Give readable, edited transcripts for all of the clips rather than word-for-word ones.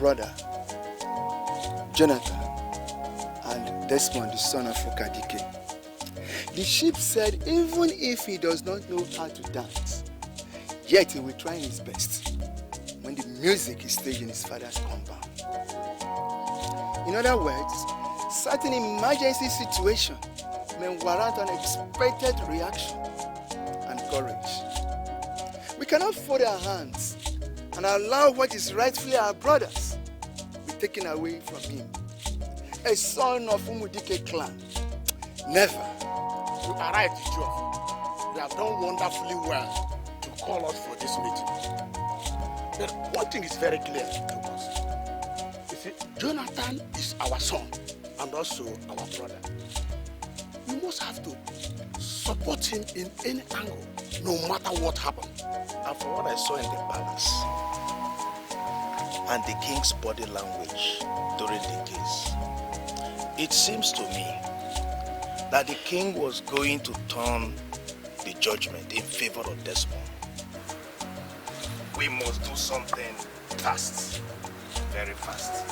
brother, Jonathan, and Desmond, the son of Okadike. The chief said even if he does not know how to dance, yet he will try his best when the music is staged in his father's compound. In other words, certain emergency situation may warrant unexpected reaction and courage. We cannot fold our hands and allow what is rightfully our brother's be taken away from him. A son of Umudike clan. Never. You are right, Joe. You have done wonderfully well to call us for this meeting. But one thing is very clear to us. You see, Jonathan is our son and also our brother. We must have to support him in any angle, no matter what happens. And from what I saw in the palace and the king's body language during the case, it seems to me that the king was going to turn the judgment in favor of Desmond. We must do something fast, very fast.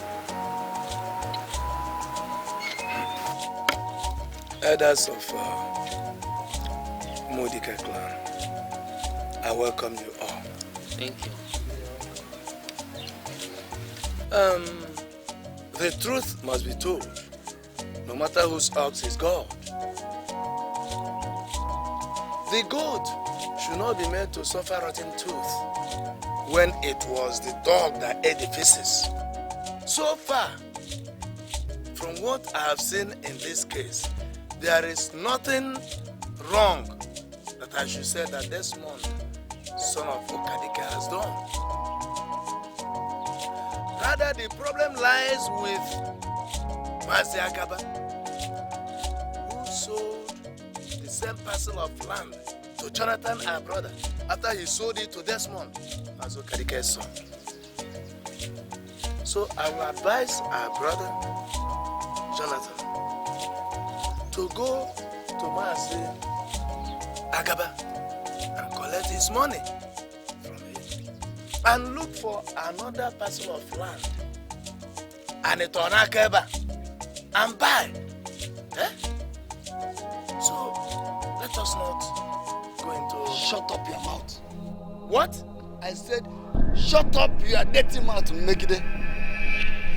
Elders of Modika clan, I welcome you all. Thank you. The truth must be told, no matter whose ox is God. The goat should not be made to suffer rotten tooth when it was the dog that ate the feces. So far, from what I have seen in this case, there is nothing wrong that I should say that Desmond, son of Okadike, has done. Rather, the problem lies with Mazi Agaba, who sold the same parcel of land to Jonathan, our brother, after he sold it to Desmond, as Okadike's son. So I will advise our brother, Jonathan, to go to Mazi Agaba and collect his money from him and look for another parcel of land and it on Akeba and buy. Eh? So let us not go into... Shut up your mouth. What? I said, shut up your dirty mouth, Megide.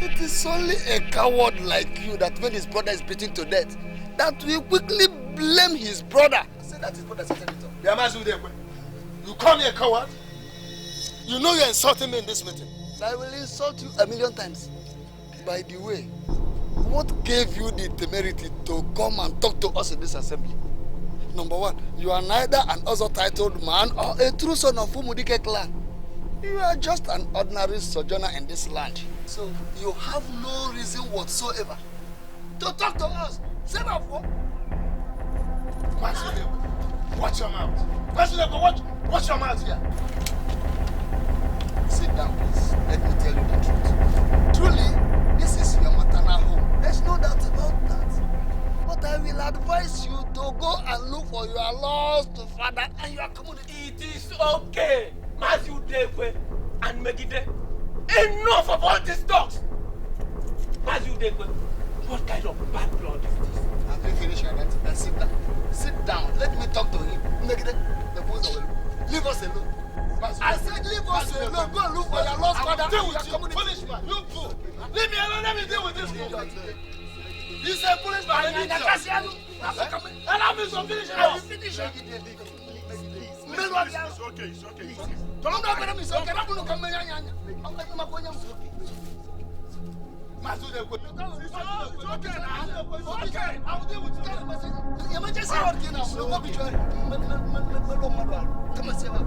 It is only a coward like you that when his brother is beaten to death, that will quickly blame his brother. I said that his brother settled it up. You call me a coward? You know you're insulting me in this meeting. I will insult you 1,000,000 times. By the way, what gave you the temerity to come and talk to us in this assembly? Number one, you are neither an also titled man or a true son of Umudike clan. You are just an ordinary sojourner in this land. So you have no reason whatsoever to talk to us. Say that for. Watch your mouth. Watch your mouth here. Sit down, please. Let me tell you the truth. Truly, this is your maternal home. There's no doubt about that. But I will advise you to go and look for your lost father and your community. It is okay, Matthew Dekwe and Megide. Enough of all these talks. Matthew Dekwe, what kind of bad blood is this? Have you finished your rent? Then sit down. Sit down. Let me talk to him. Megide, the boys are well. Leave us alone. I said leave us alone. Go and look for your lost father and your community. Punishment. You fool. Leave me alone. Let me deal with this fool. You said punishment. Allow me to finish it off. Finish it. It's okay. It's okay. Don't know what it's okay. I'm going to come here. I'm going to come here. It's okay. I'll deal with you. Emergency working now. No more between. Come and say what.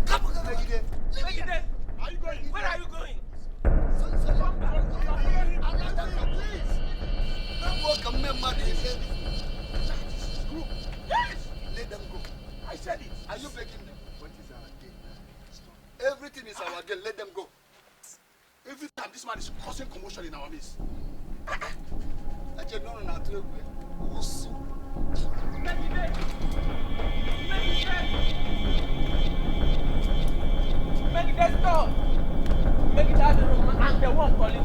Come on, Megide, are you going? where are you going? please. Don't walk a member. Yes! Let them go. I said it. Are you begging them? What is our gain? Everything is our gain. Let them go. Every time this man is causing commotion in our midst. I said, no, not to Megide, stop! Make it out of the room. I'm the one calling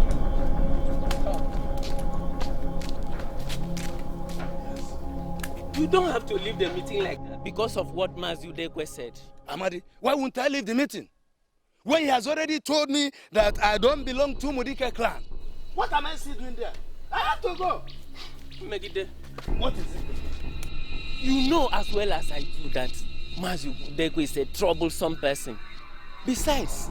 you. You don't have to leave the meeting like that because of what Mazi Udekwe said. Amadi, why won't I leave the meeting? When he has already told me that I don't belong to Mudike clan. What am I still doing there? I have to go. Megide, What is it? you know as well as I do that Mazi Udekwe is a troublesome person. Besides,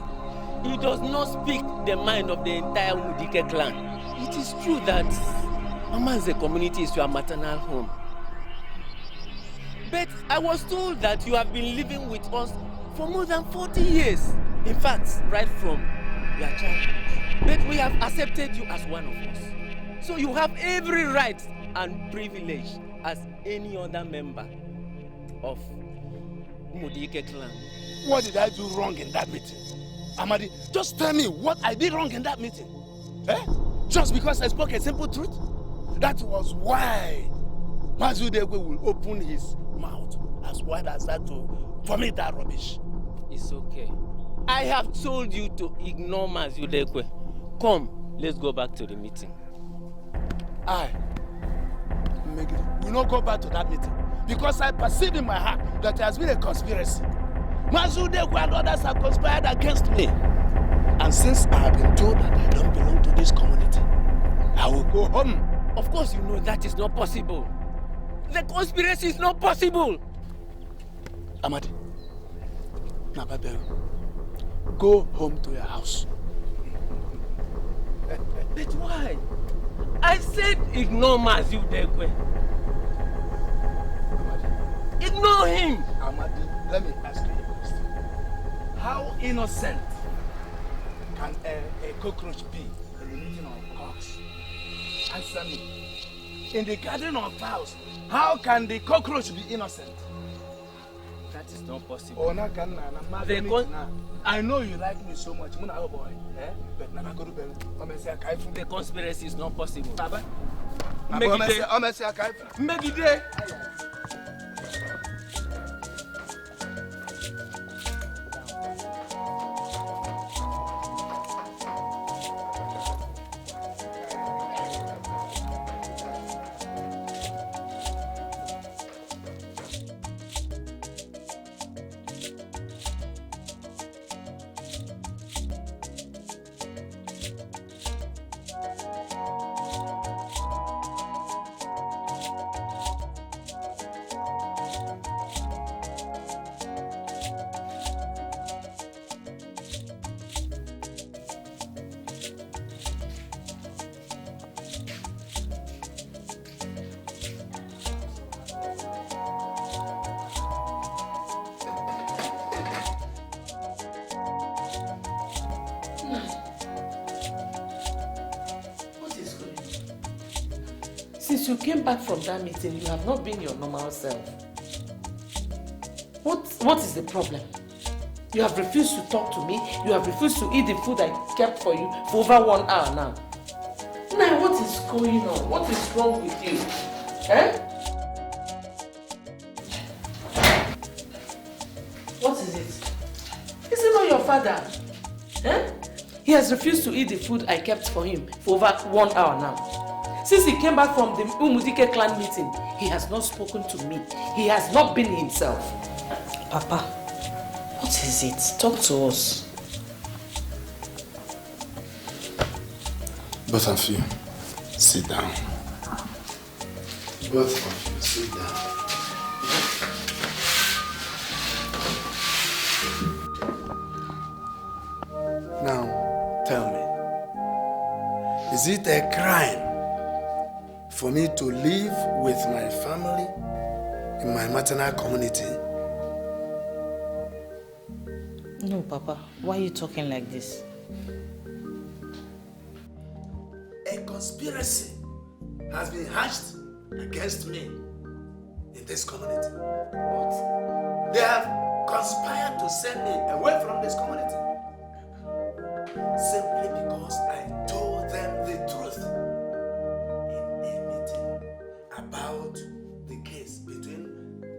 he does not speak the mind of the entire Mudike clan. It is true that Amanze community is your maternal home. But I was told that you have been living with us for more than 40 years. In fact, right from your childhood. But we have accepted you as one of us. So you have every right and privilege as any other member of Mudike clan. What did I do wrong in that meeting? Amadi, just tell me what I did wrong in that meeting. Eh? Just because I spoke a simple truth? That was why Mazi Udekwe will open his mouth as wide as that to vomit that rubbish. It's okay. I have told you to ignore Mazi Udekwe. Come, let's go back to the meeting. Will not go back to that meeting because I perceive in my heart that there has been a conspiracy. Mazi Udekwe and others have conspired against me. And since I have been told that I don't belong to this community, I will go home. Of course you know that is not possible. The conspiracy is not possible. Amadi, Nababel, go home to your house. But why? I said ignore Mazi Udekwe. Ignore him. Amadi, let me ask you a question. How innocent can a cockroach be in the meeting of cocks? Answer me. In the garden of fowls, how can the cockroach be innocent? That is not possible. Oh, I know you like me so much, boy. The conspiracy is not possible. Megide. Since you came back from that meeting, you have not been your normal self. What is the problem? You have refused to talk to me. You have refused to eat the food I kept for you for over 1 hour now. Now, what is going on? What is wrong with you? Eh? What is it? Is it not your father? Eh? He has refused to eat the food I kept for him for over 1 hour now. Since he came back from the Umudike clan meeting, he has not spoken to me. He has not been himself. Papa, what is it? Talk to us. Both of you, sit down. Both of you, sit down. Now, tell me, is it a crime for me to live with my family in my maternal community? No, Papa. Why are you talking like this? A conspiracy has been hatched against me in this community. What? They have conspired to send me away from this community simply because I told them the truth in a meeting about the case between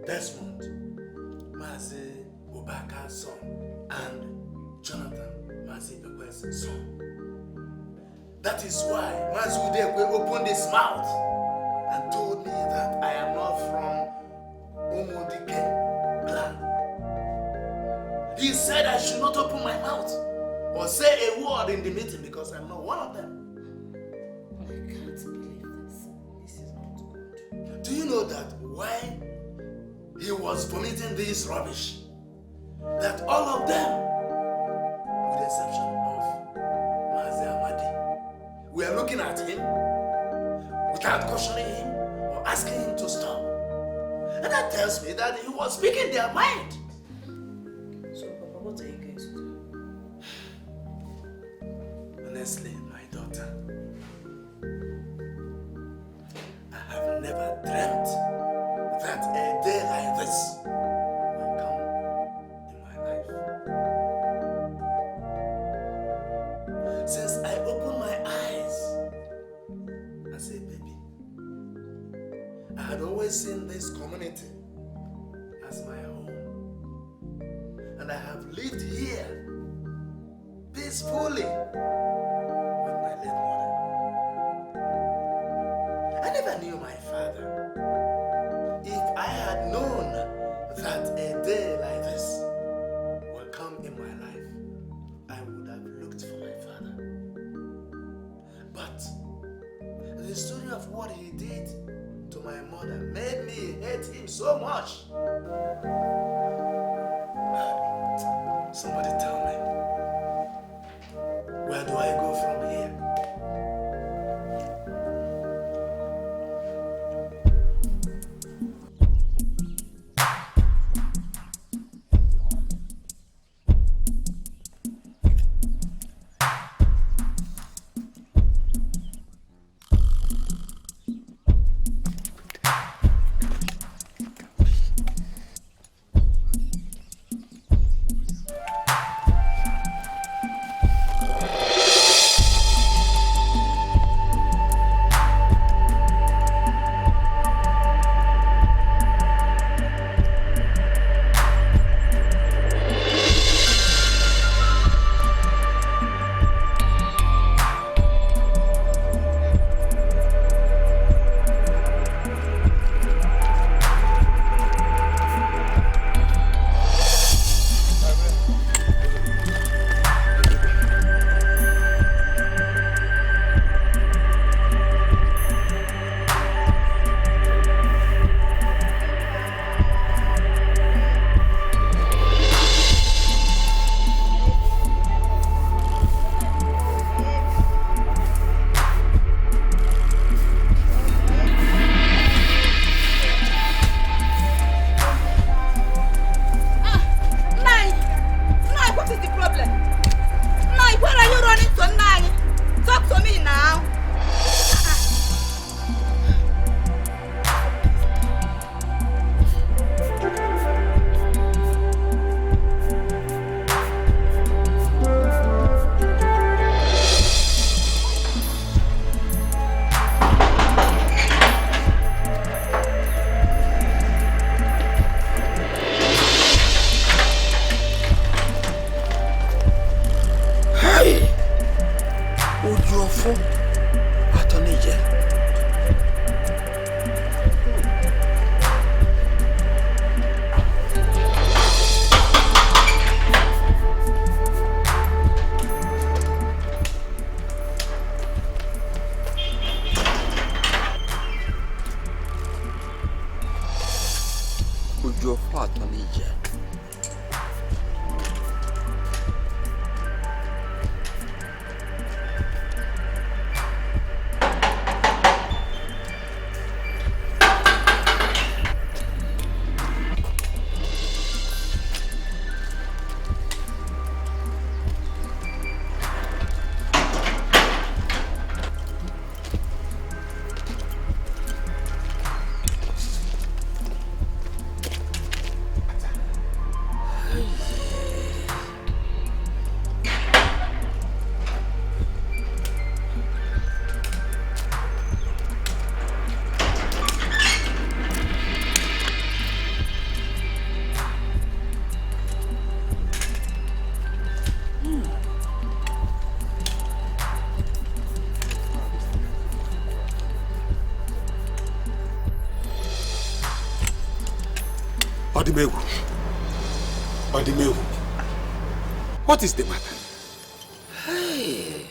Desmond, Mazi Ubaka's son, and Jonathan, Mazi Bekwe's son. That is why Mazi Udekwe opened his mouth and told me that I am not from Umudike clan. He said I should not open my mouth or say a word in the meeting because I'm not one of them. I can't believe this. This is not good. Do you know that while he was vomiting this rubbish, that all of them, with the exception of Mazi Amadi, were looking at him without cautioning him or asking him to stop? And that tells me that he was speaking their mind. So, Papa, what are you going to do? Honestly, my daughter, I have never dreamt that a day like this will come in my life. Since I opened my eyes as a baby, I had always seen this community as my home. And I have lived here peacefully with my late mother. I never knew my father. If I had known that a day like this will come in my life, I would have looked for my father. But the story of what he did to my mother made me hate him so much. Somebody tell me, where do I go from here? Odimewu. What is the matter? Hey,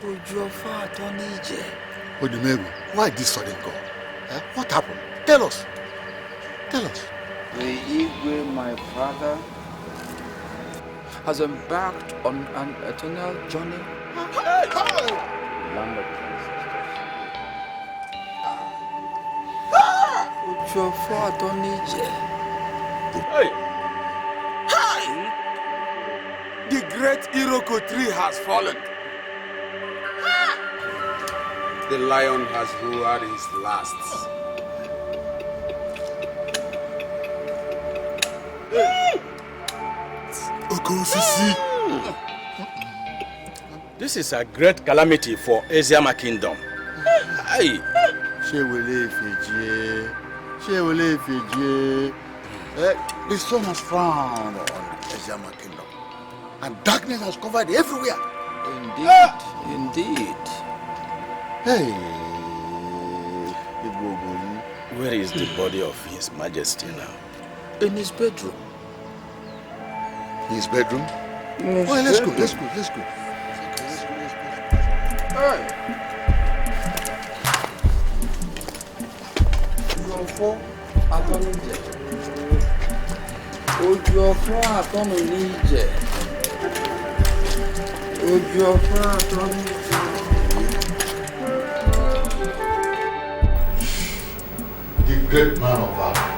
Ojofa Atonije. Odimewu, why this sudden call? What happened? Tell us. The Igwe, my father, has embarked on an eternal journey. Land of Ojofa Atonije. Hey! The great Iroko tree has fallen. The lion has roared his last. This is a great calamity for Eziama Kingdom. Hey! The sun has frowned on Eziama Kingdom, and darkness has covered everywhere. Indeed. Hey, Where is the body of His Majesty now? In his bedroom. His bedroom? Let's go. Hey! Ojofa Atonije. Ojofa Atonije. The great man of valor.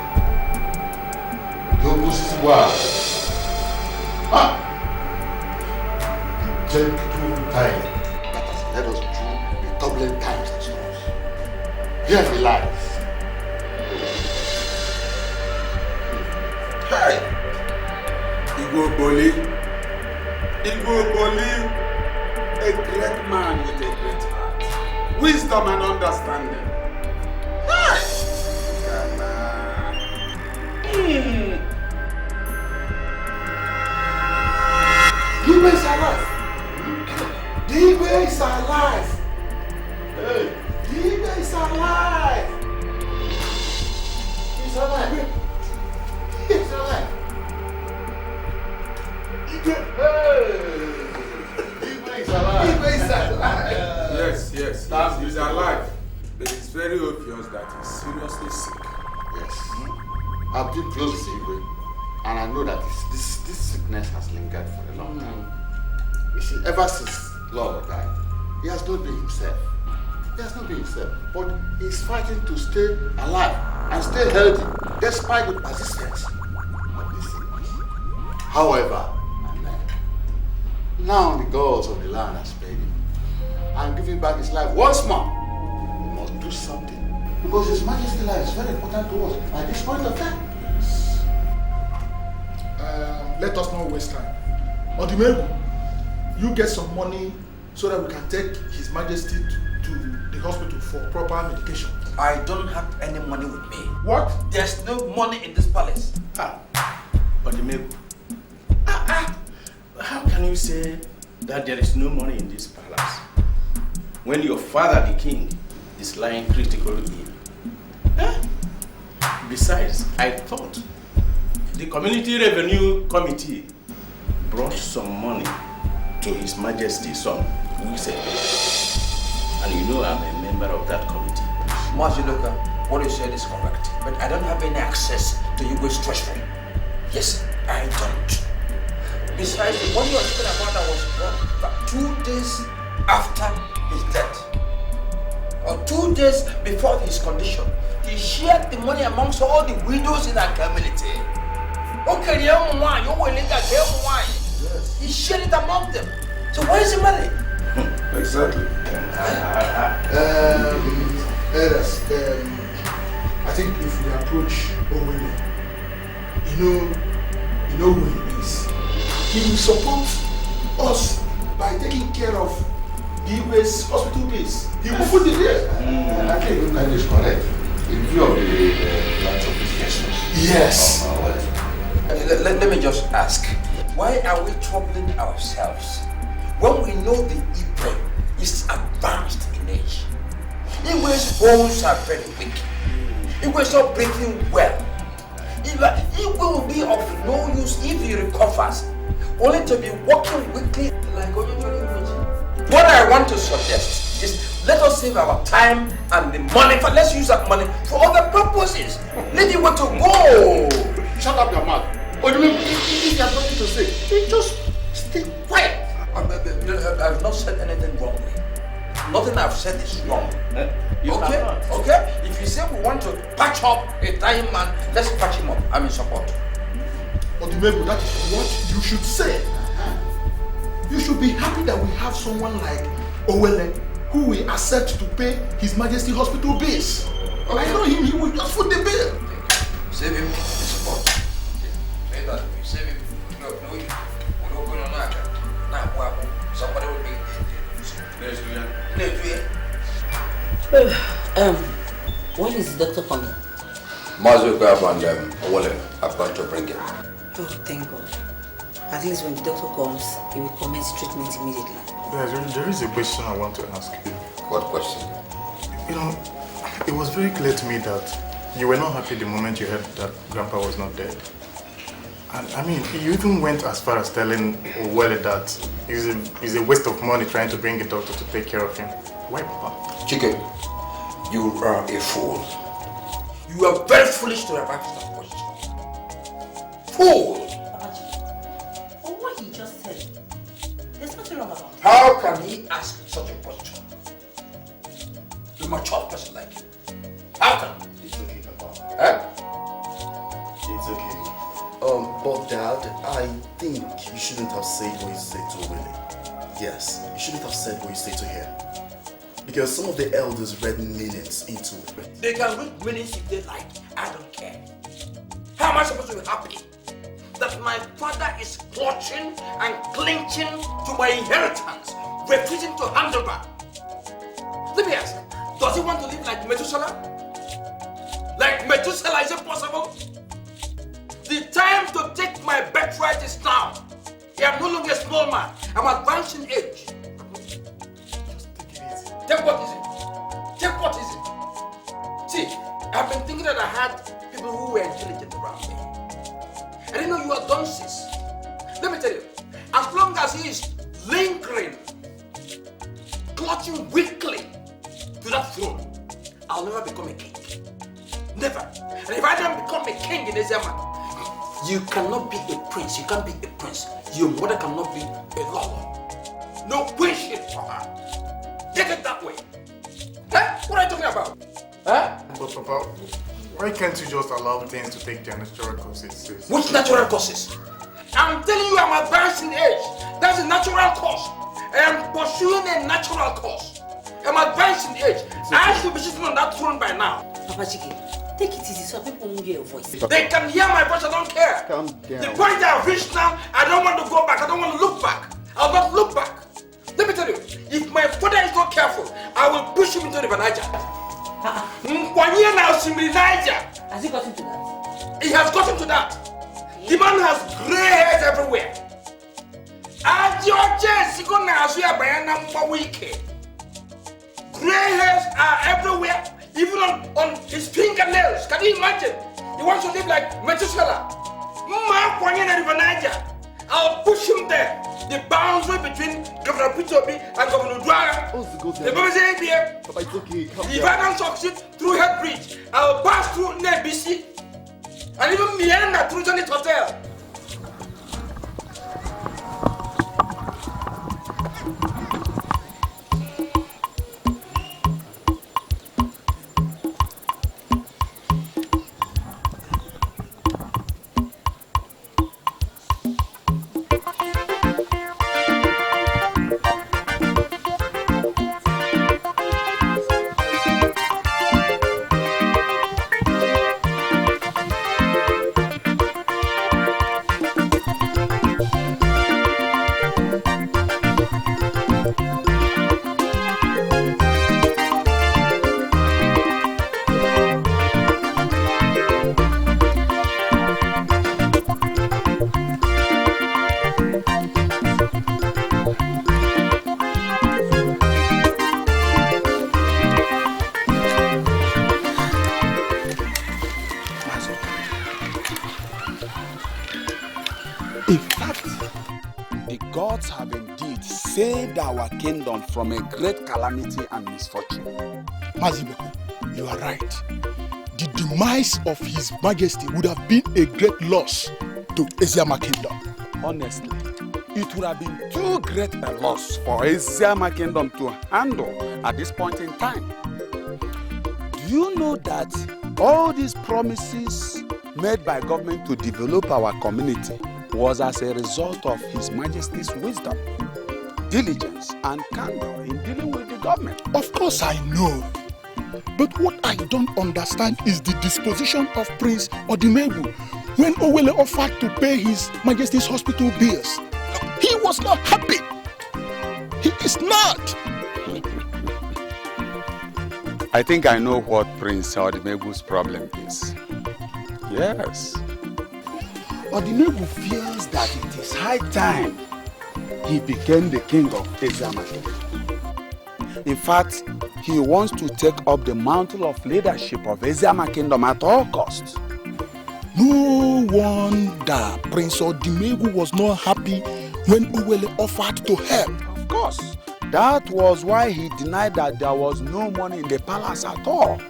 Yobuswa. The gentle time that has led us through the turbulent times and storms. Here he lies. Hey! Igbo Boli, a great man with a great heart, wisdom and understanding. Hey! Igwe is alive. The Igwe is alive. Hey, the Igwe is alive. He's alive. He's alive. Igwe. Hey. Igwe is alive. Igwe is alive. Yes, he's alive. But it's very obvious that he's seriously sick. Yes. I've been close to Igwe, and I know that this sickness has lingered for a long time. You see, ever since Lord died, he has not been himself. But he's fighting to stay alive and stay healthy despite the persistence of this sickness. However, now the gods of the land have spared him and giving back his life once more. We must do something because His Majesty's life is very important to us at this point of time. Let us not waste time. Odimewu, you get some money so that we can take His Majesty to the hospital for proper medication. I don't have any money with me. What? There's no money in this palace. Odimewu, how can you say that there is no money in this palace when your father, the king, is lying critically ill? Besides, I thought the Community Revenue Committee brought some money to His Majesty's son, weeks ago. And you know I'm a member of that committee. Maziloka, what you said is correct, but I don't have any access to Igwe's treasury. Yes, I don't. Besides, the money you're talking about that was brought 2 days after his death, or 2 days before his condition. He shared the money amongst all the widows in our community. Okay, the young one, you will need that young wine. He shared it among them. So where is the money? Exactly. Elders, I think if we approach Owele, you know who he is. He will support us by taking care of the Igwe's hospital bills. He will put the bill. I think that is correct. In view of the philanthropic gestures. Yes. Let me just ask, why are we troubling ourselves when we know the Igwe is advanced in age? Igwe's bones are very weak. Igwe is not breathing well. It will be of no use if he recovers, only to be walking weakly like Onye. What I want to suggest is let us save our time and the money. Let's use that money for other purposes. Let it want to go. Shut up your mouth. If you have nothing to say, just stay quiet. I've not said anything wrongly. Nothing I've said is wrong. Okay? If you say we want to patch up a dying man, let's patch him up. I'm in support. Odumegu, that is what you should say. You should be happy that we have someone like Owele who will accept to pay His Majesty hospital bills. Okay. I know him, he will just foot the bill. Save him in support. Say that. Save him. No, somebody will be when is the doctor coming? Mazu and Owele have gone to bring him. Oh, thank God. At least when the doctor comes, he will commence treatment immediately. There is a question I want to ask you. What question? You know, it was very clear to me that you were not happy the moment you heard that Grandpa was not dead. And I mean, you even went as far as telling Owele that it's a waste of money trying to bring a doctor to take care of him. Why, Papa? Chike, you are a fool. You are very foolish to have asked that question. Fool! Oh, what he just said, there's nothing wrong about it. How can he ask such a question? A mature person like you. How can? It's okay, Papa. Eh? It's okay. But Dad, I think you shouldn't have said what you said to Willie. Yes, you shouldn't have said what you said to him. Because some of the elders read meanings into it. They can read meanings if they like. I don't care. How am I supposed to be happy that my father is clutching and clinching to my inheritance, refusing to hand over? Let me ask, does he want to live like Methuselah? Like Methuselah, is it possible? The time to take my birthright is now. I am no longer a small man. I'm advancing age. Just take it easy. Take what is it? Take what is it? See, I've been thinking that I had people who were intelligent around me. I didn't know you were dunces. Let me tell you, as long as he is lingering, clutching weakly to that throne, I'll never become a king. Never. And if I don't become a king in Ezeman, you cannot be a prince. You can't be a prince. Your mother cannot be a lord. No bullshit for her. Get it that way. Huh? What are you talking about? Huh? But Papa, why can't you just allow things to take their natural courses? Which natural courses? I'm telling you, I'm advancing age. That's a natural course. I am pursuing a natural course. I'm advancing age. I should be sitting on that throne by now. Papa Chike, take it easy so people won't hear your voice. They can hear my voice, I don't care. Calm down. The point I've reached now, I don't want to go back. I don't want to look back. I'll not look back. Let me tell you, if my father is not careful, I will push him into the Niger. Has he gotten to that? He has gotten to that. The man has grey hairs everywhere. Grey hairs are everywhere, even on his fingernails. Can you imagine? He wants to live like Methuselah. I'll push him there. The boundary between Governor Pitobi and Governor Dwara. The Papa, it's okay. If I don't succeed through Head Bridge, I'll pass through NBC and even meander through Johnny's Hotel. saved our kingdom from a great calamity and misfortune. Mazibeku, you are right. The demise of His Majesty would have been a great loss to Eziama kingdom. Honestly, it would have been too great a loss for Eziama kingdom to handle at this point in time. Do you know that all these promises made by government to develop our community was as a result of His Majesty's wisdom, diligence, and candor in dealing with the government? Of course I know. But what I don't understand is the disposition of Prince Odimegwu when Owele offered to pay His Majesty's hospital bills. He was not happy. He is not. I think I know what Prince Odimegwu's problem is. Yes. Odimegwu feels that it is high time he became the king of Eziama. In fact, he wants to take up the mantle of leadership of Eziama kingdom at all costs. No wonder Prince Odimegwu was not happy when Owele offered to help. Of course. That was why he denied that there was no money in the palace at all.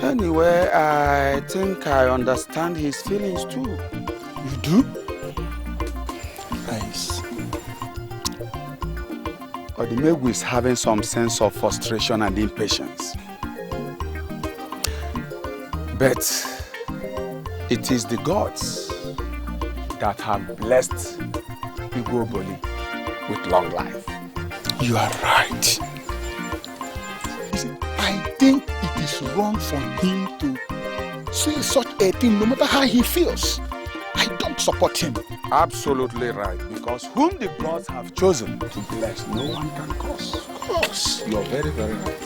Anyway, I think I understand his feelings too. You do? Nice. Odimegwu is having some sense of frustration and impatience. But it is the gods that have blessed Igoboli with long life. You are right. You see, I think it is wrong for him to say such a thing no matter how he feels. I don't support him. Absolutely right, because whom the gods have chosen to bless, no one can curse. Of course. You are very, very right.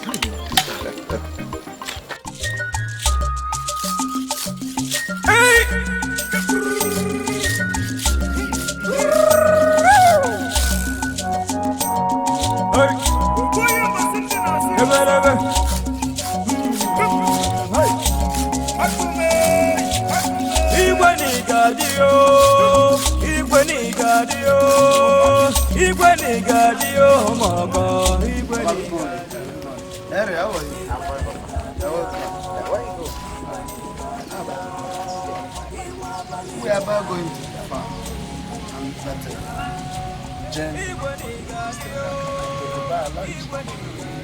We are about going to the farm. And that Jen,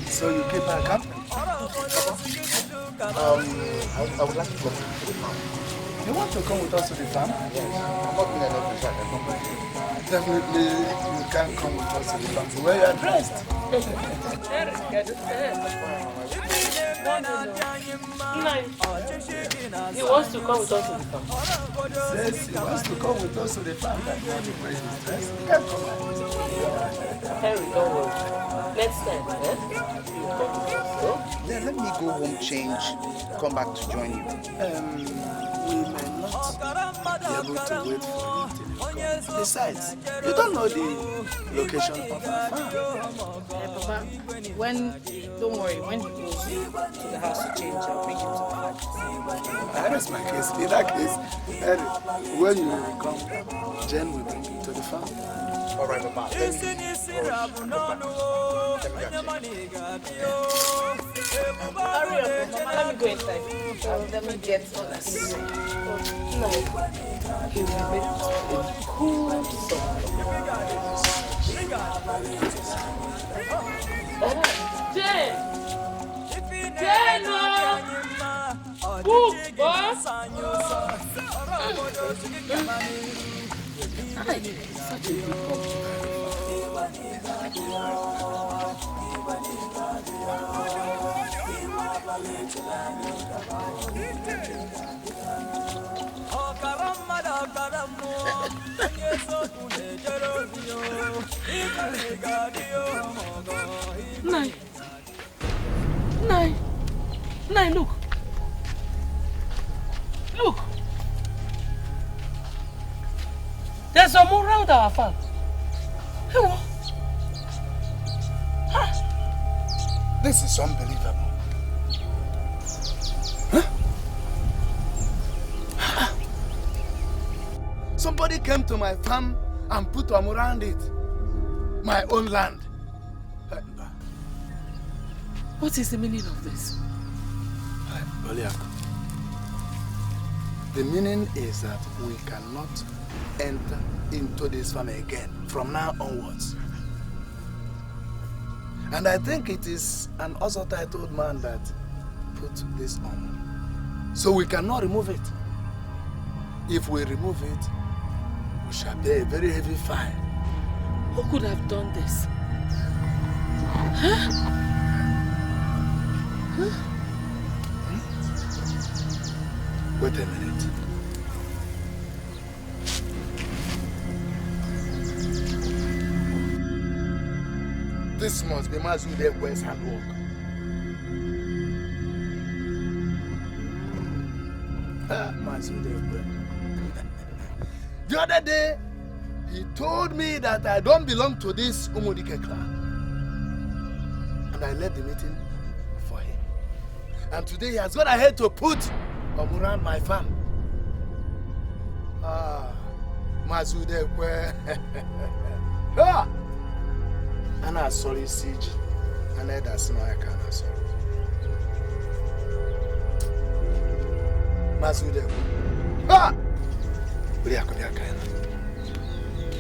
so you keep her company? I would like to go to the farm. You want to come with us to the farm? Yes. I'm not doing anything, so I can come with you. Definitely, you can't come with us to the farm. Where you are dressed? He wants to come with us to the farm. Says he wants to come with us to the farm. That's why the place is dressed. He can't come. Henry, don't worry. Next time, eh? You come with us, no? Yeah, let me go home, change, come back to join you. We may not be able to wait for you till you come. Besides, you don't know the location of our farm. Papa, don't worry, when he goes to the house to change, I'll bring him to the farm. That is my case. In that case, when you come, Jen will bring you to the farm. All right, Papa. Let Hurry up, Mama. Let me go inside. Let me get all this. No. He will make a cool song. Jen! Jen! Book, boss! Such a big Nai, look. Look. There's some more around our farm. Hello. Huh? This is unbelievable. Huh? Somebody came to my farm and put around it. My own land. What is the meaning of this? The meaning is that we cannot enter into this farm again from now onwards. And I think it is an also titled man that put this on. So we cannot remove it. If we remove it, we shall pay a very heavy fine. Who could have done this? Huh? Huh? Wait a minute. This must be Mazude Egwe's handwork. Mazude Egwe. The other day, he told me that I don't belong to this Umudike clan. And I left the meeting for him. And today he has gone ahead to put around my farm. Mazude Egwe. And I saw his siege. And I had smile I can sorry. Mazude Egwe.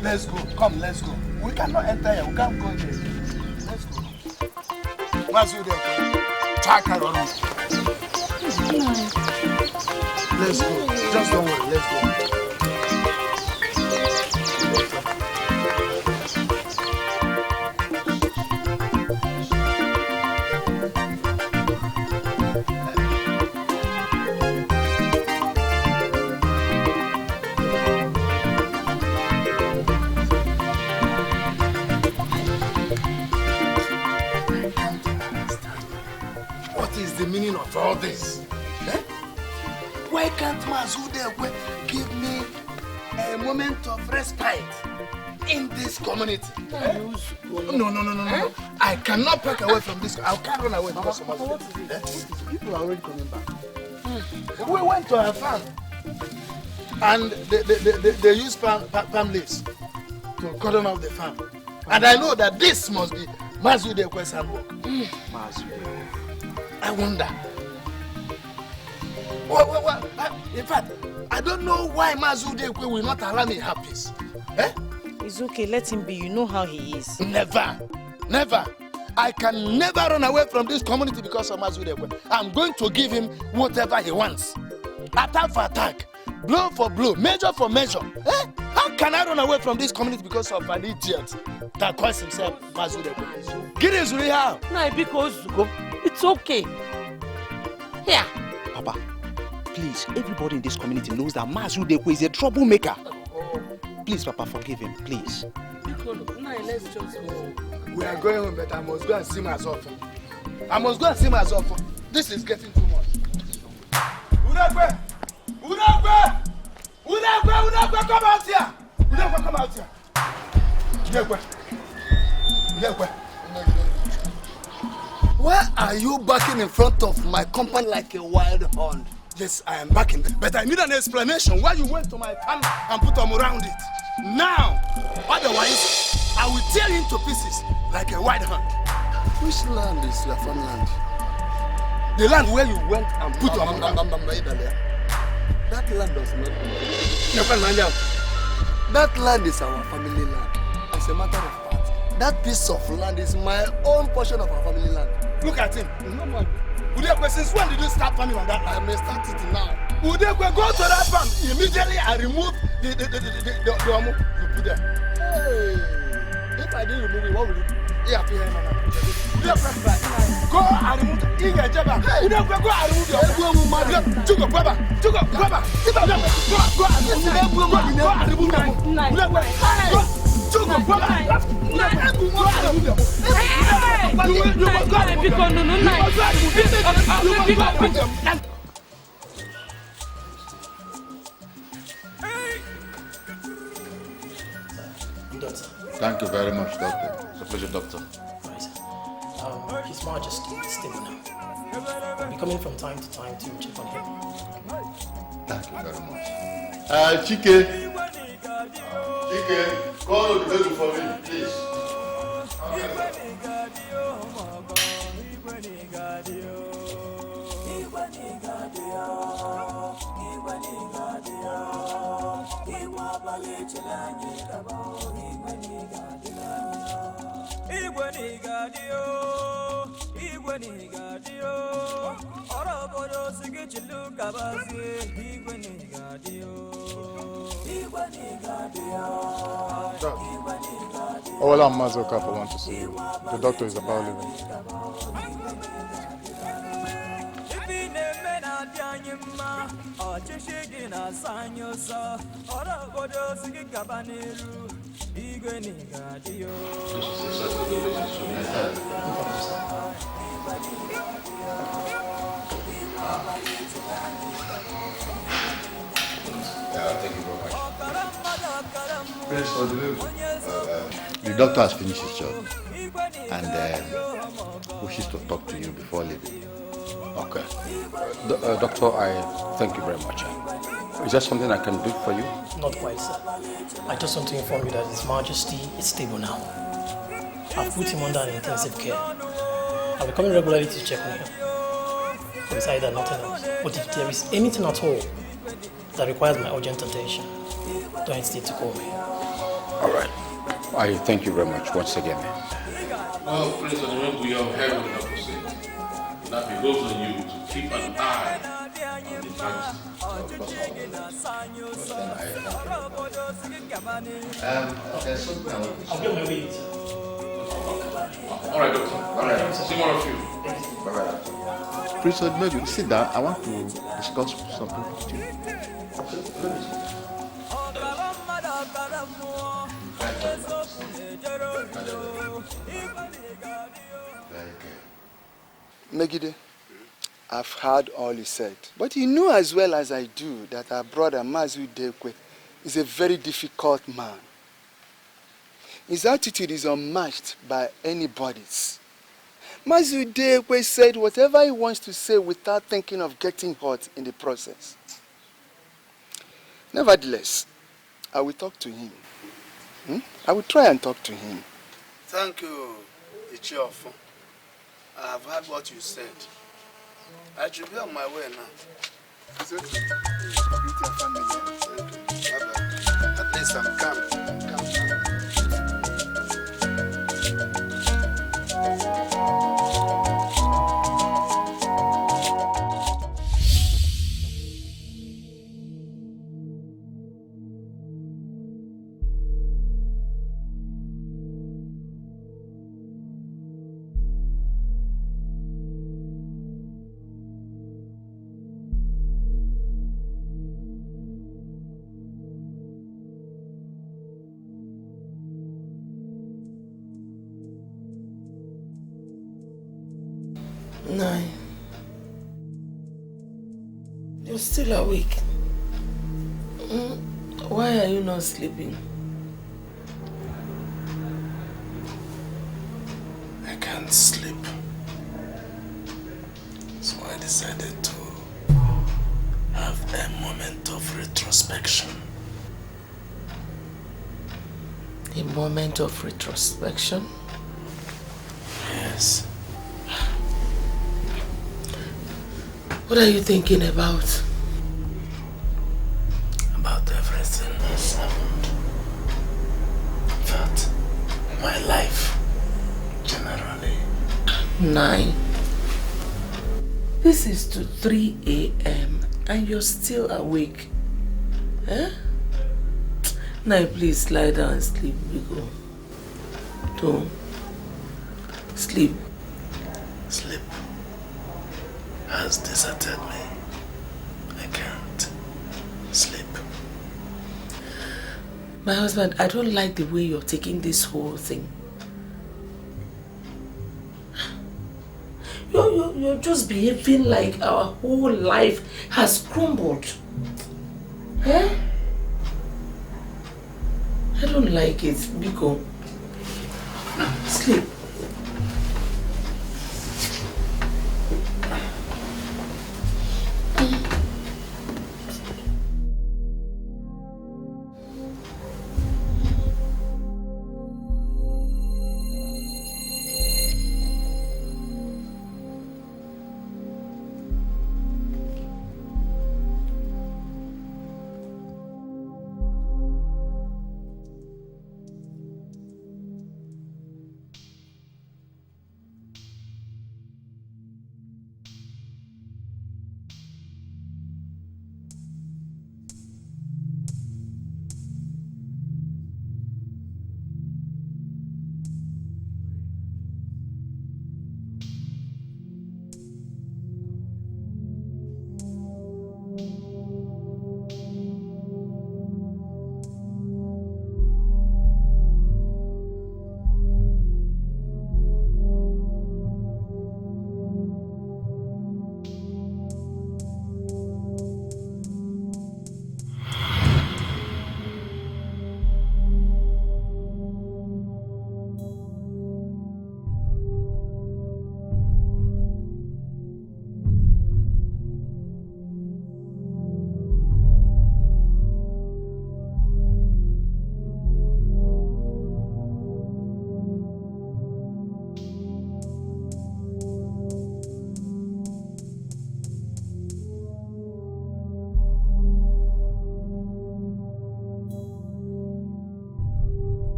Let's go. Come, let's go. We cannot enter here. We can't go here. Let's go. Mazude Egwe. Let's go. Just don't worry. Let's go. The meaning of all this? Eh? Why can't Mazude Egwe give me a moment of respite in this community? Eh? No. I cannot back away from this. I can't run away because of Mazude. Eh? People are already coming back. We went to our farm and they used palm leaves to cordon off the farm. And I know that this must be Mazude Egwe's handwork. Mazude. I wonder. In fact, I don't know why Mazude Egwe will not allow me have peace. Eh? It's okay, let him be. You know how he is. Never. I can never run away from this community because of Mazude Egwe. I'm going to give him whatever he wants. Attack for attack. Blow for blow. Measure for measure. Eh? How can I run away from this community because of an idiot that calls himself Mazude Egwe? Get his way out. No, because it's okay. Here. Papa, please, everybody in this community knows that Mazude Egwe is a troublemaker. Please, Papa, forgive him, please. Let's just go. We are going home, but I must go and see my often. This is getting too much. Udagwe, come out here. Udagwe. Why are you barking in front of my company like a wild hound? Yes, I am barking, but I need an explanation why you went to my farm and put them around it. Now, otherwise, I will tear him to pieces like a wild hound. Which land is your farmland? The land where you went and put them around. That land does not. That land is our family land. As a matter of fact, that piece of land is my own portion of our family land. Look at him. Udekwe, since when did you start farming on that land? I may start it now. Udekwe, go to that farm immediately and remove the omo you put there. Hey, if I didn't remove it, what will you do? Yeah, go and remove it. Udekwe, go and remove the omo. Chuko, grab it. Go and remove the omo. Udekwe, go. Thank you very much, Doctor. It's a pleasure, Doctor. His Majesty is stable now. I'll be coming from time to time to check on him. Thank you very much. Chike, Chike, go on the table for me, please. Ola Mazoka, I want to see you. The doctor is about leaving. Thank you very much. The doctor has finished his job and wishes to talk to you before leaving. Okay. Doctor, I thank you very much. Is there something I can do for you? Not quite, sir. I just want to inform you that His Majesty is stable now. I've put him under intensive care. I'll be coming regularly to check on him. Besides that, nothing else. But if there is anything at all that requires my urgent attention, don't hesitate to call me. All right. I thank you very much once again. Well, Prince Odumogu, you have heard what the doctor said. That behoves on you to keep an eye on the Majesty. There's something I want to say. I'll be on my way. All right, doctor. All right. See more of you. Bye-bye. Prince Odumogu, sit down. I want to discuss something with you. Megide, I've heard all you said. But you know as well as I do that our brother Mazu Dekwe is a very difficult man. His attitude is unmatched by anybody's. Mazu Dekwe said whatever he wants to say without thinking of getting hurt in the process. Nevertheless, I will talk to him. I will try and talk to him. Thank you, Ichiofu. I have heard what you said. I should be on my way now. It's okay. Greet your family. Okay. Bye-bye. At least I'm calm. Nine. You're still awake. Why are you not sleeping? I can't sleep. So I decided to have a moment of retrospection. A moment of retrospection? Yes. What are you thinking about? About everything that's happened. In fact, my life, generally. 9. This is to 3 a.m. and you're still awake. Eh? Now please lie down and sleep, Biko. Don't. Sleep. Sleep has deserted me. I can't sleep. My husband, I don't like the way you're taking this whole thing. You're just behaving like our whole life has crumbled. Huh? I don't like it, Biko. Sleep.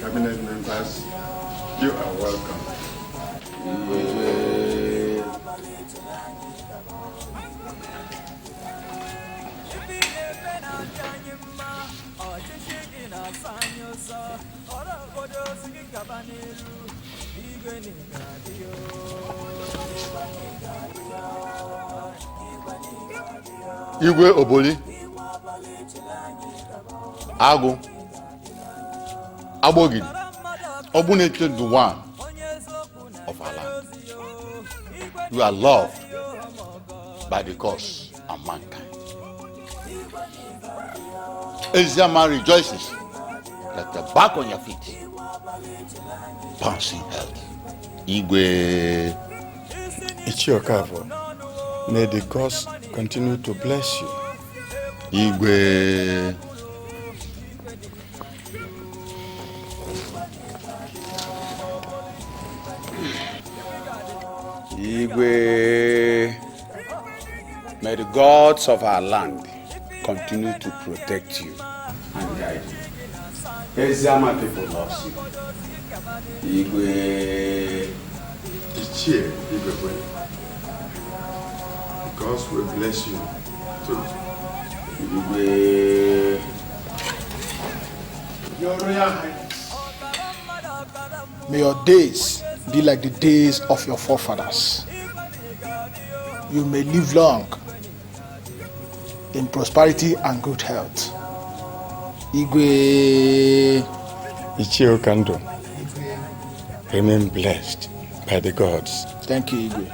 Cabinet members, you are welcome. Igwe Oboli, Agu, Abogidi, Obuneke, the one of our land. You are loved by the gods and mankind. Eziama rejoices that you're back on your feet, bouncing health. Igwe Ichiokavo, may the gods continue to bless you. Igwe Igwe, may the gods of our land continue to protect you and guide you. Eziama people loves you. Igwe. Ichie, Igwe. God will bless you too. Igwe. Your Royal Highness, may your days be like the days of your forefathers. You may live long in prosperity and good health. Igwe Ichio Kando, remain blessed by the gods. Thank you, Igwe.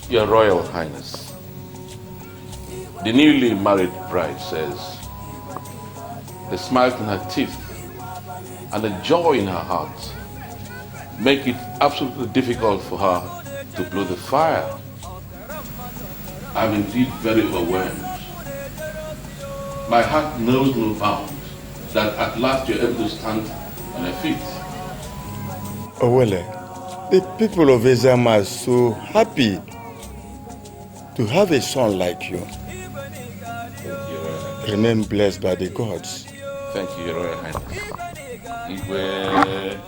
Your Royal Highness, the newly married bride says the smile in her teeth and the joy in her heart make it absolutely difficult for her to blow the fire. I'm indeed very overwhelmed. My heart knows no bounds that at last you're able to stand on your feet. Owele, the people of Eziama are so happy to have a son like you. Remain blessed by the gods. Thank you, Your Royal Highness. Igwe.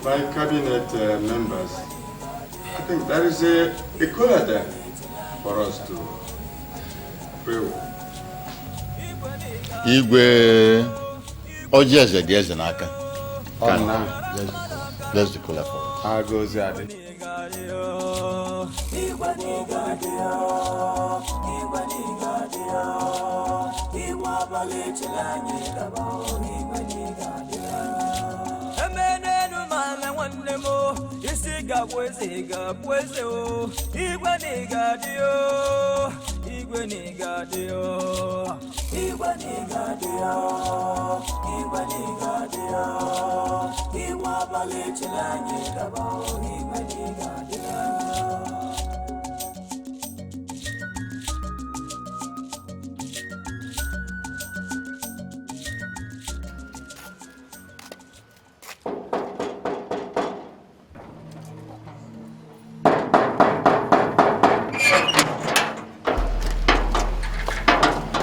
My cabinet members, I think there is a cooler there for us to pray with. Igwe Ojeze Dieze Naka. Let's declare for us. Ngozi Ezeonu.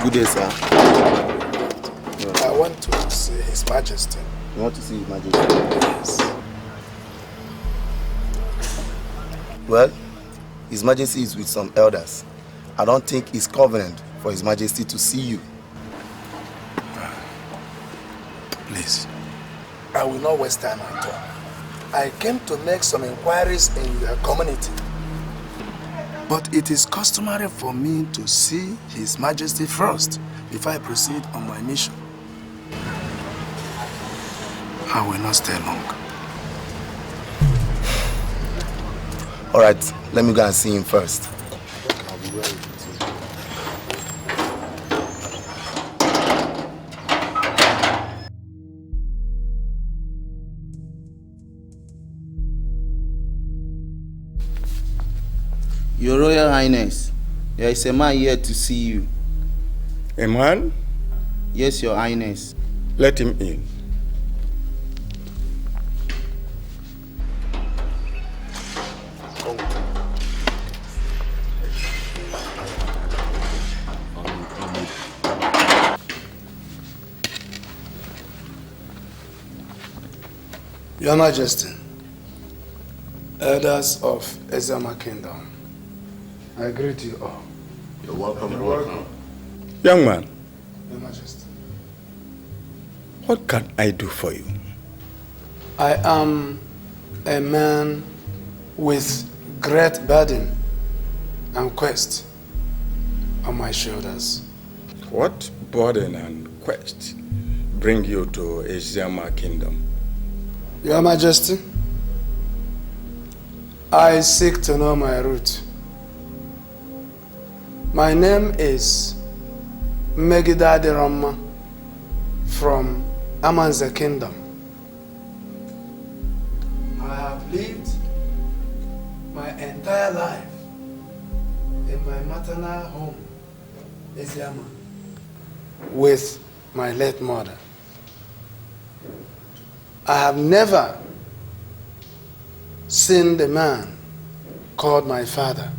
Good day, sir. I want to see His Majesty. You want to see His Majesty? Yes. Well, His Majesty is with some elders. I don't think it's covenant for His Majesty to see you. Please, I will not waste time at all. I came to make some inquiries in your community. But it is customary for me to see His Majesty first before I proceed on my mission. I will not stay long. All right, let me go and see him first. Your Royal Highness, there is a man here to see you. A man? Yes, Your Highness. Let him in. Your Majesty, elders of Ezama Kingdom, I greet you all. You're welcome. You're welcome. Young man, Your Majesty. what can I do for you? I am a man with great burden and quest on my shoulders. What burden and quest bring you to Ezama Kingdom? Your Majesty, I seek to know my root. My name is Megida Derama from Amanze Kingdom. I have lived my entire life in my maternal home, Eziama, with my late mother. I have never seen the man called my father.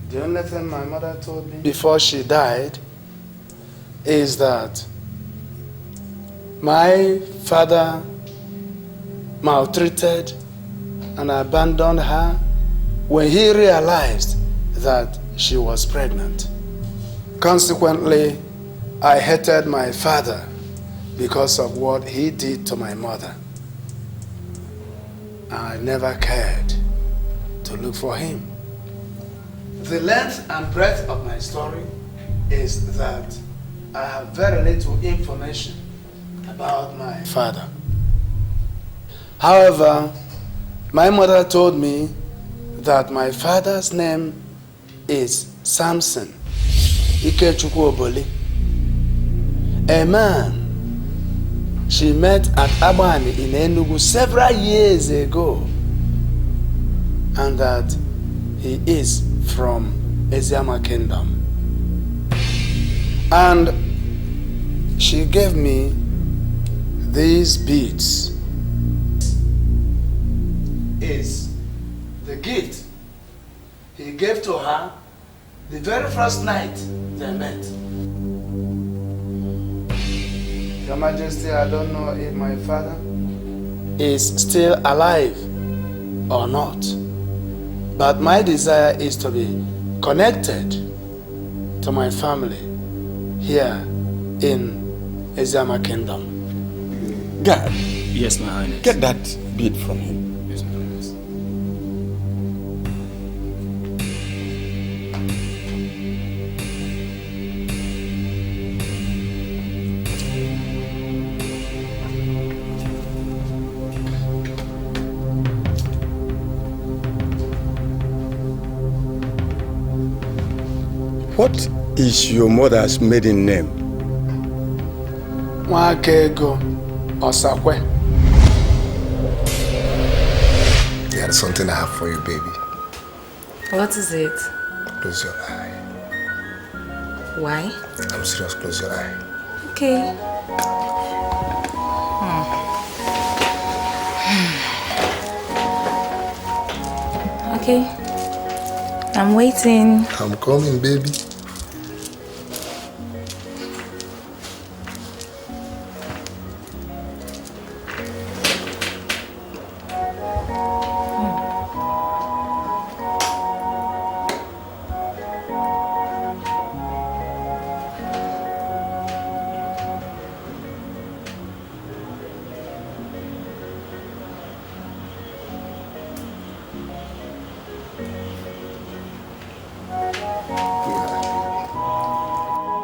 The only thing my mother told me before she died is that my father maltreated and abandoned her when he realized that she was pregnant. Consequently, I hated my father because of what he did to my mother. I never cared to look for him. The length and breadth of my story is that I have very little information about my father. However, my mother told me that my father's name is Samson Ikechukwu Oboli, a man she met at Abani in Enugu several years ago, and that he is from Ezama Kingdom. And she gave me these beads. Is the gift he gave to her the very first night they met. Your Majesty, I don't know if my father is still alive or not, but my desire is to be connected to my family here in Ezama Kingdom. God. Yes, my Highness. Get that bead from him. Yes, my Highness. What is your mother's maiden name? Mwakego Osakwe. There's something I have for you, baby. What is it? Close your eye. Why? I'm serious, close your eye. Okay. Okay. I'm waiting. I'm coming, baby.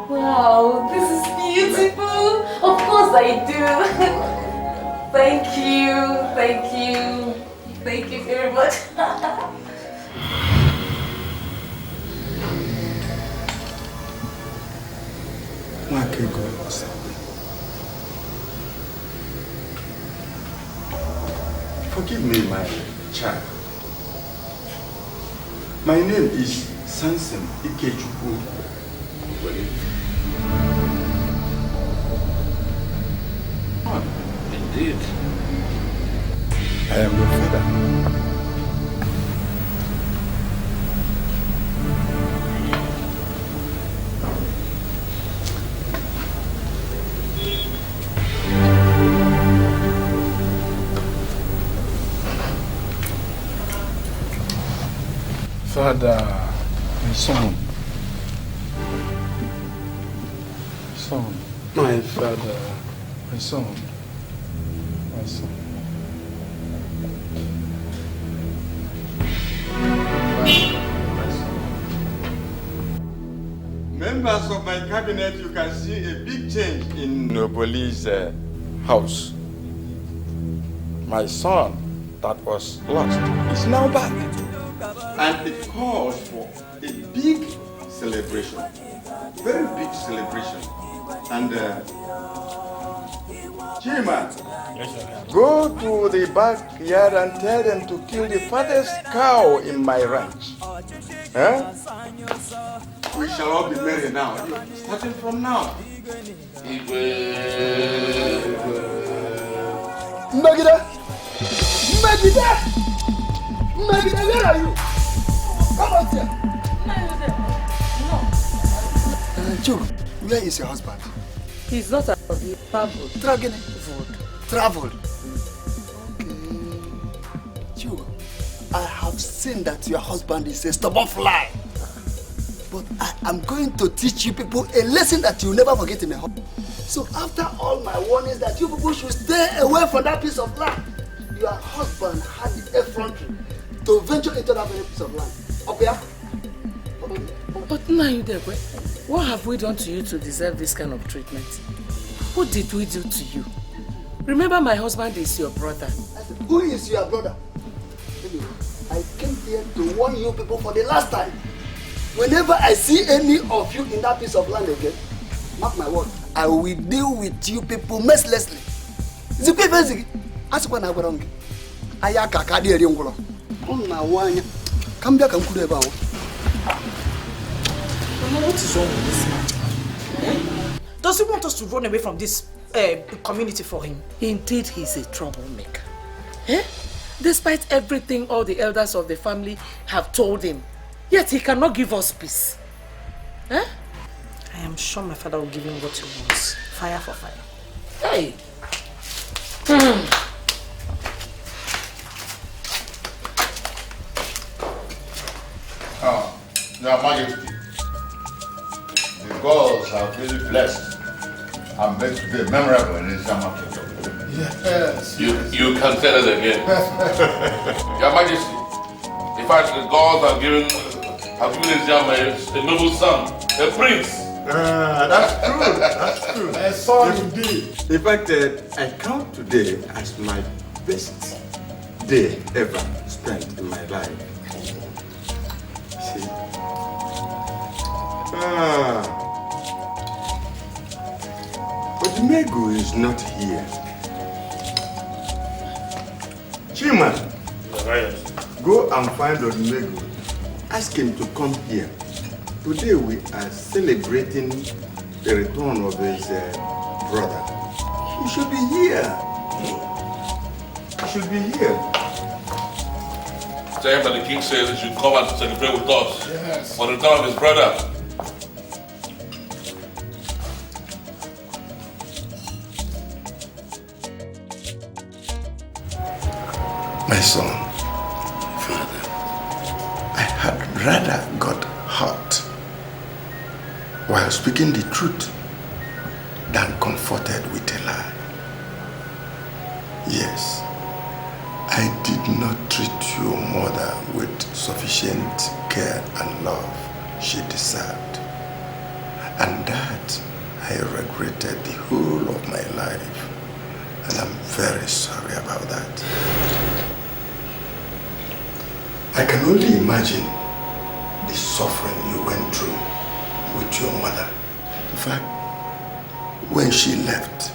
Wow, this is beautiful. Of course I do. Thank you. Thank you. Thank you very much. Forgive me, my child. My name is Sansom Ikechukwu. Oh, indeed. I am your father. Father, my son. Son. My father. My son. My son. Members of my cabinet, you can see a big change in Nopoli's house. My son that was lost is now back. And it calls for a big celebration. Very big celebration. And Chima, go to the backyard and tell them to kill the fattest cow in my ranch. Huh? We shall all be merry now, starting from now. Magida! Magida! Magida, where are you? Come out here. Joe, where is your husband? He's not around. He traveled. Traveled. Okay. Joe, I have seen that your husband is a stubborn fly. But I am going to teach you people a lesson that you'll never forget in a home. So after all my warnings that you people should stay away from that piece of land, your husband had the effrontery to venture into that very piece of land. Okay? But Nayudekwe, what have we done to you to deserve this kind of treatment? What did we do to you? Remember, my husband is your brother. I said, who is your brother? Anyway, I came here to warn you people for the last time. Whenever I see any of you in that piece of land again, mark my word, I will deal with you people mercilessly. Zikwe asikwa na gwarong. Aya kaka di eri ngwolo. Onna wanya. Kambia kamkudu eba wo. What is wrong with this man? Does he want us to run away from this community for him? Indeed, he's a troublemaker. Eh? Despite everything all the elders of the family have told him, yet he cannot give us peace. Eh? I am sure my father will give him what he wants. Fire for fire. Hey! Your Majesty, the gods have really blessed and made today memorable in Islam kingdom. Yes. You can say that again. Your Majesty, in fact, the gods have given Islam a noble son, a prince. That's true. That's true. A son indeed. In fact, I count today as my best day ever spent in my life. See? But Megu is not here. Chima, go and find Megu. Ask him to come here. Today we are celebrating the return of his brother. He should be here. He should be here. Tell him that the king says he should come and celebrate with us for the return of his brother. My son, Father, I had rather got hurt while speaking the truth than comforted with a lie. Yes, I did not treat your mother with sufficient care and love she deserved. And that I regretted the whole of my life. And I'm very sorry about that. I can only imagine the suffering you went through with your mother. In fact, when she left,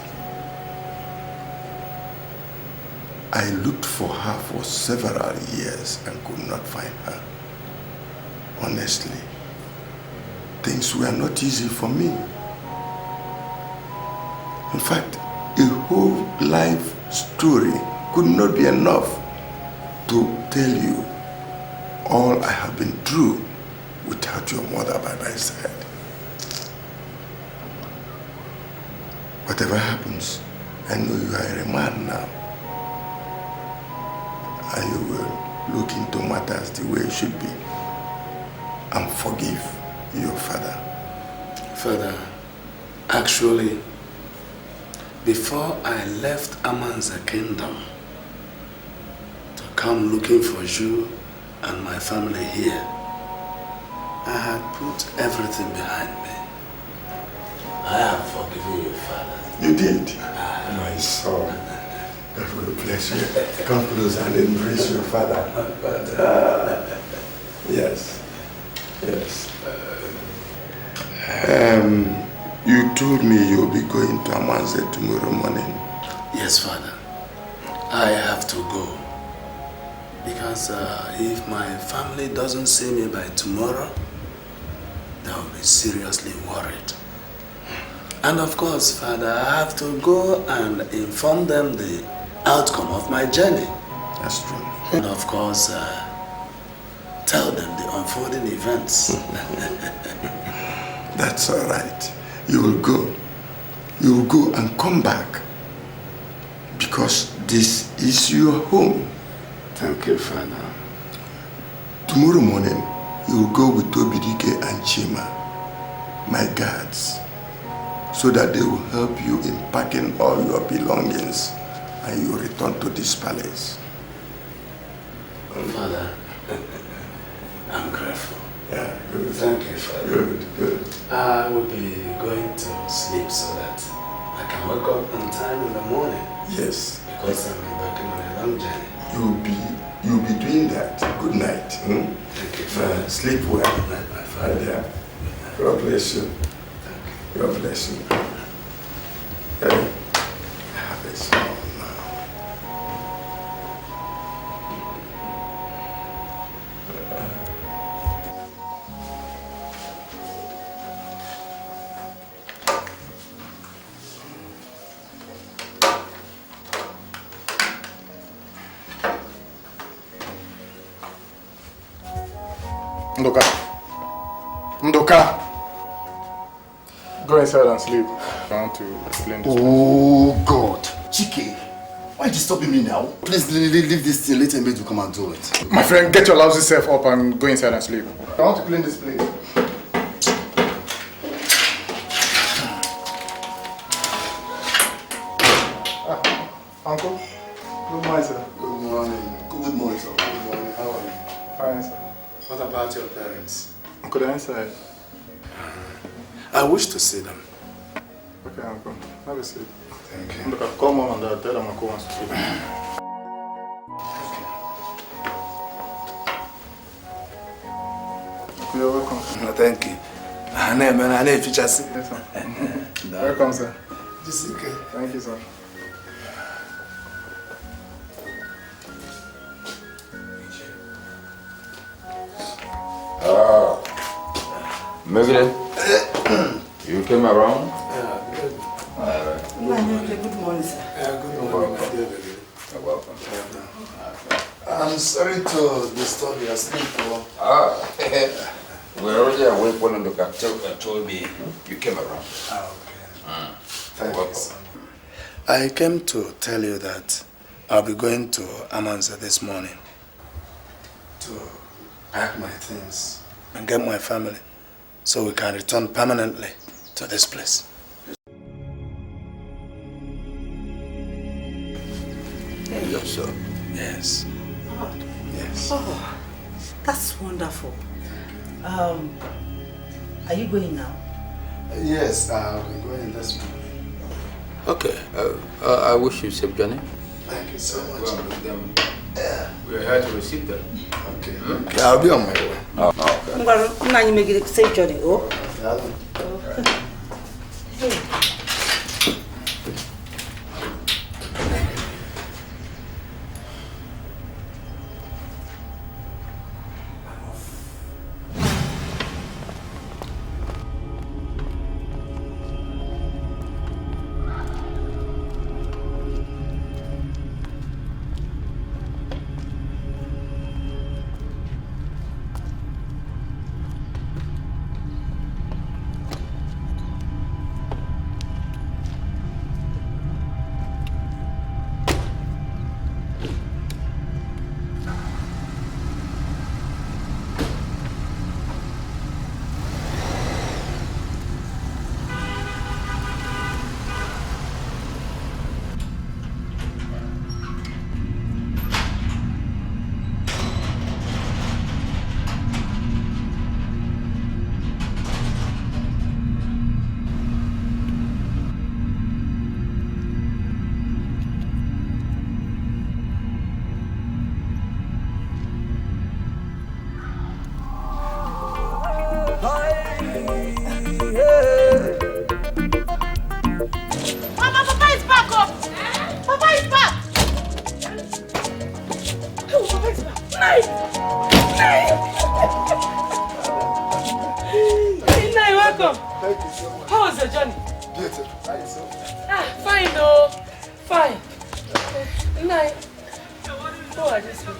I looked for her for several years and could not find her. Honestly, things were not easy for me. In fact, a whole life story could not be enough to tell you all I have been through without your mother by my side. Whatever happens, I know you are a man now. And you will look into matters the way it should be and forgive your father. Father, actually, before I left Aman's kingdom to come looking for you and my family here, I had put everything behind me. I have forgiven you, Father. You did? My son. God will bless you. Come close and embrace your father. Yes. Yes. You told me you'll be going to Amanze tomorrow morning. Yes, Father. I have to go. Because if my family doesn't see me by tomorrow, they will be seriously worried. And of course, Father, I have to go and inform them the outcome of my journey. That's true. And of course, tell them the unfolding events. That's all right. You will go. You will go and come back. Because this is your home. Thank you, Father. Tomorrow morning, you will go with Obidike and Chima, my guards, so that they will help you in packing all your belongings and you return to this palace. Father, I'm grateful. Yeah, good. Thank you, Father. Good, good. I will be going to sleep so that I can wake up on time in the morning. Yes. Because I've been working on a long journey. You'll be doing that. Good night. Thank you, Father. Sleep well. Good night, my Father. Yeah. God bless you. God bless you. Hey, I have a son now. Ndoka. Ndoka. Go inside and sleep. I want to explain this. Oh God. Chike, why are you disturbing me now? Please leave this thing. Let him to come and do it. My friend, get your lousy self up and go inside and sleep. I want to clean this place. Uncle, good morning, sir. Good morning. Good morning, sir. Good morning. How are you? Fine, sir. What about your parents? Uncle, they're inside. I wish to see them. Okay, Uncle. Have a seat. Thank you. Look, I'll call Mom and Dad. Tell them Uncle wants to see them. You're welcome. No, thank you. I need future. Yes, sir. Welcome, sir. Just okay. Thank you, sir. Megide, you came around? Yeah, good. Good morning, sir. Yeah, good morning. You're welcome. I'm sorry to disturb your sleep. We're already awake when the told me you came around. Okay. Thank you, sir. I came to tell you that I'll be going to Amanza this morning to pack my things and get my family so we can return permanently to this place. Hey. Yes, sir. Yes. Yes. Oh, that's wonderful. Are you going now? Yes, I'll be going this morning. Okay. I wish you safe journey. Thank you so much. Well, we are here to receive them. Okay. Yeah, I'll be on my way. I'm going to safe journey. Oh. Thank you so much. How was your journey? Beautiful. How is it? Fine, though. Fine. Good night. Who are these people?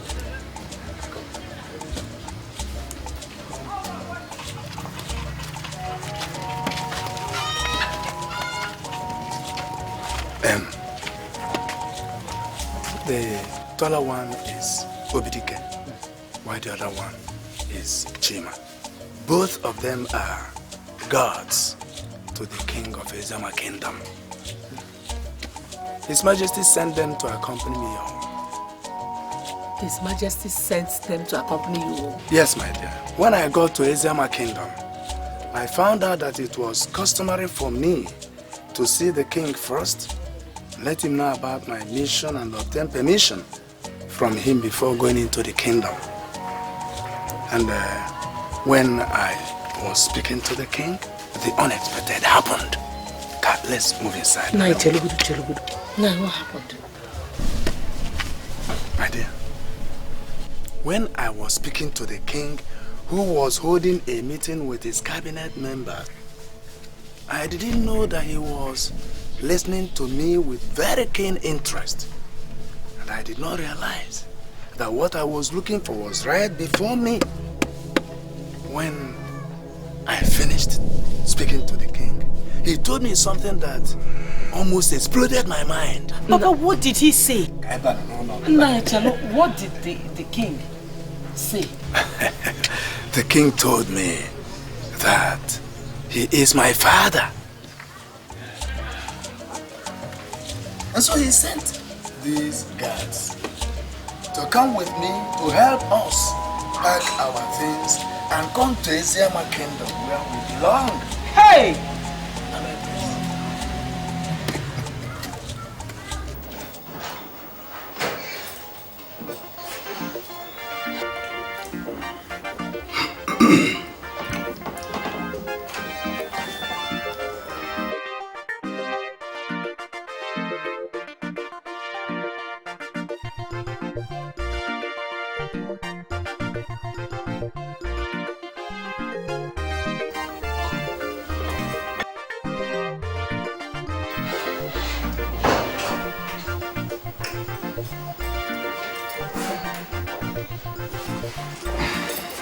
The taller one is Obidike, while the other one is Chima. Both of them are guards to the king of Ezama Kingdom. His Majesty sent them to accompany me home. His Majesty sent them to accompany you home? Yes, my dear. When I got to Ezama Kingdom, I found out that it was customary for me to see the king first, let him know about my mission and obtain permission from him before going into the kingdom. And when I was speaking to the king, the unexpected happened. God, let's move inside. Now, Chelugudu. Now, what happened? My dear, when I was speaking to the king, who was holding a meeting with his cabinet member, I didn't know that he was listening to me with very keen interest. And I did not realize that what I was looking for was right before me. When I finished speaking to the king, he told me something that almost exploded my mind. Papa, what did he say? No. What did the king say? The king told me that he is my father. And so he sent these guards to come with me to help us pack our things and come to Ezama Kingdom where we belong. Hey!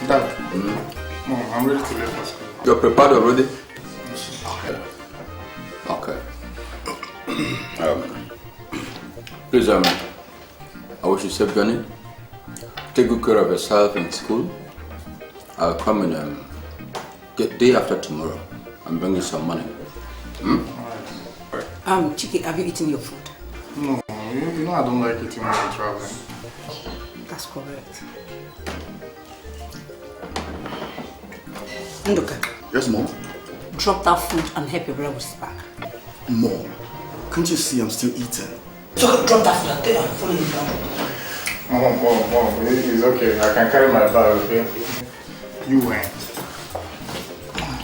Dad, Mom, I'm ready to leave for school. You're prepared already? Okay. Please, I wish you safe journey. Take good care of yourself in school. I'll come and get day after tomorrow and bring you some money. Chiki, have you eaten your food? No, you know I don't like eating when I'm traveling. That's correct. Nduka. Yes, Mom? Drop that food and help your brother with his bag. Mom, can't you see I'm still eating? So drop that food and tell him I'm following you down. Mom, it's okay. I can carry my bag, okay? You went.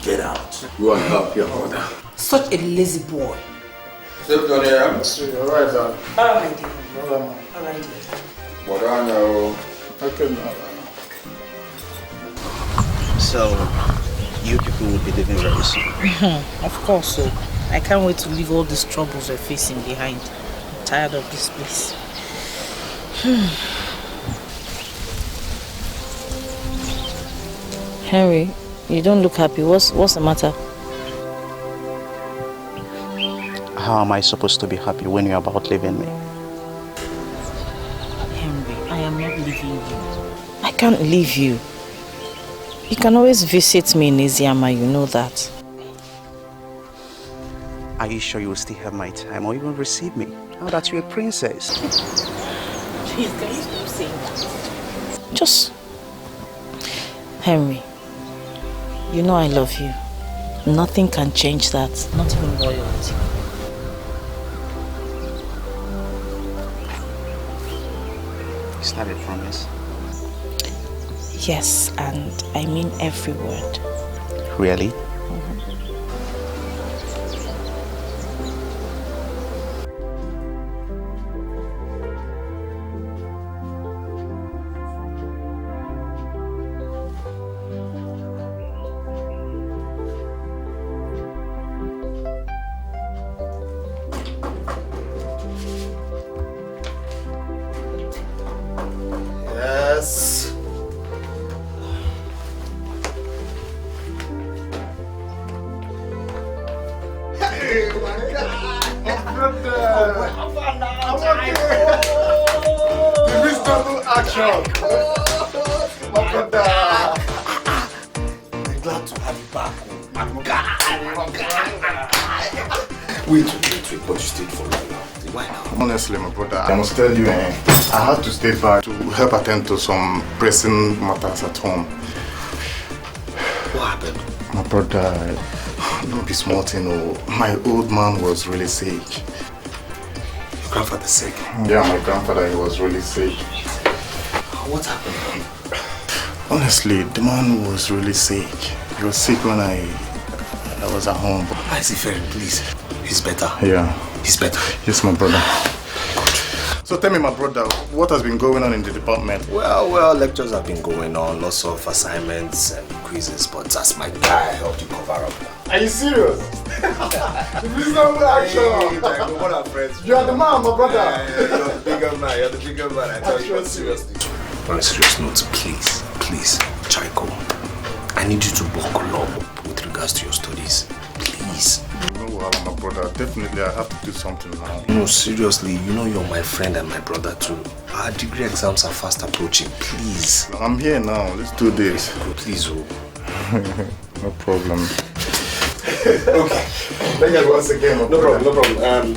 Get out. Go and help your brother. Such a lazy boy. Safe journey, Alright, Dad. Alright, dear. Alright, dear. What I know. Okay, no. So, you people will be leaving very soon. Of course, so. I can't wait to leave all these troubles we're facing behind. I'm tired of this place. Henry, you don't look happy. What's the matter? How am I supposed to be happy when you're about leaving me? Henry, I am not leaving you. I can't leave you. You can always visit me in Iziama, you know that. Are you sure you will still have my time or even receive me? Now that you're a princess. Please, can you stop saying that? Just... Henry, you know I love you. Nothing can change that, not even royalty. Is that a promise? Yes, and I mean every word. Really? shock. My brother. I'm glad to have you back. My guy. Wait, but you stayed for long now. Why now? Honestly, my brother, I must tell you, I had to stay back to help attend to some pressing matters at home. What happened? My brother, don't be small, my old man was really sick. Your grandfather's sick? Yeah, my grandfather, he was really sick. What happened? Honestly, the man was really sick. He was sick when I was at home. How is he faring, please? He's better? Yeah. He's better? Yes, my brother. So tell me, my brother, what has been going on in the department? Well, lectures have been going on, lots of assignments and quizzes, but as my guy, I helped you cover up. Are you serious? This is not action. What are friends? You are the man, my brother. Yeah, you're the bigger man. You're the bigger man. I tell you seriously. On a serious note, please, Chaiko, I need you to buckle up with regards to your studies. Please. No, my brother. Definitely, I have to do something now. No, seriously, you know you're my friend and my brother too. Our degree exams are fast approaching. Please. I'm here now. Let's do this. Please, oh. No problem. Okay. Thank you once again. No problem.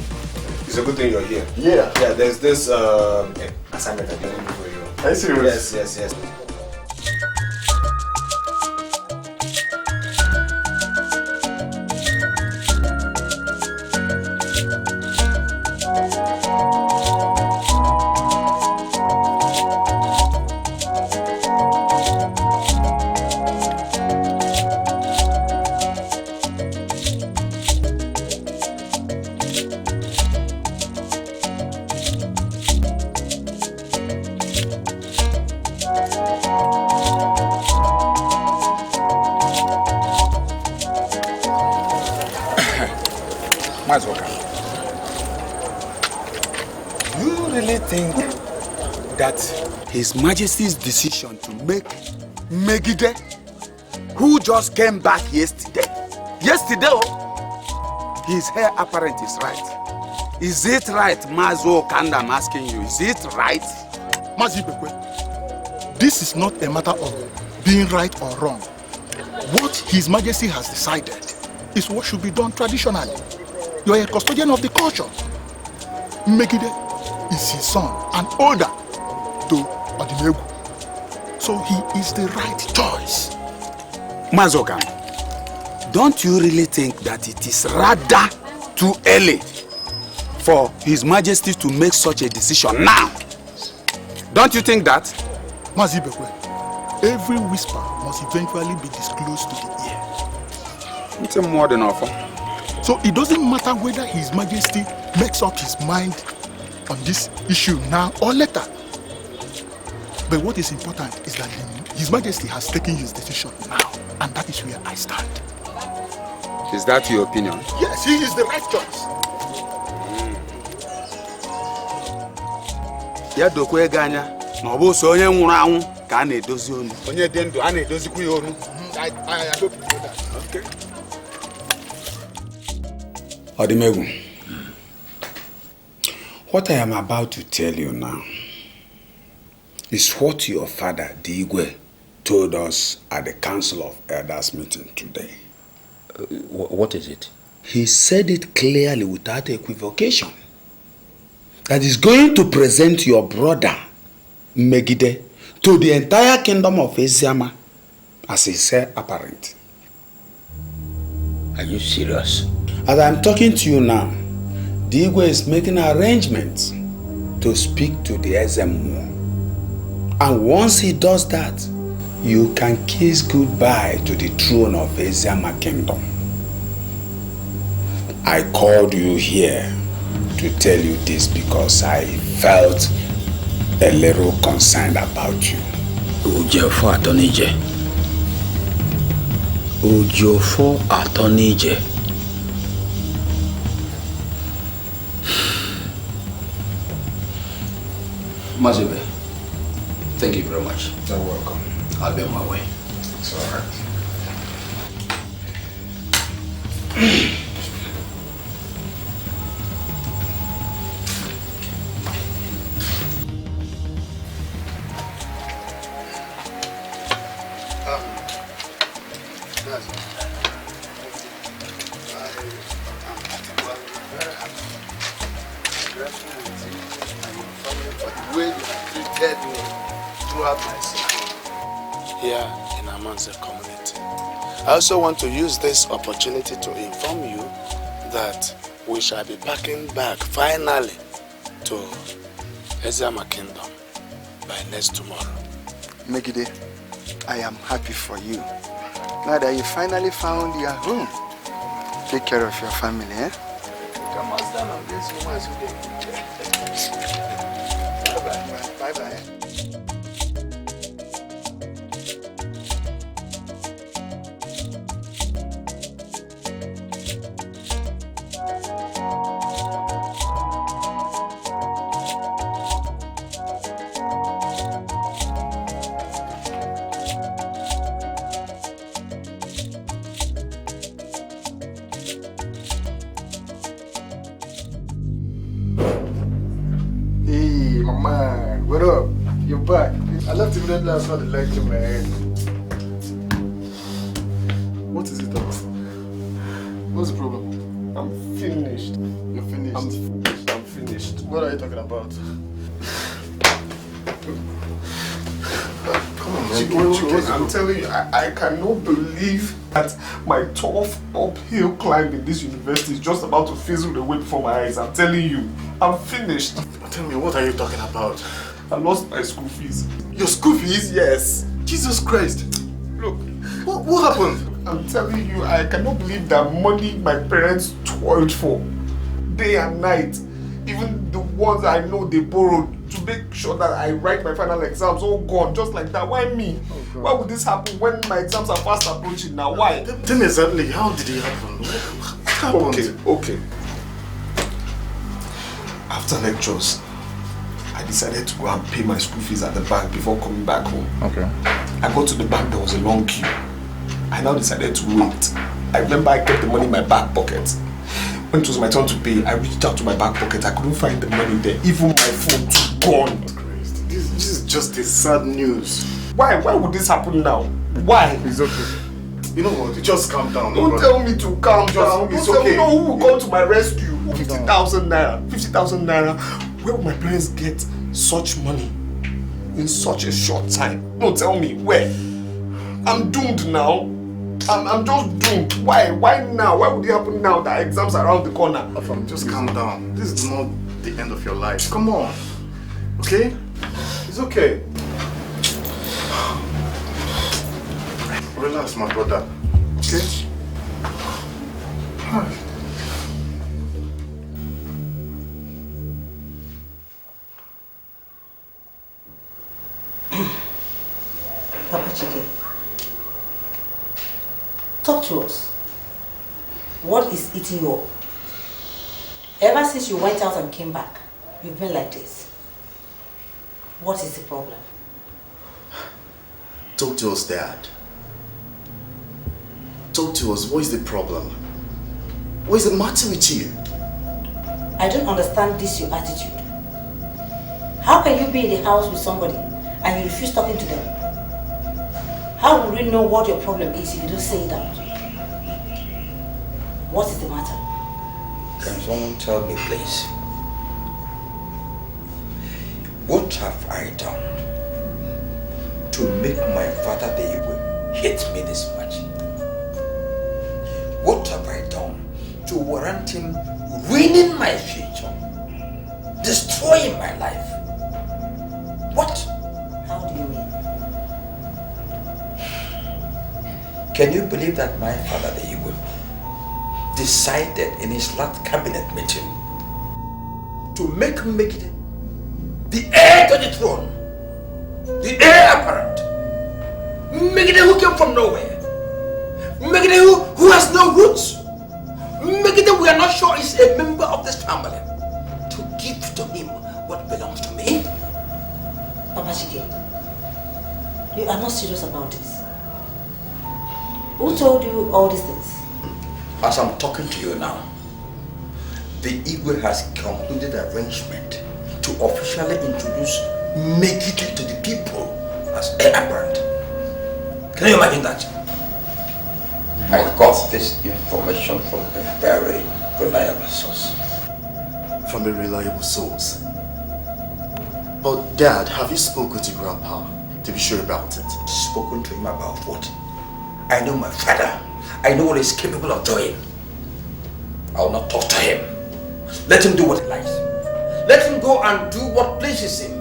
It's a good thing you're here. Yeah. Yeah, there's this assignment I'm going to do for you. Are you serious? Yes. Do you really think that His Majesty's decision to make Megide, who just came back yesterday, his hair apparent is right? Is it right, Mazo Kanda? I'm asking you, is it right? Mazibekwe, this is not a matter of being right or wrong. What His Majesty has decided is what should be done traditionally. You are a custodian of the culture. Megide is his son and older to Odimegu. So he is the right choice. Mazoka, don't you really think that it is rather too early for His Majesty to make such a decision now? Don't you think that? Mazibekwe, every whisper must eventually be disclosed to the ear. It's more than offer. So it doesn't matter whether His Majesty makes up his mind on this issue now or later. But what is important is that His Majesty has taken his decision now, and that is where I stand. Is that your opinion? Yes, he is the right choice. Ya dokwe ganya, na obo so onye nwuru anwu ka a na-edozi onu. Onye dị ndụ a na-edozikwa ya onu. I don't prefer that. Okay. Odimegu, what I am about to tell you now is what your father, Digwe, told us at the Council of Elders meeting today. What is it? He said it clearly without equivocation. That is going to present your brother, Megide, to the entire kingdom of Eziama as his heir apparent. Are you serious? As I'm talking to you now, Digwe is making arrangements to speak to the Ezemu. And once he does that, you can kiss goodbye to the throne of Eziama Kingdom. I called you here to tell you this because I felt a little concerned about you. Ujofo Atonije. Ujofo Atonije. Mazibe, thank you very much. You're welcome. I'll be on my way. It's all right. led me throughout my circle here in Amanze community. I also want to use this opportunity to inform you that we shall be packing back finally to Eziama Kingdom by next tomorrow. Megide, I am happy for you. Now that you finally found your home, take care of your family, eh? Come on, stand on this woman's Bye-bye. Bye-bye. What up? You're back. I left immediately after the lecture, man. What is it, Thomas? What's the problem? I'm finished. You're finished? I'm finished. What are you talking about? Come on, man. I'm telling you, I cannot believe that my tough uphill climb in this university is just about to fizzle away before my eyes. I'm telling you, I'm finished. Tell me, what are you talking about? I lost my school fees. Your school fees? Yes. Jesus Christ. Look, what happened? I'm telling you, I cannot believe that money my parents toiled for, day and night, even the ones I know they borrowed to make sure that I write my final exams, all gone, just like that. Why me? Why would this happen when my exams are fast approaching now? Why? Tell me exactly, how did it happen? What happened? Okay. After lectures, I decided to go and pay my school fees at the bank before coming back home. Okay. I got to the bank, there was a long queue. I now decided to wait. I remember I kept the money in my back pocket. When it was my turn to pay, I reached out to my back pocket. I couldn't find the money there. Even my phone too gone. This is just a sad news. Why would this happen now? Why? It's okay. You know what? Just calm down. Don't tell me to calm down. Don't tell me who will come to my rescue. 50,000 naira. 50,000 naira. Where will my parents get such money in such a short time? Don't tell me where. I'm doomed now. I'm just doomed. Why now? Why would it happen now that exams are around the corner? Just calm down. This is not the end of your life. Come on. Okay? It's okay. Relax, my brother. Okay? Papa Chike, talk to us. What is eating you up? Ever since you went out and came back, you've been like this. What is the problem? Talk to us, Dad. Talk to us. What is the problem? What is the matter with you? I don't understand this, your attitude. How can you be in the house with somebody and you refuse talking to them? How will we know what your problem is if you don't say it out? What is the matter? Can someone tell me, please? What have I done to make my father the Igwe hate me this much? What have I done to warrant him ruining my future, destroying my life? What? How do you mean? Can you believe that my father, the Igwe, decided in his last cabinet meeting to make it the heir to the throne, the heir apparent, Megide who came from nowhere, Megide who has no roots, Megide we are not sure is a member of this family, to give to him what belongs to me? Papa Chike, you are not serious about this. Who told you all these things? As I'm talking to you now, the Igwe has concluded arrangement to officially introduce Megide to the people as heir apparent. Can you imagine that? I got this information from a very reliable source. From a reliable source? But Dad, have you spoken to Grandpa to be sure about it? Spoken to him about what? I know my father. I know what he's capable of doing. I will not talk to him. Let him do what he likes. Let him go and do what pleases him.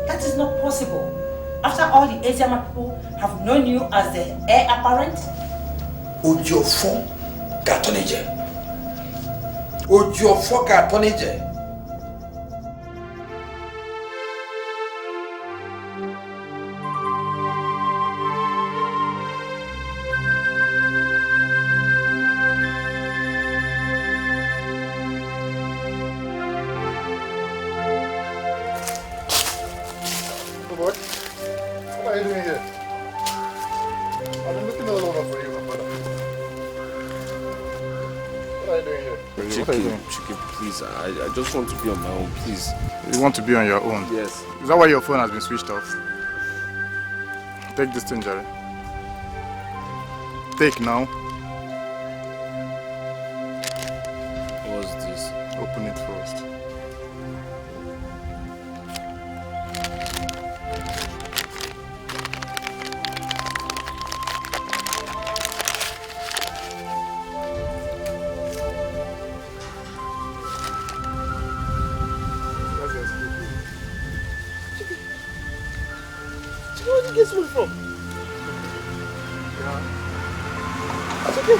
That is not possible. After all the Eziama people have known you as the heir apparent? Ojiofo Gatonije. Ojiofo Gatonije. I just want to be on my own, please. You want to be on your own? Yes. Is that why your phone has been switched off? Take this thing, Jerry. Take now. What's this? Open it first. Where did you get this money from? Yeah. That's okay.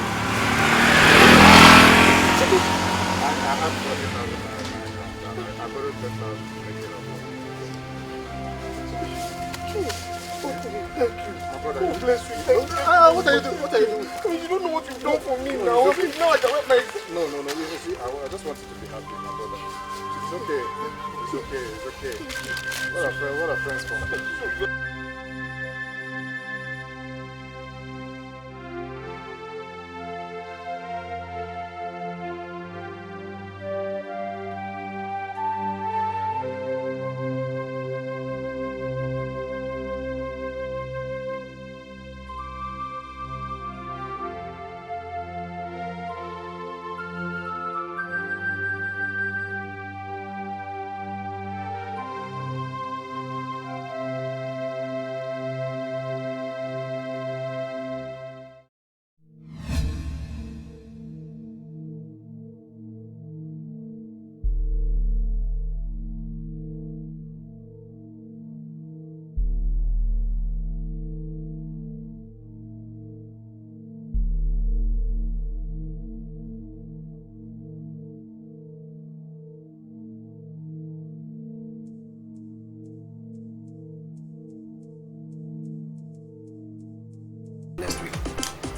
It's okay. I have $40,000. I borrowed $10,000 to make it up. Thank you. My brother. Oh, bless you. Thank you. What are you doing? What are you doing? You don't know what you've done for me now. No, Now I can wear my... No. You see, I just want you to be happy, my brother. It's okay. It's okay. It's okay. What are friends for?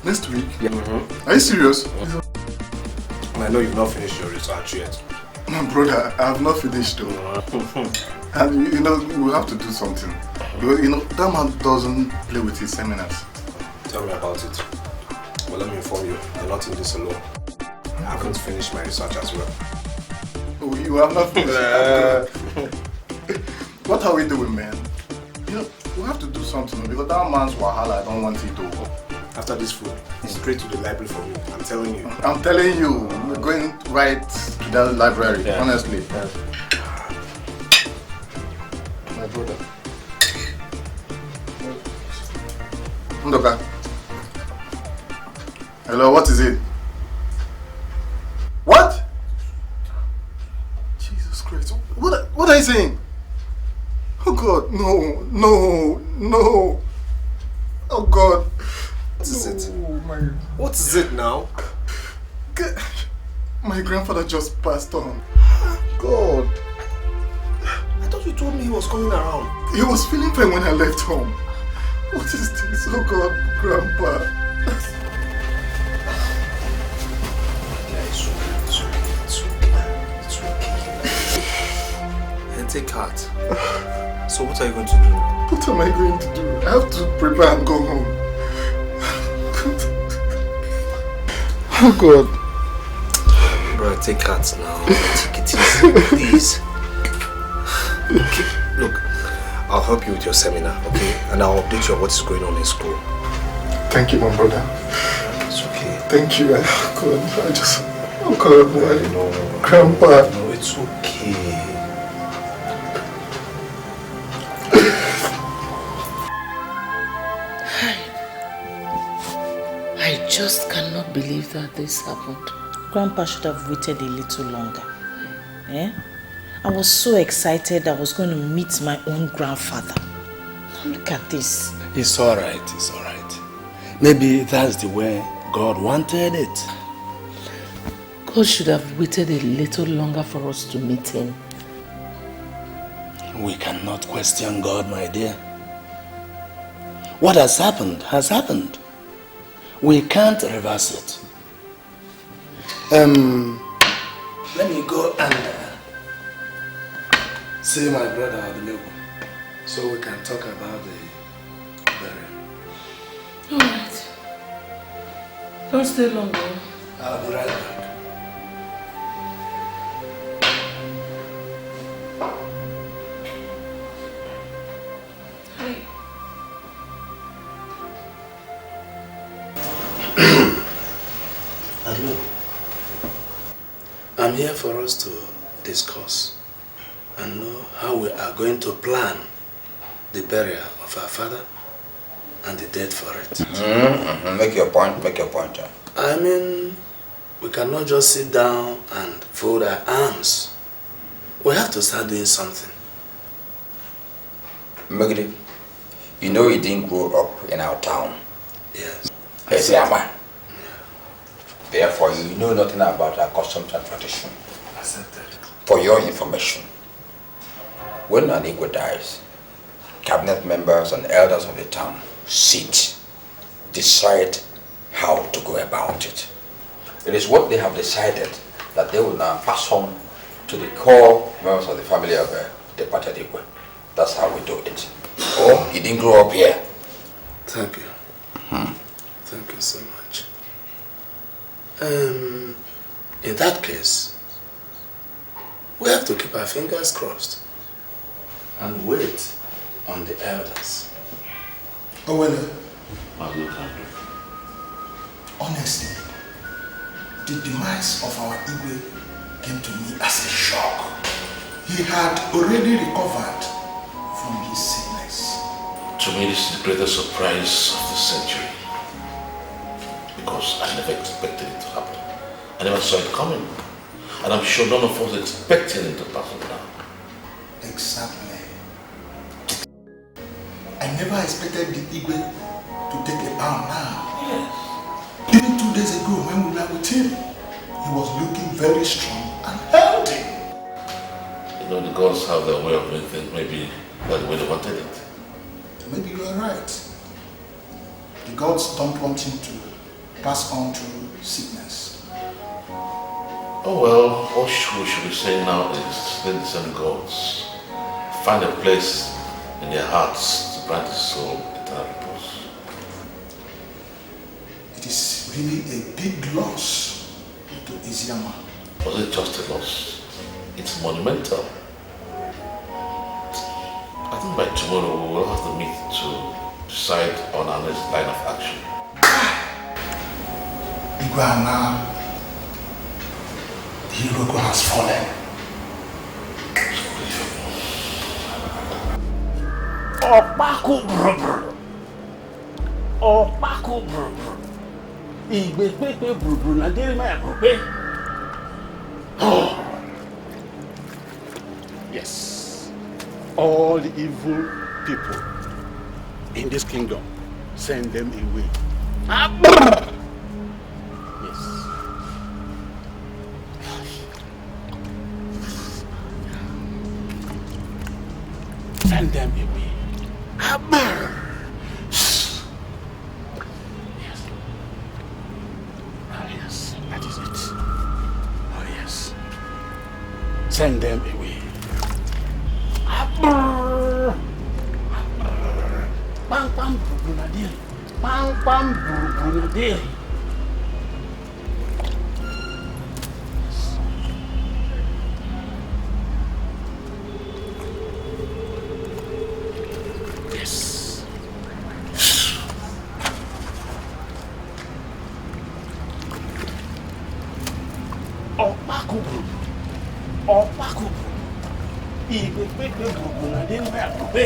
Next week? Yeah. Are you serious? I know you've not finished your research yet. My brother, I have not finished though. And we have to do something. Because, that man doesn't play with his seminars. Tell me about it. Well, let me inform you, you're not in this alone. I haven't finished my research as well. Oh, you have not finished? What are we doing, man? We have to do something because that man's wahala, I don't want it over. After this food, straight to the library for me. I'm telling you. I'm telling you, we're going right to that library, honestly. Yeah. My brother. Ndoka. Hello, what is it? What? Jesus Christ. What are you saying? Oh God, no. Oh God. What is it? What is it now? My grandfather just passed on. God. I thought you told me he was coming around. He was feeling fine when I left home. What is this? Oh God, Grandpa. It's okay. And take heart. So what are you going to do? What am I going to do? I have to prepare and go home. Oh God. Bro, take heart now. Take it easy, please. Okay, look, I'll help you with your seminar, okay? And I'll update you on what is going on in school. Thank you, my brother. It's okay. Thank you. Oh God, Grandpa. No, it's okay. just cannot believe that this happened. Grandpa should have waited a little longer. I was so excited I was going to meet my own grandfather. Look at this. It's alright, it's alright. Maybe that's the way God wanted it. God should have waited a little longer for us to meet him. We cannot question God, my dear. What has happened has happened. We can't reverse it. Let me go and see my brother Abilebu so we can talk about the burial. Alright. Don't stay long, though. I'll be right back. Hi. Hello. I'm here for us to discuss and know how we are going to plan the burial of our father and the dead for it. Make your point. I mean, we cannot just sit down and fold our arms. We have to start doing something. Megidi, you know he didn't grow up in our town. Yes. Eziama. Therefore, you know nothing about our customs and tradition. Accepted. For your information, when an Igbo dies, cabinet members and elders of the town sit, decide how to go about it. It is what they have decided that they will now pass on to the core members of the family of departed Igbo. That's how we do it. Oh, he didn't grow up here. Thank you. Thank you so much. In that case, we have to keep our fingers crossed and wait on the elders. Oh, well, honestly, the demise of our Igwe came to me as a shock. He had already recovered from his sickness. To me, this is the greatest surprise of the century. Because I never expected it to happen. I never saw it coming. And I'm sure none of us expected it to pass on down. Exactly. I never expected the Igwe to take a bow now. Yes. Even 2 days ago when we were with him, he was looking very strong and healthy. You know, the gods have their way of doing things, maybe that's the way they wanted it. Maybe you are right. The gods don't want him to pass on through sickness. Oh well, what should we say now is let the same gods find a place in their hearts to grant his soul eternal repose. It is really a big loss to Eziama. Was it just a loss? It's monumental. I think by tomorrow we will have to meet to decide on our next line of action. Iguana, the Iroko has fallen. Opako brother. Opako brother. Igbe pepe brother na dere ma yakrope. Yes. All the evil people in this kingdom, send them away. Yes. Send them away. Yes. Ah, yes, that is it. Oh, yes. Send them away. Pam pam brunadiri. Pam pam brunadiri. Yes. Opako brunadiri. Igbe pepe brunadiri ma yakrope.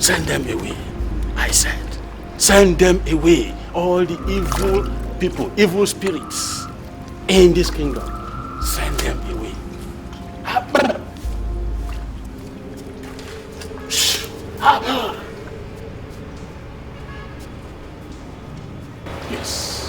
Send them away. I said, send them away. All the evil people, evil spirits in this kingdom. Send them away. Yes.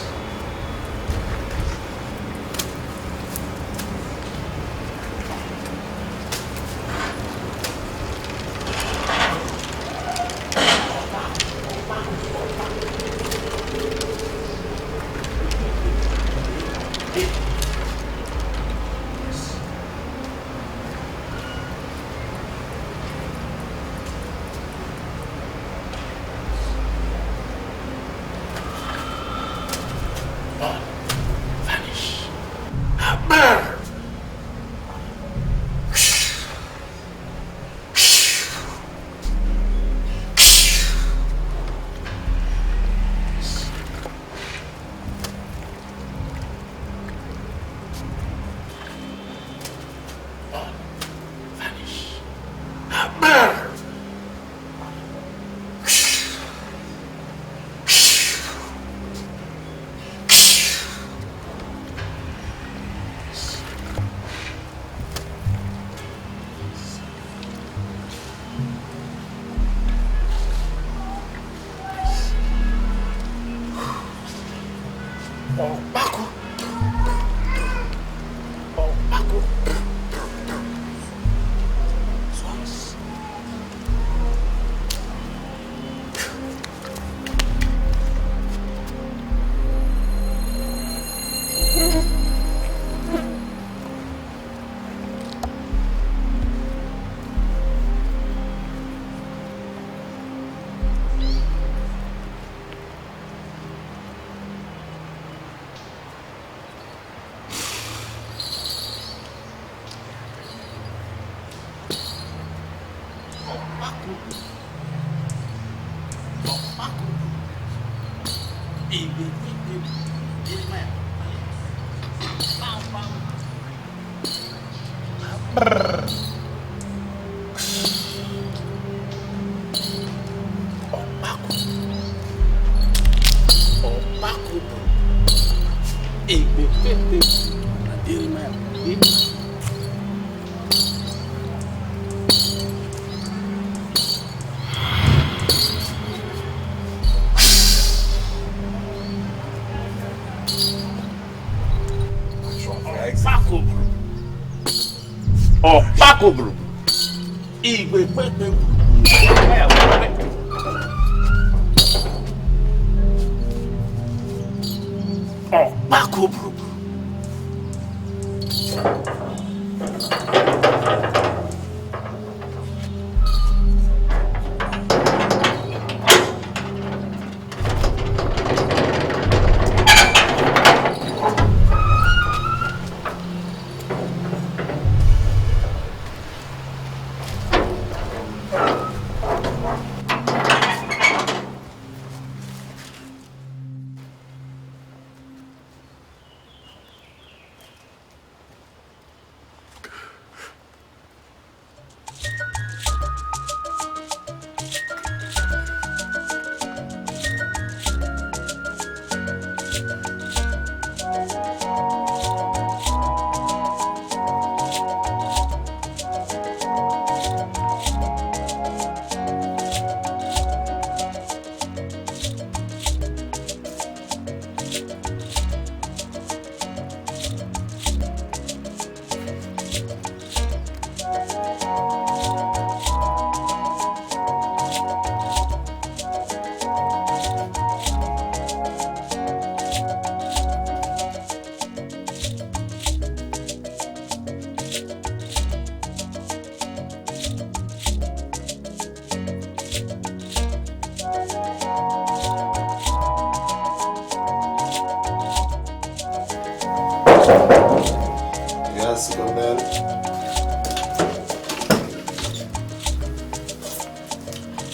Yes, come in.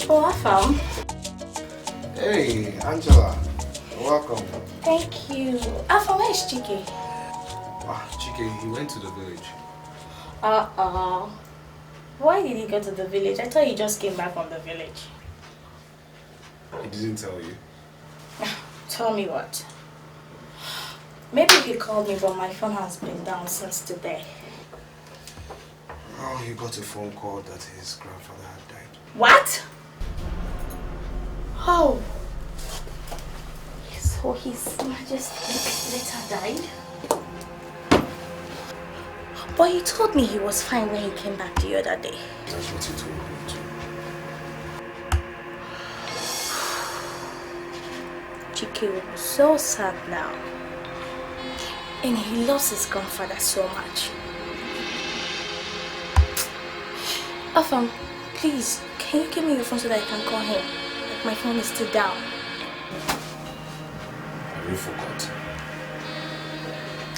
Oh, I found. Hey, Angela. Welcome. Thank you. Alpha, where is Chike? Chike, he went to the village. Why did he go to the village? I thought he just came back from the village. He didn't tell you? Tell me what? Maybe he called me, but my phone has been down since today. Oh, he got a phone call that his grandfather had died. What? Oh. So His Majesty later died? But he told me he was fine when he came back the other day. That's what he told me too. Chike was so sad now. And he loves his grandfather so much. Afam, please, can you give me your phone so that I can call him? Like my phone is still down. I really forgot.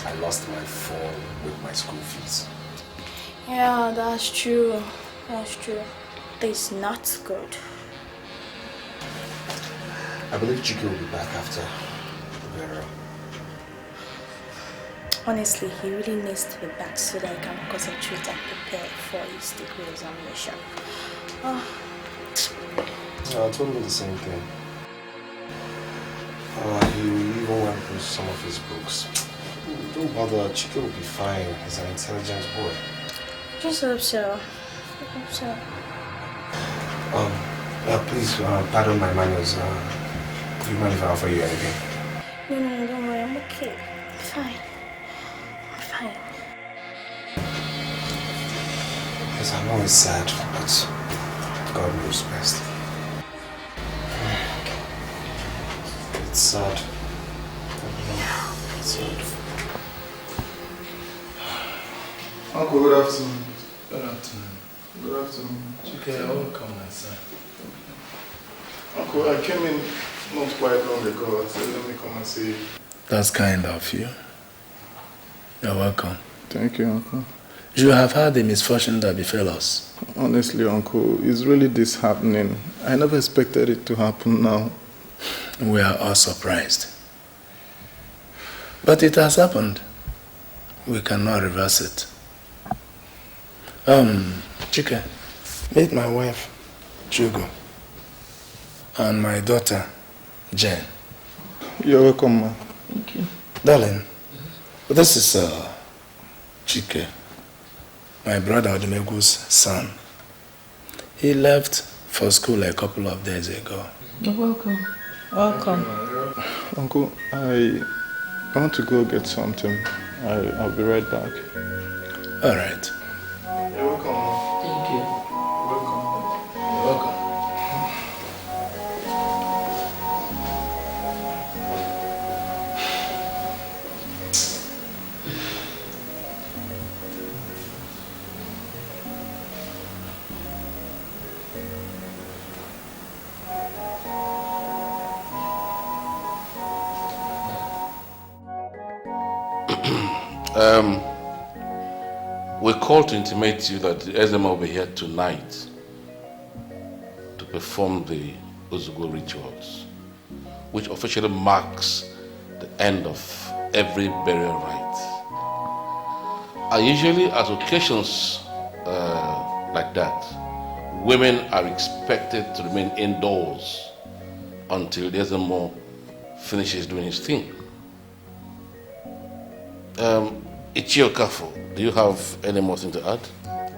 I lost my phone with my school fees. Yeah, that's true. That's true. That's not good. I believe Chike will be back after the burial. Honestly, he really needs to be back so that he can concentrate and prepare for his degree examination. Oh. Yeah, I told him the same thing. He even went through some of his books. Don't bother, Chike will be fine. He's an intelligent boy. Just hope so. I hope so. Please, pardon my manners. Do you mind if I offer you anything? No, don't worry. I'm okay. I'm fine. I'm fine. Yes, I'm always sad, but God knows best. It's sad. It's sad. Uncle, good afternoon. Good afternoon. Good afternoon. Okay, welcome, my son. Uncle, I came in not quite long ago. I said, let me come and see you. That's kind of you. You're welcome. Thank you, Uncle. You have had the misfortune that befell us. Honestly, Uncle, it's really disheartening. I never expected it to happen now. We are all surprised. But it has happened. We cannot reverse it. Chike, meet my wife, Chugo, and my daughter, Jen. You're welcome, ma. Thank you. Darling, this is Chike, my brother Odumegu's son. He left for school a couple of days ago. You're welcome. Welcome. Uncle, I want to go get something. I'll be right back. All right. You're welcome. Thank you. Welcome. You're welcome. We called to intimate you that the Ezema will be here tonight to perform the Ozugo rituals, which officially marks the end of every burial rite. And usually at occasions like that, women are expected to remain indoors until the Ezema finishes doing his thing. Ichio Kafo, do you have any more thing to add?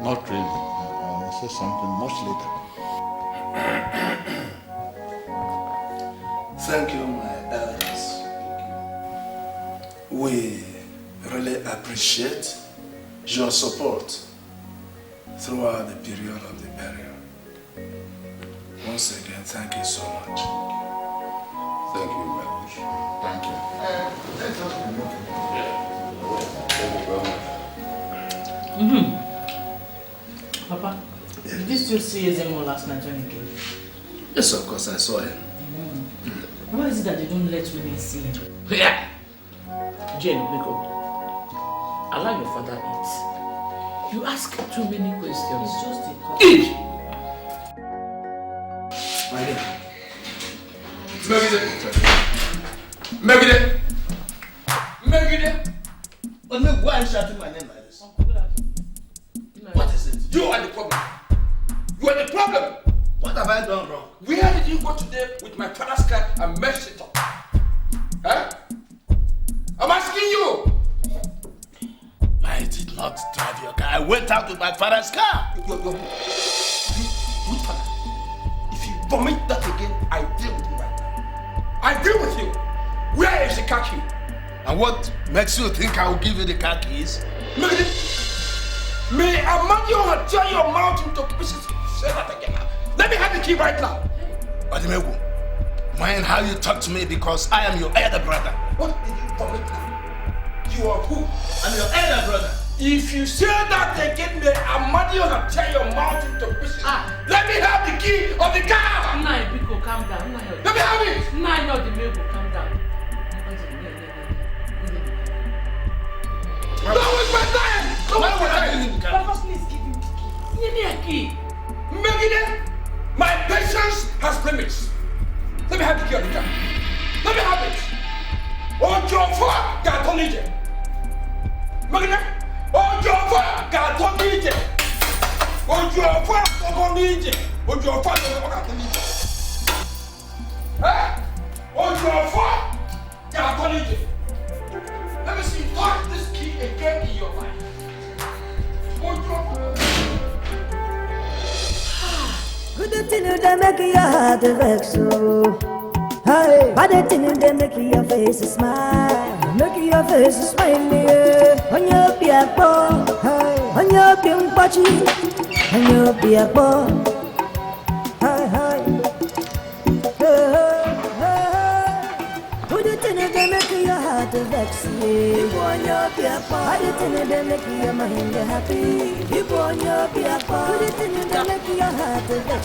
Not really. I'll say something much later. Thank you, my elders. We really appreciate your support throughout the period of the burial. Once again, thank you so much. Thank you, my wish. Thank you. Let us be moving. Thank you very much. Papa, did you still see Ezemo last night when he came? Yes, of course, I saw him. Why is it that they don't let women see him? Yeah. Jane, Biko, allow your father eat. You ask too many questions. It's just a eat! My dear. Megide! But no, why are you shouting my name like this? What is it? You are the problem. You are the problem. What have I done wrong? Where did you you go today with my father's car and mess it up? Huh? I'm asking you. I did not drive your car. I went out with my father's car. Which father? If you vomit that again, I deal with you right now. I deal with you. Where is the car key? And what makes you think I will give you the car keys? May Amadio tear your mouth into pieces. Say that again. Let me have the key right now. Odimegu, mind how you talk to me because I am your elder brother. What did you vomit now? You are who? I'm your elder brother. If you say that again, may Amadio tear your mouth into pieces. Let me have the key of the car. Nah, Biko, calm down. Let me have it. Nah, no, Odimegu, calm down. Don't waste my time! Don't waste my time! Papa, please give him the key. Give me a key. Megide, my patience has limits. Let me have the key of the car. Let me have it. Ojofa Gatonije. Megide, Ojofa Gatonije. Ojofa Gatonije. Ojofa Gatonije. Eh? Ojofa Gatonije. Let me see you touch this key again in your life. Good thing they make your heart vex so. Hey, bad thing they make your face smile. Make your face smile. On your piapo, hey, on your pimpachi, on your piapo. Hey, good thing they make your heart vex. People on your piapo, bad thing they make your mind happy. People on your piapo, good thing they make your heart vex.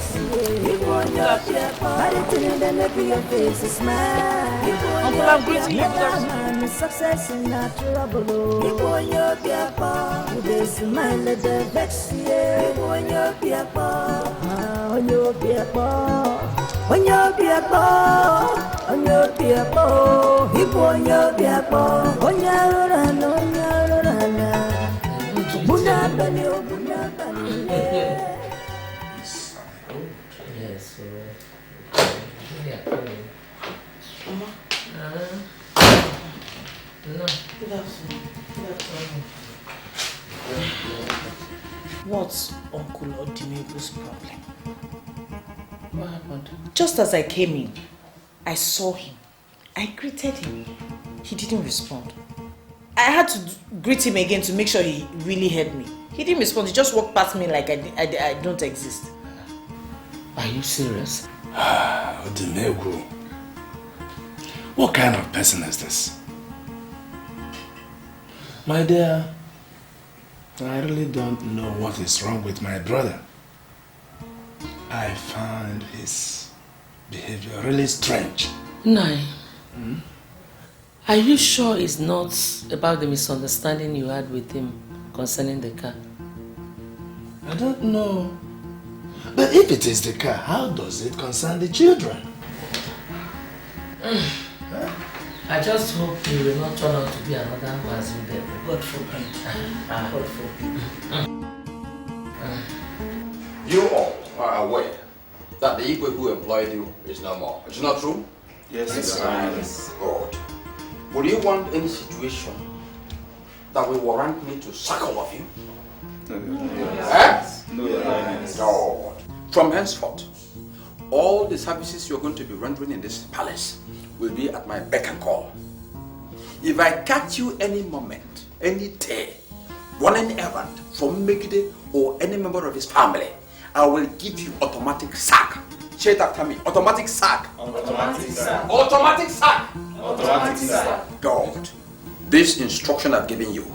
People on your piapo, bad thing they make your face smile. People on your piapo, success is not trouble. People on your piapo, they smile at the vex. People on your piapo, on your piapo, on your piapo, on your piapo. People on your piapo, on your run, on your run. Buna bani, buna bani. Yes, no. Good afternoon. What's Uncle Odimebu's problem? What happened? Just as I came in, I saw him. I greeted him. He didn't respond. I had to greet him again to make sure he really heard me. He didn't respond. He just walked past me like I don't exist. Are you serious? Odimegu. What kind of person is this? My dear, I really don't know what is wrong with my brother. I find his behavior really strange. Nai, are you sure it's not about the misunderstanding you had with him concerning the car? I don't know. But if it is the car, how does it concern the children? I just hope he will not turn out to be another Mazu Debe. God forbid. God forbid. You all are aware that the Igwe who employed you is no more. Is it not true? Yes, sir. God. Would you want any situation that will warrant me to sack all of you? No. From henceforth, all the services you're going to be rendering in this palace will be at my beck and call. If I catch you any moment, any day, running errand from Megide or any member of his family, I will give you automatic sack. Say it after me. Automatic sack. Automatic sack. Automatic sack. Automatic sack. God, this instruction I've given you,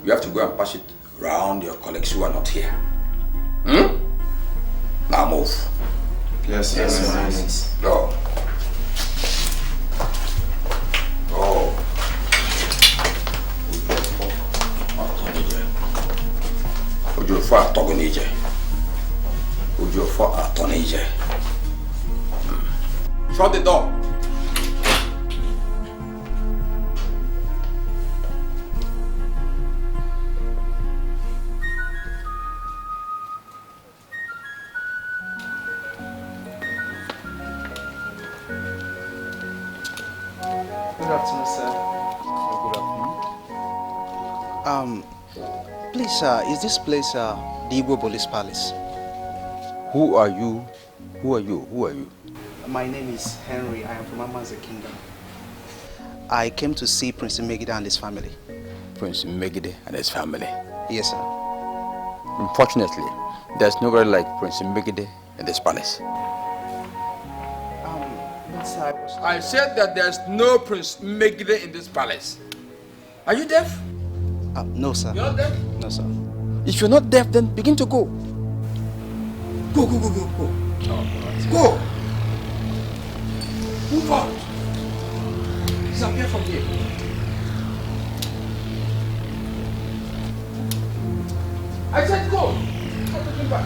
you have to go and pass it around your colleagues who are not here. Now move. Yes, sir. Yes, Go. Go. Ojofa Togonije. Ojofa Atonije. Shut the door. Good afternoon, sir. Good afternoon. Please, is this place the Igbo Police Palace? Who are you? Who are you? Who are you? My name is Henry. I am from Amaze Kingdom. I came to see Prince Megide and his family. Prince Megide and his family? Yes, sir. Unfortunately, there's nobody like Prince Megide in this palace. I said that there's no Prince Megide in this palace. Are you deaf? No, sir. You're not deaf? No, sir. If you're not deaf, then begin to go. Go. Go! Move out! Disappear from here. I said go! Stop looking back.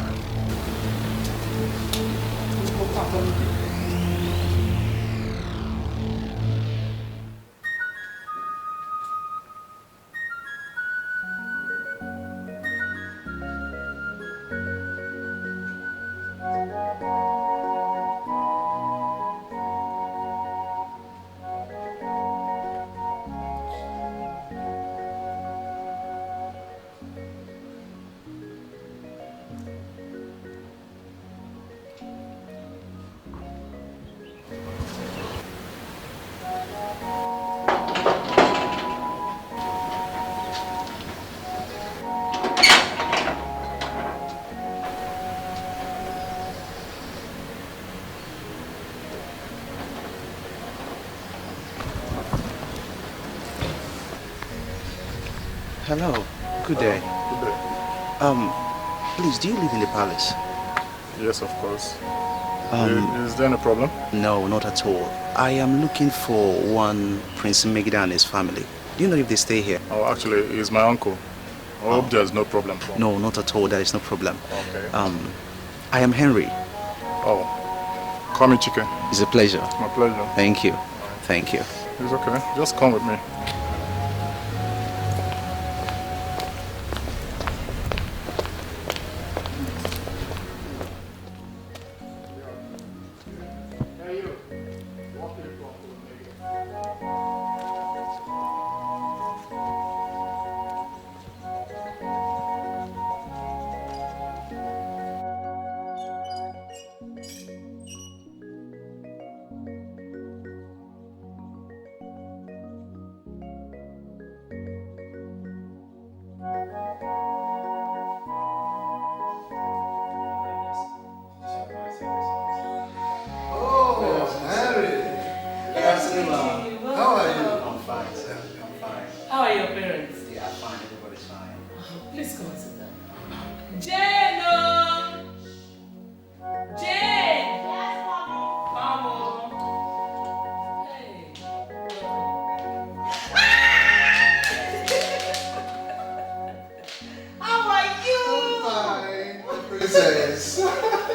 Hello. Good day. Good day. Please, do you live in the palace? Yes, of course. Is there any problem? No, not at all. I am looking for one Prince Megide and his family. Do you know if they stay here? Oh, actually, he's my uncle. I hope there's no problem for him. No, not at all. There is no problem. Okay. I am Henry. Oh, call me Chike. It's a pleasure. It's my pleasure. Thank you. Thank you. It's okay. Just come with me.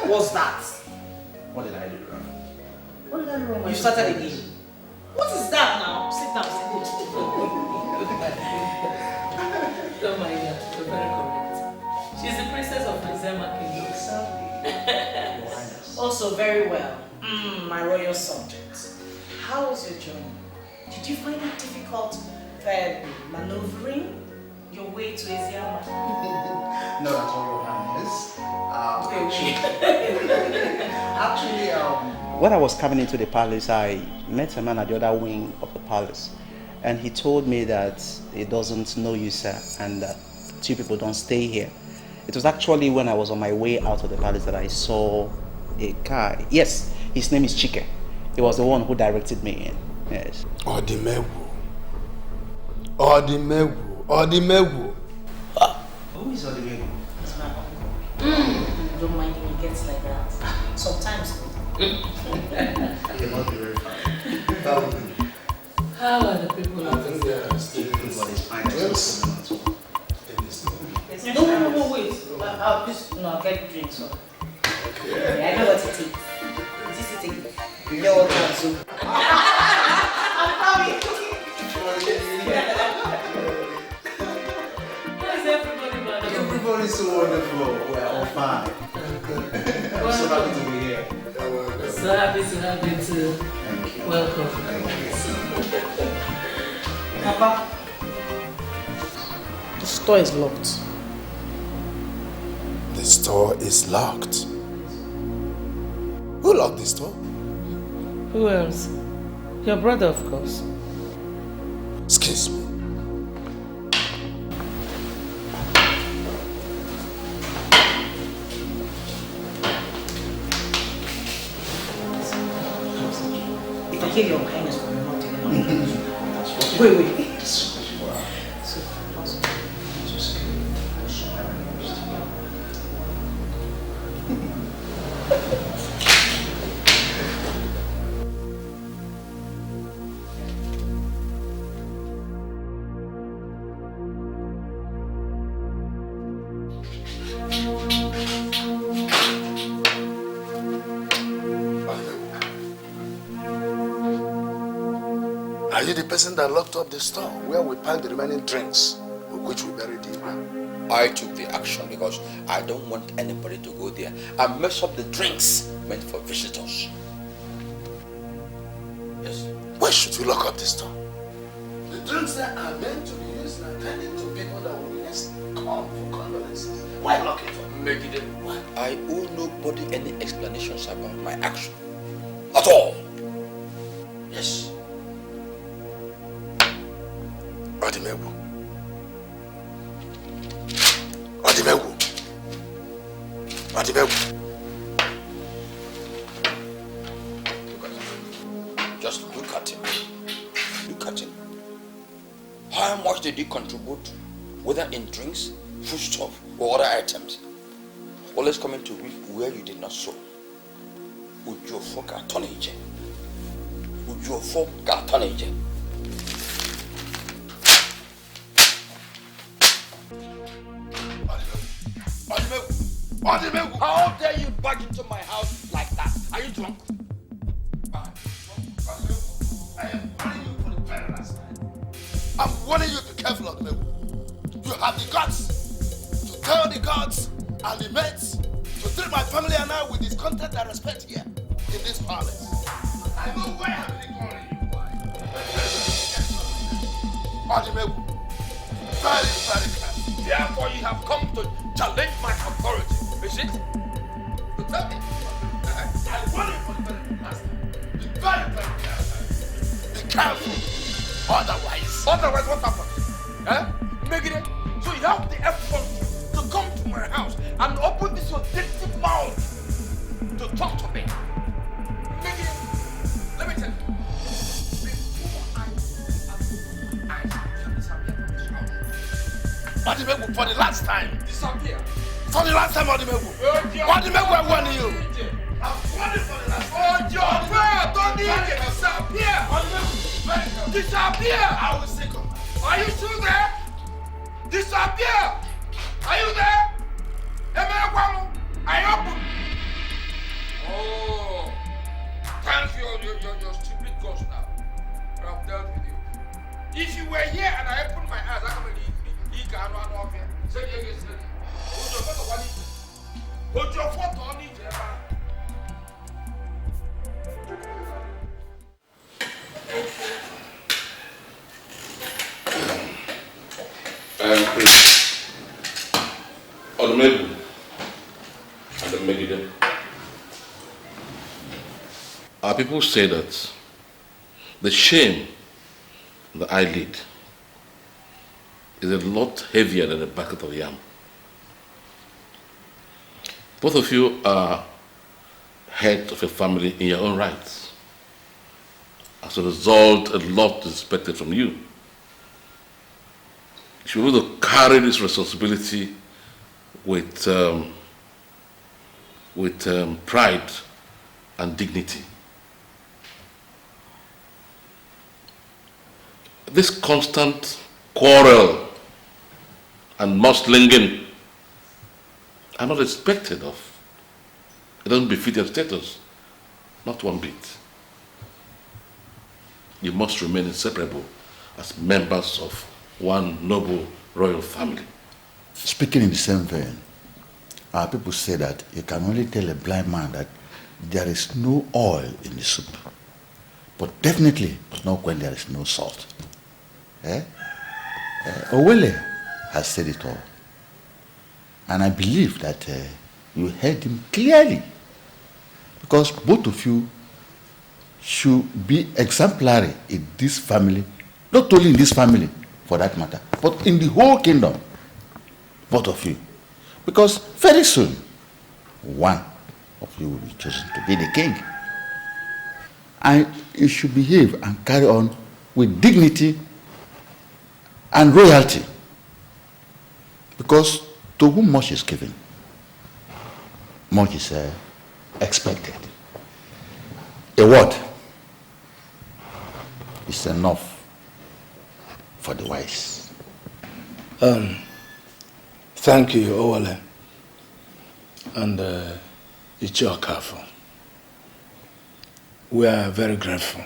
What's that? What did I do wrong? What did I do wrong? You started again. What is that now? Sit down, sit down. Oh my God, you're very correct. She's the princess of Nizema Kingdom. Also very well. My royal subject. How was your journey? Did you find it difficult maneuvering your way to Ezeama? No, that's all, Your Highness. Actually, when I was coming into the palace, I met a man at the other wing of the palace, and he told me that he doesn't know you, sir, and that two people don't stay here. It was actually when I was on my way out of the palace that I saw a guy. Yes, his name is Chike. He was the one who directed me in. Yes. Odimewu. Who is Odimewu? It's my uncle. Don't mind him, he gets like that. Sometimes. How are the people? I think they are still fine. No, wait. I'll get drinks. So. Okay. I know what it is. This is it. You know what I'm doing. I'm coming. How is everybody, man? Everybody's so wonderful. We're all fine. I'm so happy to be here. So happy to have you too. Thank you. Welcome. Thank you. Papa, the store is locked. The store is locked. Who locked the store? Who else? Your brother, of course. Excuse me. If I hear your kindness from your mouth, wait. Are you the person that locked up the store where we packed the remaining drinks, with which we buried him? I took the action because I don't want anybody to go there and mess up the drinks meant for visitors. Yes. Why should we lock up the store? The drinks that are meant to be used and attending to people that will next come for condolences. Why lock it up? Make it what? I owe nobody any explanations about my action. At all. Yes. Odimegwu. Odimegwu. Odimegwu. Just look at him. Look at him. How much did he contribute, whether in drinks, foodstuff, or other items? Always coming to reap where you did not sow. Ujofo Gatonage. Ujofo Gatonage. How dare you barge into my house like that? Are you drunk? I am warning you for the very last time. I'm warning you to be careful of me. You have the guts to tell the gods and the mates to treat my family and I with this content and respect here in this palace. I know why I'm calling you. Odimegwu, very, very careful. Therefore, you have come to challenge my authority, is it? To tell me. I warn you for the very last time. Be very, very careful. Be careful. Otherwise, what happens? Make it. So you have the effort to come to my house and open this your dirty mouth to talk to me. Make it. Let me tell you. Odimegwu, for the last time. Disappear. For the last time, Odimegwu. Odimegwu, I warn you. I'm warning for the last time. Don't need to disappear. Odimegwu, disappear. I will say come. Are you still there? Disappear. Are you there? I open. Oh, thank you, your stupid ghost now. I've dealt with you. If you were here and I opened my eyes, I can believe. Say put your foot on it. Chris, Odimegwu and the Megiddo. Our people say that the shame that I lead is a lot heavier than a bucket of yam. Both of you are head of a family in your own rights. As a result, a lot is expected from you. You should be able to carry this responsibility with pride and dignity. This constant quarrel and mudslinging are not expected of. It doesn't befit your status, not one bit. You must remain inseparable as members of one noble royal family. Speaking in the same vein, our people say that you can only tell a blind man that there is no oil in the soup, but definitely not when there is no salt. Owele has said it all. And I believe that you heard him clearly. Because both of you should be exemplary in this family, not only in this family for that matter, but in the whole kingdom, both of you. Because very soon, one of you will be chosen to be the king. And you should behave and carry on with dignity and royalty. Because to whom much is given, much is expected. A word is enough for the wise. Thank you, Owale and Ichiokafu. We are very grateful.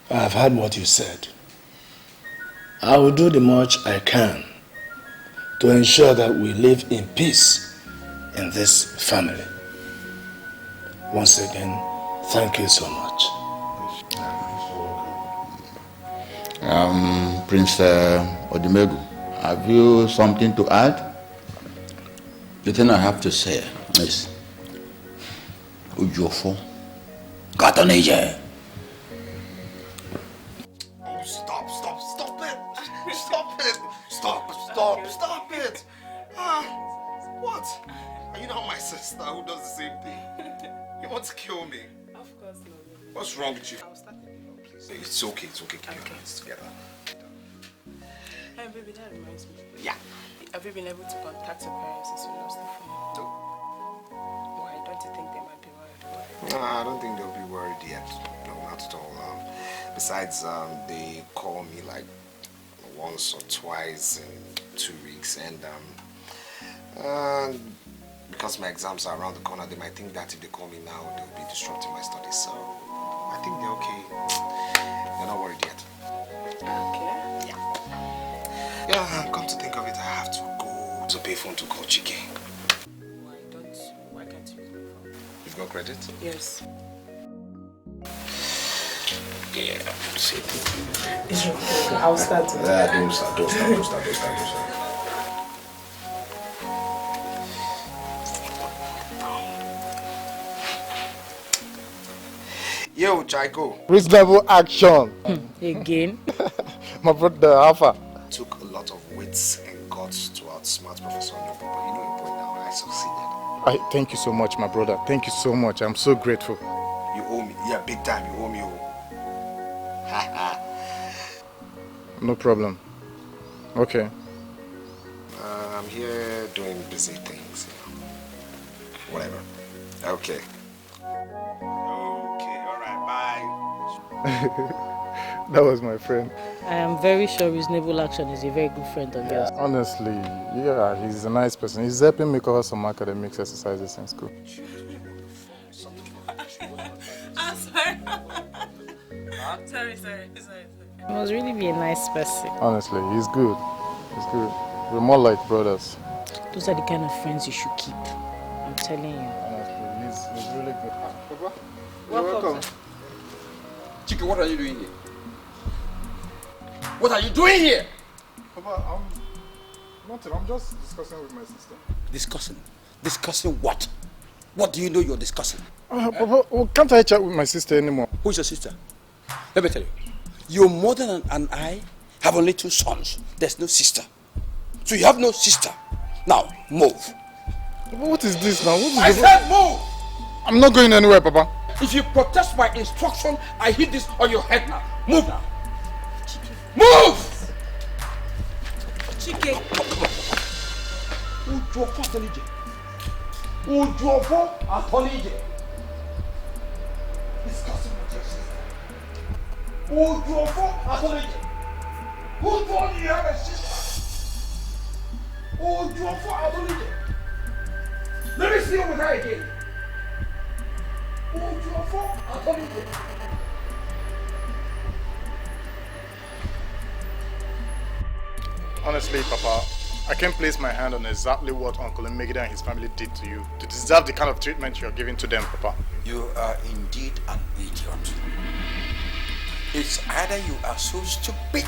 I have heard what you said. I will do the much I can to ensure that we live in peace in this family. Once again, thank you so much. Prince Odimegu, have you something to add? The thing I have to say is, Ujofo, Katoneje. Stop it! What? Are you not my sister who does the same thing? You want to kill me? Of course not. What's wrong with you? It's okay. Keep your hands together. Hey, baby, that reminds me. Yeah. Have you been able to contact your parents since you lost the phone? No. Why? Don't you think they might be worried? No, I don't think they'll be worried yet. No, not at all. Besides, they call me like once or twice in 2 weeks, and because my exams are around the corner, they might think that if they call me now, they'll be disrupting my studies. So I think they're okay. They're not worried yet. Okay. Yeah, come to think of it, I have to go to pay phone to call Chike. Why can't you use my phone? You've got credit? Yes. Yeah, see. It's okay. I'll start. Don't start. Yo, Chaiko. Reasonable action. Again? My brother, Alpha. Took a lot of wits and guts to outsmart Professor Nobu, but you know your point now, I succeeded. Thank you so much, my brother. Thank you so much. I'm so grateful. You owe me. Yeah, big time. You owe me. No problem. Okay. I'm here doing busy things, you know. Whatever. Okay. Okay, alright, bye. That was my friend. I am very sure Reasonable Action is a very good friend of yours. Honestly, yeah, he's a nice person. He's helping me cover some academic exercises in school. I'm sorry. Sorry. He must really be a nice person. Honestly, he's good. He's good. We're more like brothers. Those are the kind of friends you should keep. I'm telling you. Honestly, he's really good. Papa, you're welcome. Chike, what are you doing here? What are you doing here? Papa, nothing. I'm just discussing with my sister. Discussing? Discussing what? What do you know you're discussing? Papa, can't I chat with my sister anymore? Who's your sister? Let me tell you. Your mother and I have only 2 sons. There's no sister. So you have no sister. Now, move. Papa, what is this now? I said move! I'm not going anywhere, Papa. If you protest my instruction, I hit this on your head now. Move now. Move! Chike. Ujofo Atonije. Ujofo Atonije. Discussing with your sister. Ujofo Atonije. Who told you you have a sister? Ujofo Atonije. Let me see you with her again. Ujofo Atonije. Honestly, Papa, I can't place my hand on exactly what Uncle Megida and his family did to you to deserve the kind of treatment you're giving to them, Papa. You are indeed an idiot. It's either you are so stupid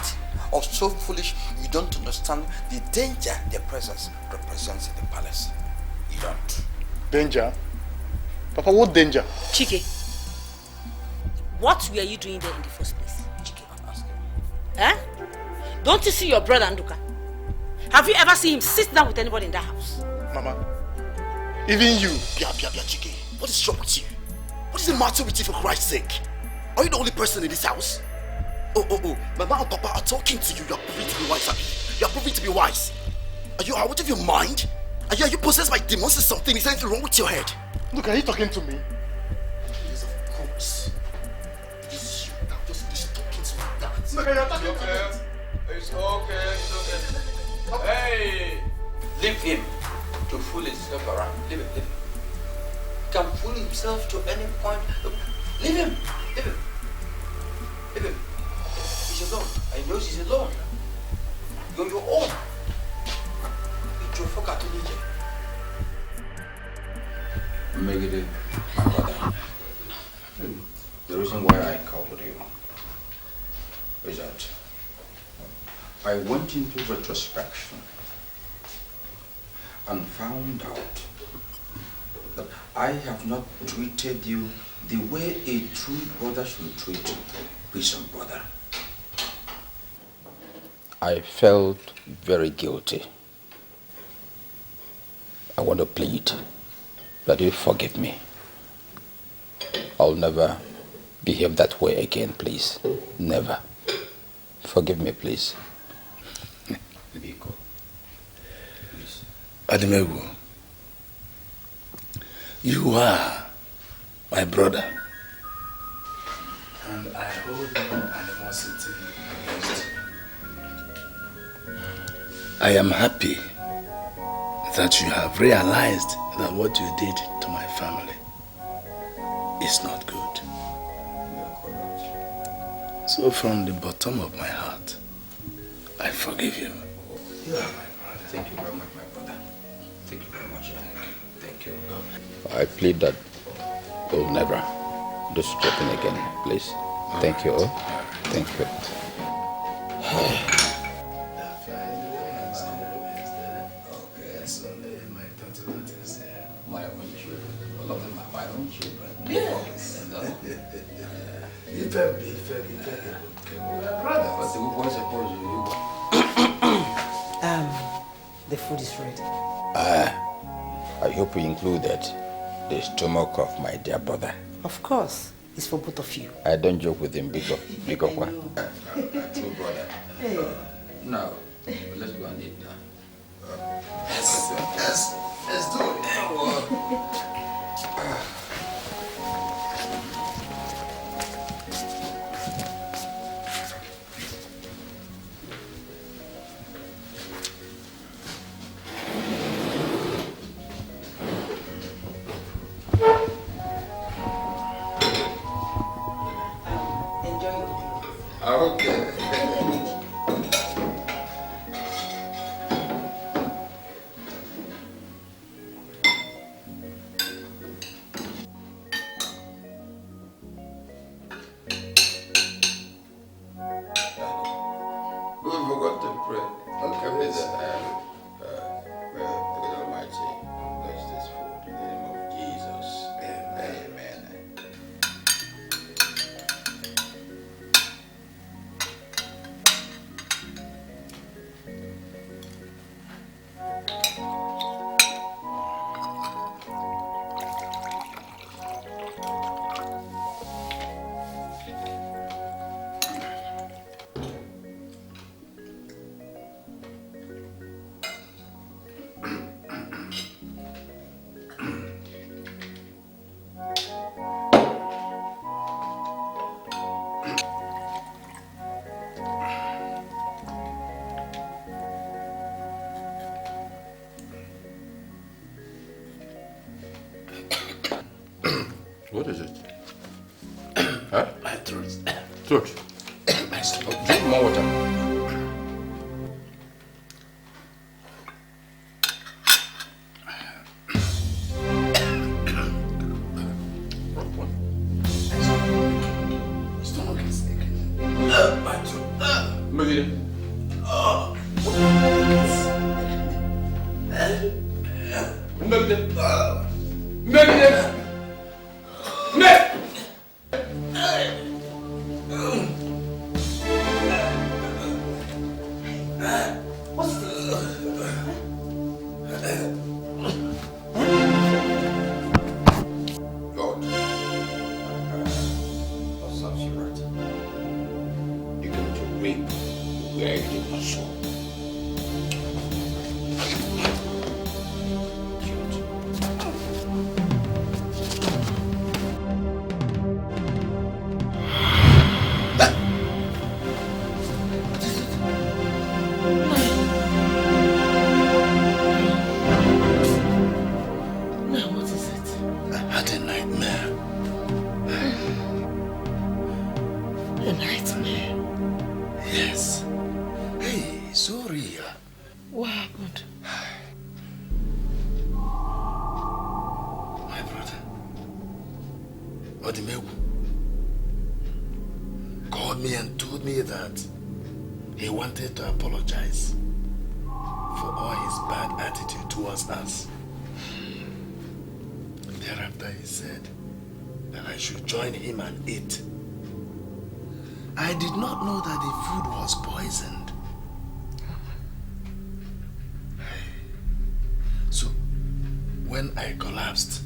or so foolish you don't understand the danger their presence represents in the palace. You don't. Danger? Papa, what danger? Chike, what were you doing there in the first place? Chike, eh? Don't you see your brother Nduka? Have you ever seen him sit down with anybody in that house? Mama, even you. Bia, Chike. What is wrong with you? What is the matter with you, for Christ's sake? Are you the only person in this house? Oh. Mama and Papa are talking to you. You are proving to be wise, Abi. You are proving to be wise. Are you out of your mind? Are you possessed by demons or something? Is there anything wrong with your head? Look, are you talking to me? Yes, of course. This is you now. Just talking to me. Look, are you talking to me? It's okay. Hey! Leave him to fool himself around. Leave him. He can fool himself to any point. Leave him. He's alone. I know he's alone. You're your own. It's your fucker to leave. Megide, my brother. The reason why I called you is that I went into retrospection and found out that I have not treated you the way a true brother should treat his own brother. I felt very guilty. I want to plead that you forgive me. I'll never behave that way again, please. Never. Forgive me, please. Adimegu, you are my brother, and I hold no animosity against you. I am happy that you have realized that what you did to my family is not good. So from the bottom of my heart, I forgive you. You are my brother. Thank you very much, my brother. Thank you very much. Thank you. I plead that we'll never do such a thing again, please. Thank you. Thank you. My own children. All of them are my own children. Yes. Brother. But what's supposed to The food is ready. I hope you included the stomach of my dear brother. Of course. It's for both of you. I don't joke with him because what? True brother. Hey. Now, let's go and eat now. Let's do it. Okay. We forgot to pray. Okay, praise God Almighty, bless this food in the name of Jesus. Amen. What is it? Huh? My throat. Throat. My stomach. Drink more water. Stomach is aching. My throat. Megide, we are eating also. Called me and told me that he wanted to apologize for all his bad attitude towards us. Thereafter he said that I should join him and eat. I did not know that the food was poisoned. So when I collapsed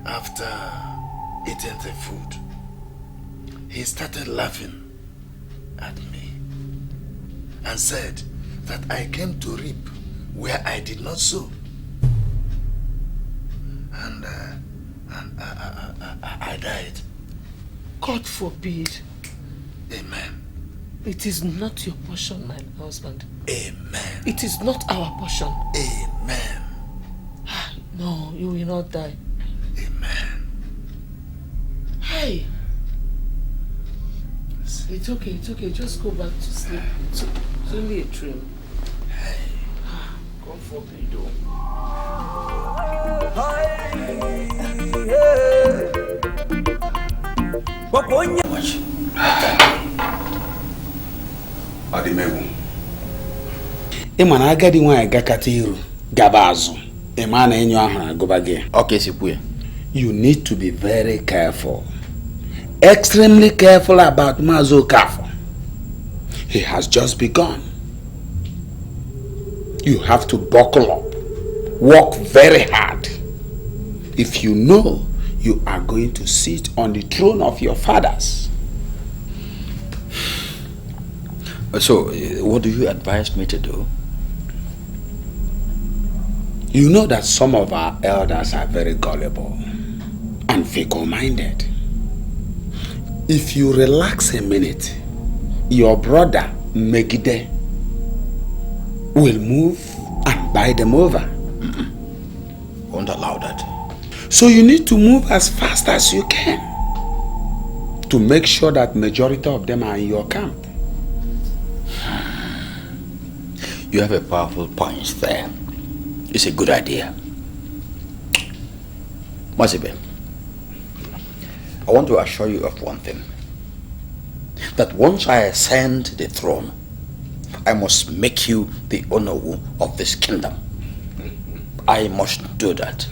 after eating the food, he started laughing at me and said that I came to reap where I did not sow. And I died. God forbid. Amen. It is not your portion, my husband. Amen. It is not our portion. Amen. No, you will not die. Amen. Hey. It's okay, just go back to sleep. It's only a dream. Hey. God forbid, though. Ịma na agadi nwaanyị gakata iru gaba azụ ịma na enyo ahụ agụba gị. Okay, Sikwe. You need to be very careful. Extremely careful about Mazo Kafo. He has just begun. You have to buckle up. Work very hard. If you know you are going to sit on the throne of your fathers. So, what do you advise me to do? You know that some of our elders are very gullible and fickle-minded. If you relax a minute, your brother Megide will move and buy them over. Won't allow that. So you need to move as fast as you can to make sure that majority of them are in your camp. You have a powerful point there. It's a good idea. Masibe, I want to assure you of one thing. That once I ascend the throne, I must make you the Onowu of this kingdom. I must do that.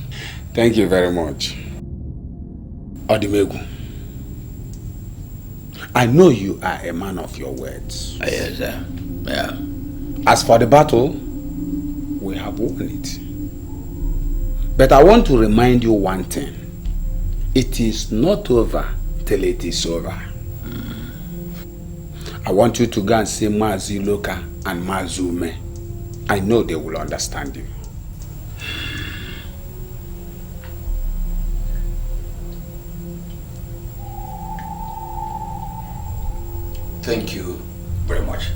Thank you very much. Odimegu, I know you are a man of your words. Yes, yeah. As for the battle, we have won it. But I want to remind you one thing. It is not over till it is over. I want you to go and see Mazi Loka and Mazume. I know they will understand you. Thank you very much.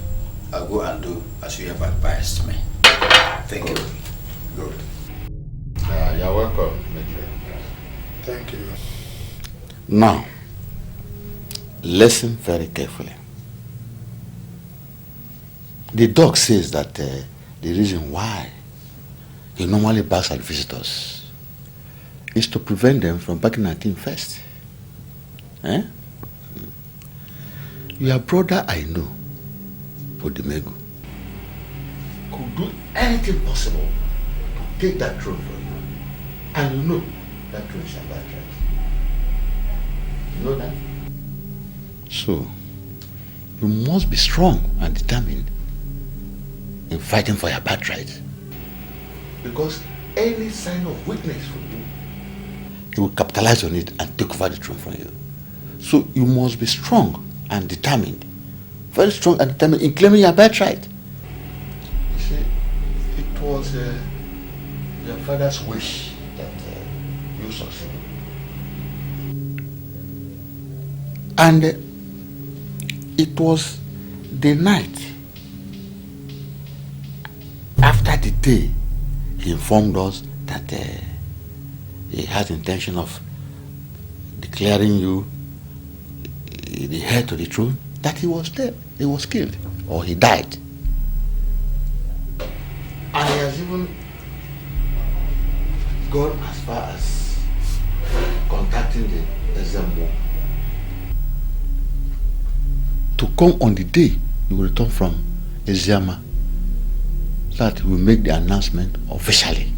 I'll go and do as you have advised me. Thank you. Good. You're welcome, Major. Thank you. Now, listen very carefully. The dog says that the reason why he normally barks at visitors is to prevent them from barking at him first. Eh? Your brother, I know, Odimegu, could do anything possible to take that throne from you. And you know that throne is your birthright. You know that? So, you must be strong and determined in fighting for your birthright. Because any sign of weakness from you, he will capitalize on it and take over the throne from you. So you must be strong and determined very strong and determined in claiming your birthright. You see, it was your father's wish that you succeed. And it was the night after the day he informed us that he had intention of declaring you the heir to the throne, that he was dead, he was killed, or he died. And he has even gone as far as contacting the Ezeonu to come on the day you will return from Eziama, so that he will make the announcement officially.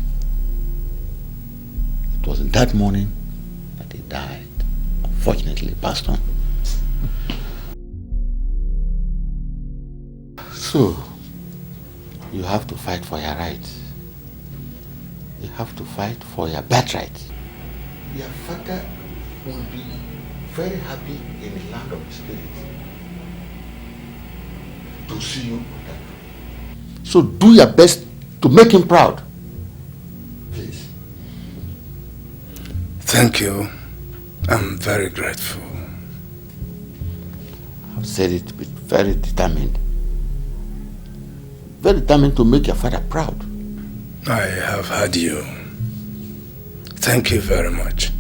It was in that morning that he died. Unfortunately, passed on. So, you have to fight for your rights. You have to fight for your birthright. Your father will be very happy in the land of the spirit to see you. So do your best to make him proud. Please. Thank you. I'm very grateful. I've said it with very determined. Very determined to make your father proud. I have heard you. Thank you very much.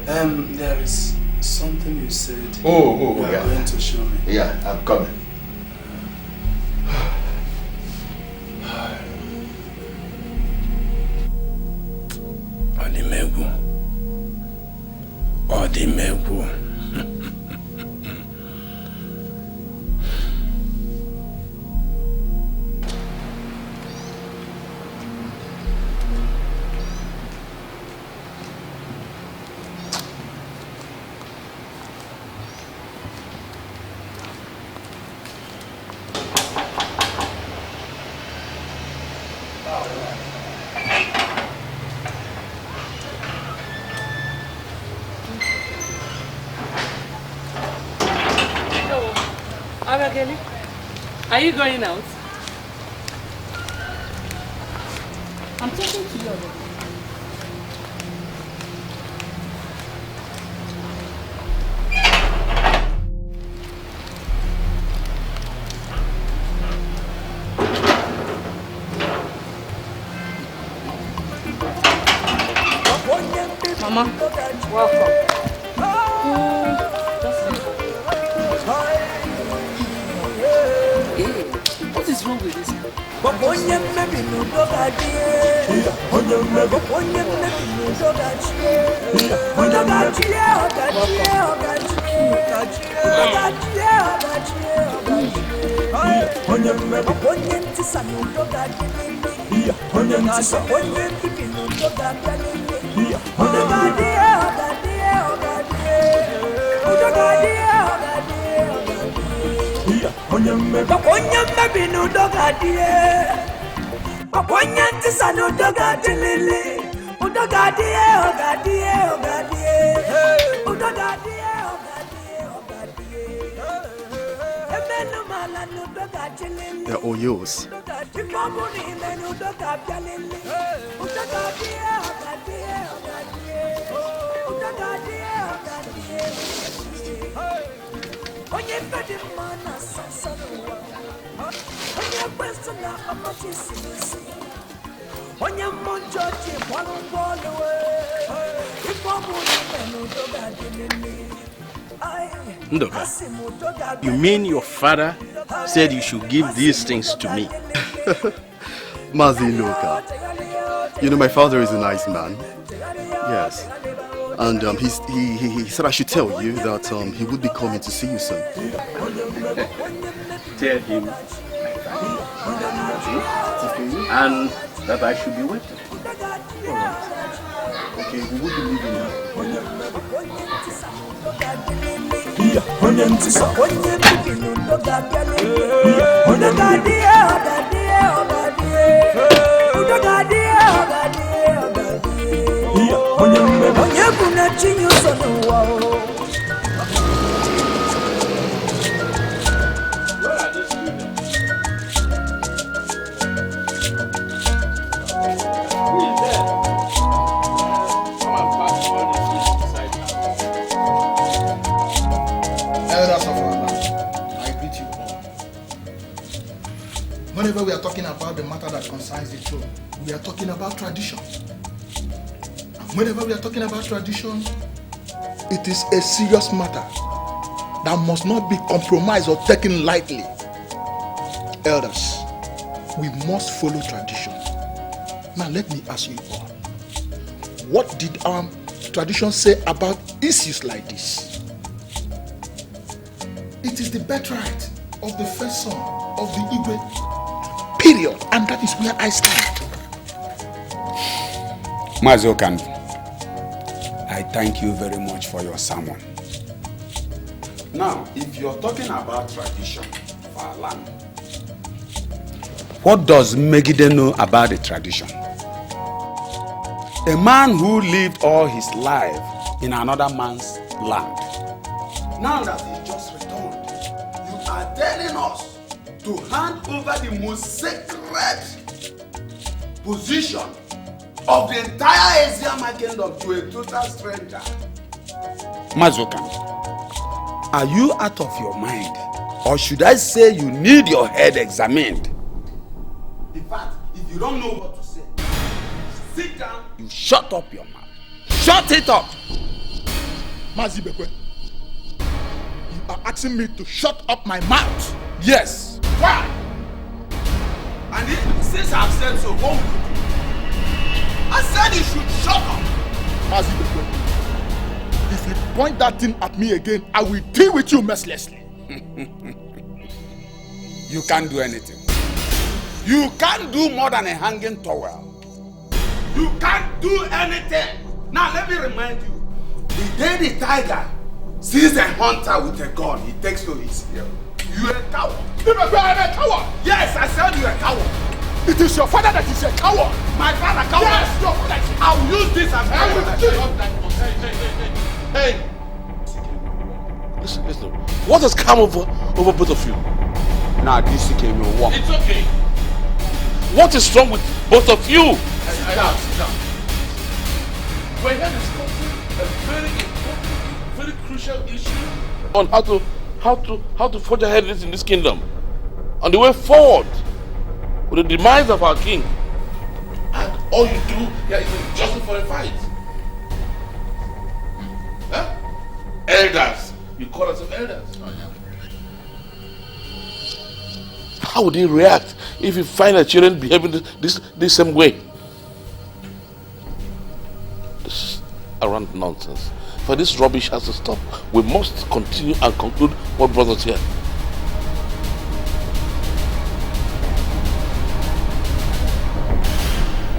There is something you said. You are going to show me. Yeah, I'm coming. Odimegu. Are you going out? I'm talking to you already. Mama, welcome. What is wrong with this? They're all yours. Ndoka, you mean your father said you should give these things to me? Mazi Ndoka, you know my father is a nice man. Yes. And he said I should tell you that he would be coming to see you soon. Tell him and that I should be waiting. Alright. Okay, we will be leaving now. Elders of our land, I greet you all. Whenever we are talking about the matter that concerns the throne, we are talking about tradition. And whenever we are talking about tradition, it is a serious matter that must not be compromised or taken lightly. Elders, we must follow tradition. Now let me ask you all, what did our tradition say about issues like this? It is the birthright of the first son of the Igwe, period, and that is where I stand. Mazi Okandu, I thank you very much for your sermon. Now, if you're talking about tradition for our land, what does Megide know about the tradition? A man who lived all his life in another man's land. Now that he just returned, you are telling us to hand over the most sacred position of the entire Eziama kingdom to a total stranger. Mazi Okandu, are you out of your mind? Or should I say you need your head examined? In fact, if you don't know what to say, sit down, you shut up your mouth. Shut it up! Mazi Bekwe, you are asking me to shut up my mouth? Yes. Why? And since I've said so, what will you do? I said you should shut up! Mazi Bekwe, if you point that thing at me again, I will deal with you mercilessly. You can't do anything. You can't do more than a hanging towel. You can't do anything. Now let me remind you, the day the tiger sees a hunter with a gun, he takes to his heel. You are a coward. You are a coward? Yes, I said you are a coward. It is your father that is a coward. My father coward? Yes, your father is a coward. I'll use this as Hey! Listen. What has come over both of you? Now this came your walk. It's okay. What is wrong with both of you? Sit down. We're here discussing a very important, very crucial issue on how to forge ahead in this kingdom, on the way forward with the demise of our king. And all you do here is to justify a fight. Huh? Elders, you call yourself elders. How would he react if you find the children behaving this same way? This is around nonsense. For this rubbish has to stop. We must continue and conclude what brought us here.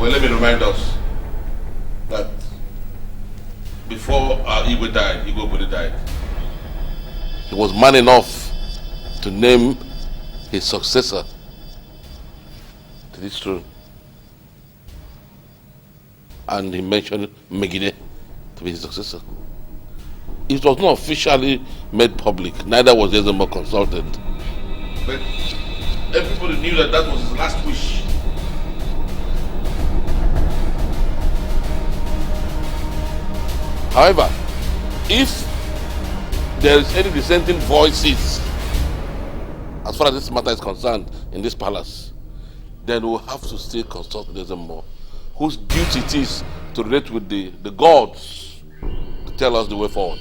Well, let me remind us that before our Igwe died, Igwe Obodo died, he was man enough to name his successor to this throne. And he mentioned Megide to be his successor. It was not officially made public, neither was Ezeonu consulted. But everybody knew that that was his last wish. However, if there is any dissenting voices as far as this matter is concerned in this palace, then we'll have to still consult with Ezeonu, whose duty it is to relate with the gods to tell us the way forward.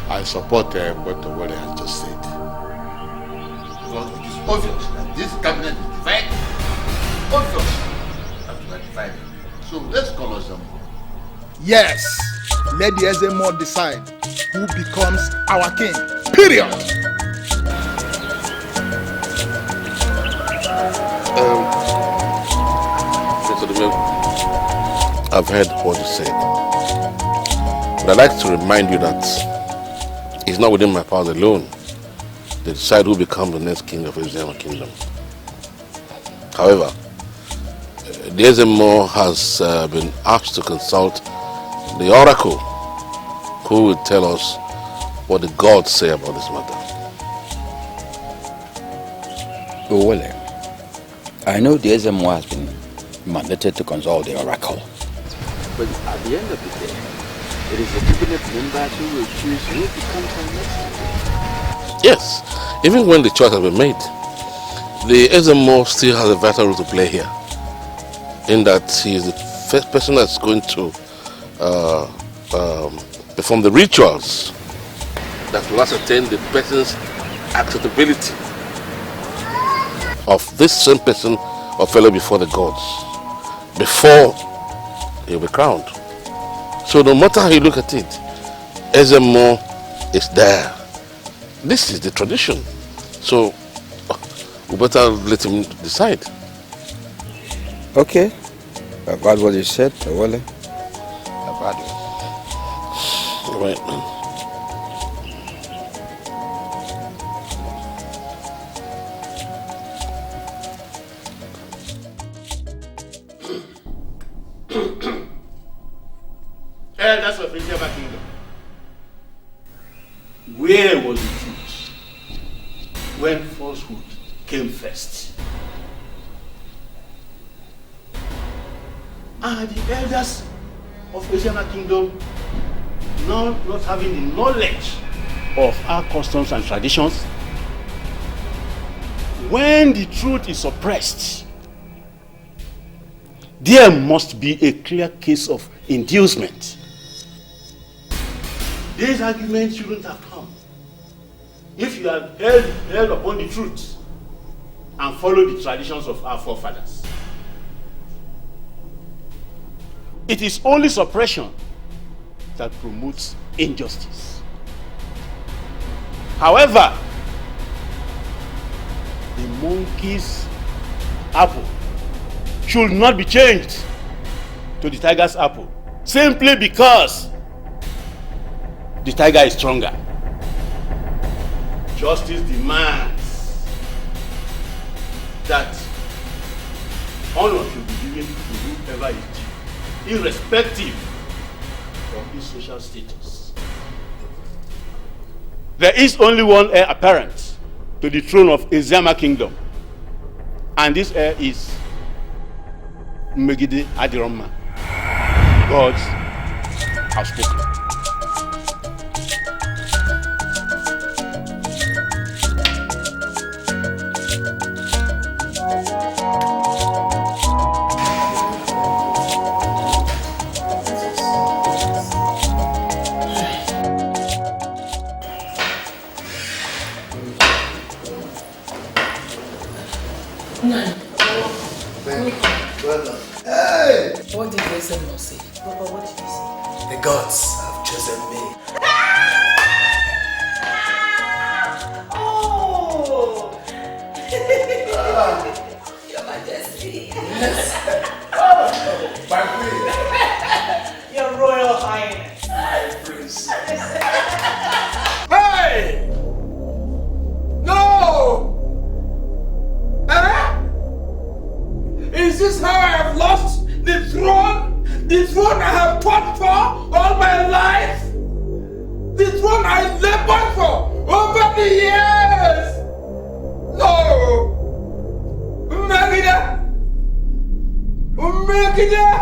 I support what the word has just said. Because it is obvious that this cabinet is divided. Obvious that we are divided. So let's call us them. Yes, let the Ezeonu decide who becomes our king. Period. I've heard what you said, but I'd like to remind you that it's not within my powers alone to decide who becomes the next king of Eziama kingdom. However, the Ezeonu has been asked to consult the oracle, who will tell us what the gods say about this matter. Oh, well, I know the Ezeonu has been mandated to consult the oracle. But at the end of the day, it is the cabinet members who will choose who becomes our next leader. Yes, even when the choice has been made, the Ezeonu still has a vital role to play here. In that he is the first person that's going to perform the rituals that will ascertain the person's acceptability of this same person or fellow before the gods before he'll be crowned. So no matter how you look at it, Ezeonu is there. This is the tradition. So we better let him decide. Okay. I've heard what you said, Awole. I've heard it. Right. Elders of Is African Kingdom, where was the truth when falsehood came first? Are the elders of Is African Kingdom not having the knowledge of our customs and traditions? When the truth is suppressed, there must be a clear case of inducement. These arguments shouldn't have come if you had held upon the truth and followed the traditions of our forefathers. It is only suppression that promotes injustice. However, the monkey's apple should not be changed to the tiger's apple simply because the tiger is stronger. Justice demands that honor should be given to whoever is due, irrespective of his social status. There is only one heir apparent to the throne of Is African Kingdom, and this heir is Megide Adiroma. Gods have spoken. Hey! What did Ezeonu say? Papa, what did he say? The gods have chosen me. Oh! Your Majesty. Yes. My queen. Your Royal Highness. My prince. Hey! No! Is this how I have lost the throne? The throne I have fought for all my life? The throne I labored for over the years? No! Megida!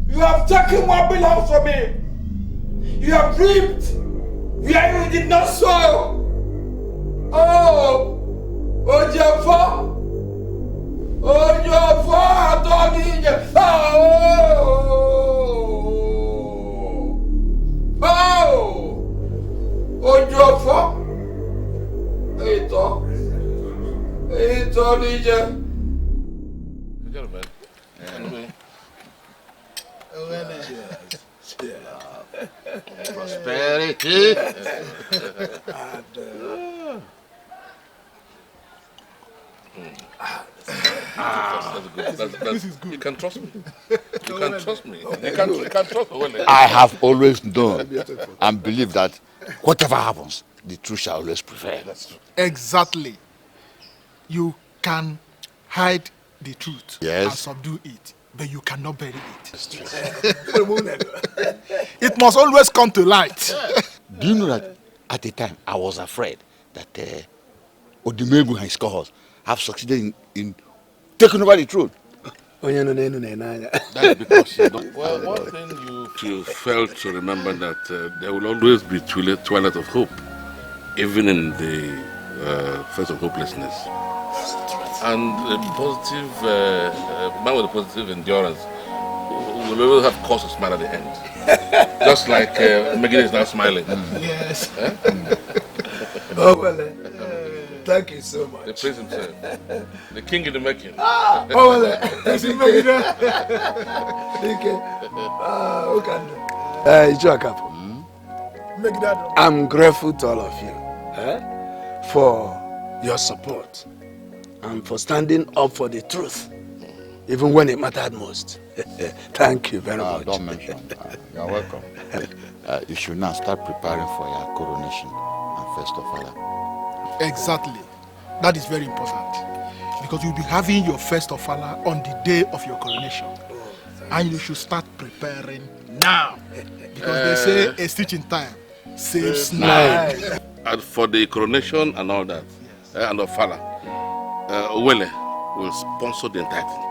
You have taken what belongs to me. You have reaped where you did not sow. Oh! Ojafo! Ojafo Adonija! Oh! Ojafo! Ito Nija! Gentlemen. Prosperity. This is good. You can trust me. You can trust me. You can trust me. I have always known and believe that whatever happens, the truth shall always prevail. That's true. Exactly. You can hide the truth Yes. and subdue it, but you cannot bury it. That's true. It must always come to light. Do you know that at the time I was afraid that Odimegu and his cohorts have succeeded in taking over the throne? That's because you don't. Well, one thing you failed to remember that there will always be twilight of hope, even in the face of hopelessness. And a positive man with a positive endurance will always have cause to smile at the end. Just like Megiddo is now smiling. Yes. Oh, well, thank you so much. The prince himself. The king in the making. Oh, well, thank you, Megiddo. Thank you. I'm grateful to all of you for your support and for standing up for the truth, even when it mattered most. Thank you very much. Don't mention. You're welcome. You should now start preparing for your coronation and first of all. Exactly. That is very important. Because you'll be having your first of Allah on the day of your coronation. And you should start preparing now. Because they say a stitch in time saves nine. And for the coronation and all that, and Ofala, Wele will sponsor the entire thing.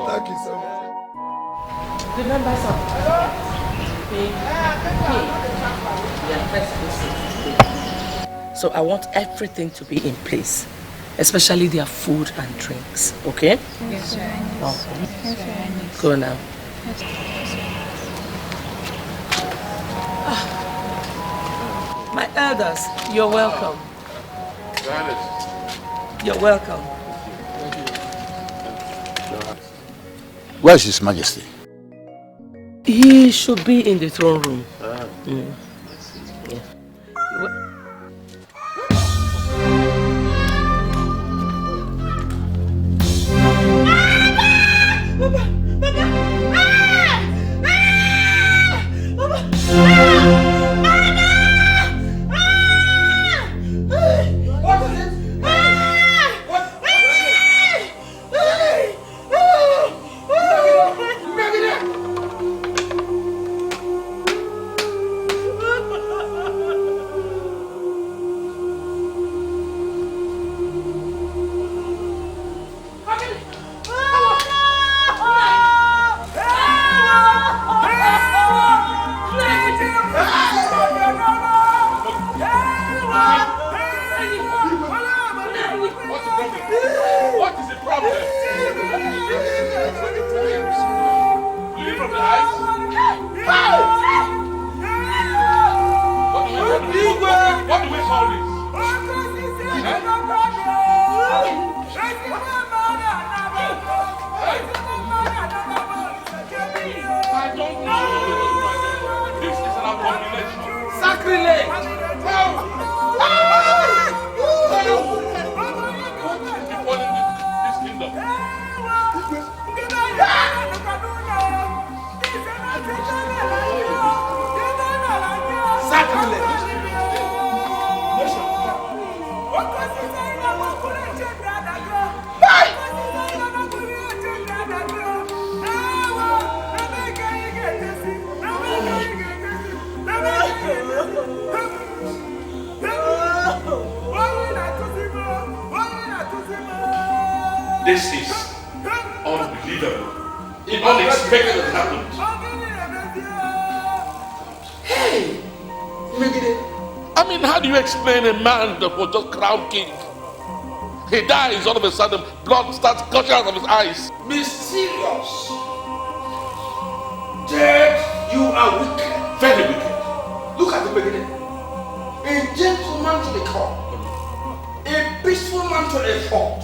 Thank you so much. The members of so I want everything to be in place, especially their food and drinks, okay? Yes, sir. Okay. Yes, sir. Go now. My elders, you're welcome. You're welcome. Where's His Majesty? He should be in the throne room. Yeah. This is unbelievable. It unexpected has happened. Hey! I mean, how do you explain a man that was just crowned king? He dies, all of a sudden, blood starts gushing out of his eyes. Mysterious. Dead, you are wicked. Very wicked. Look at the beginning. A gentleman to the core. A peaceful man to a fault.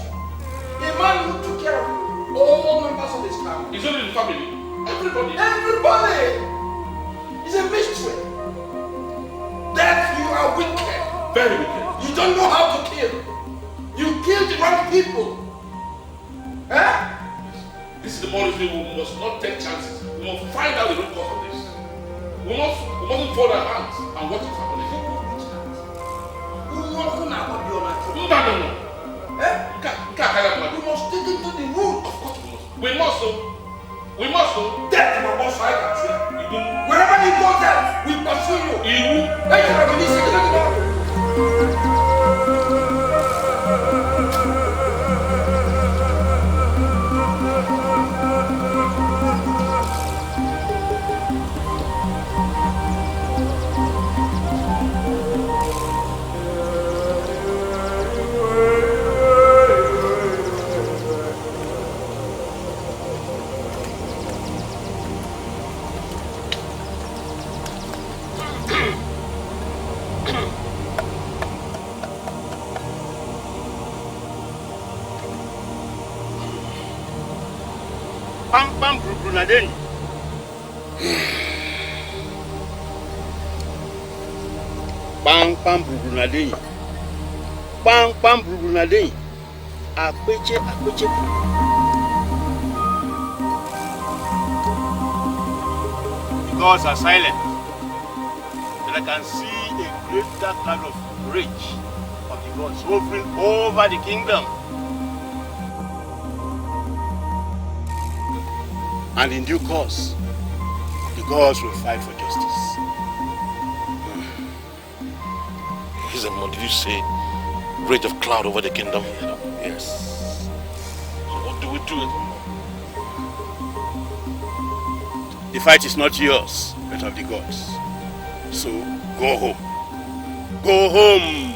A man who took care of all members of his family. He's only in the family. Everybody. Everybody! It's a mystery. That you are wicked. Very wicked. You don't know how to kill. You killed the wrong people. Eh? This is the more reason we must not take chances. We must find out the root cause of this. We mustn't fold our hands and watch it happening. No. Eh? You must dig into the root We must go. We must go. Death, my boss, I can see. Wherever you go, death, we pursue you. Hey, you have Pam Brunadeni. Pam Brunadeni. Pam Brunadeni. Akweche. The gods are silent. And I can see a greater kind of rage of the gods hovering over the kingdom. And in due course, the gods will fight for justice. Did you say rage of cloud over the kingdom? Yes. So what do we do? The fight is not yours, but of the gods. So go home. Go home.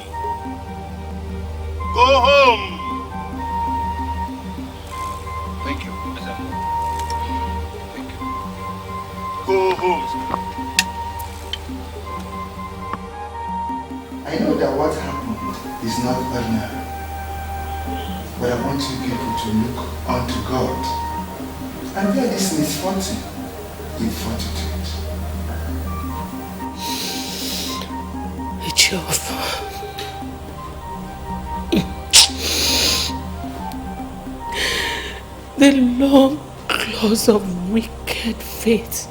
Go home. Thank you. Go home. I know that what happened is not ordinary, but I want you people to look unto God and bear this misfortune with fortitude. Jehovah. The long claws of wicked fate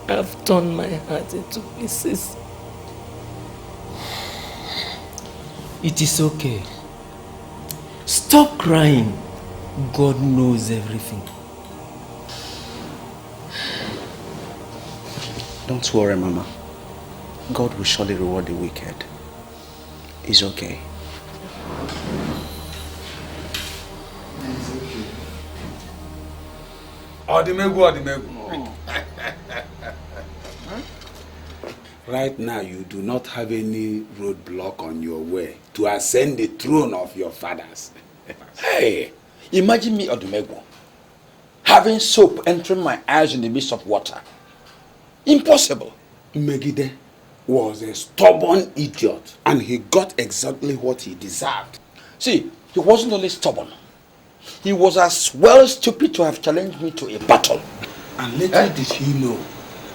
have torn my heart into pieces. It is okay. Stop crying. God knows everything. Don't worry, Mama. God will surely reward the wicked. It's okay. Odimegu. Right now, you do not have any roadblock on your way to ascend the throne of your fathers. Hey, imagine me, Odumegu, having soap entering my eyes in the midst of water. Impossible. Megide was a stubborn idiot, and he got exactly what he deserved. See, he wasn't only stubborn. He was as well stupid to have challenged me to a battle. And little did he know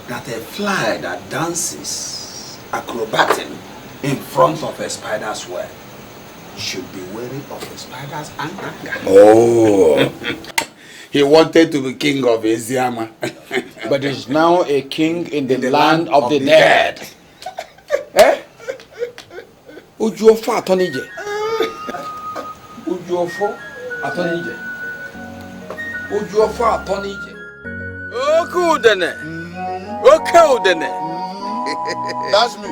that a fly that dances acrobating in front of a spider's web should be wary of a spider's anger. Oh. He wanted to be king of Eziama. But is now a king in the land of the dead. Eh? Ujuofo atonije. Ujuofo atonije. Ujuofo atonije. Okudene. Okudene. That's me.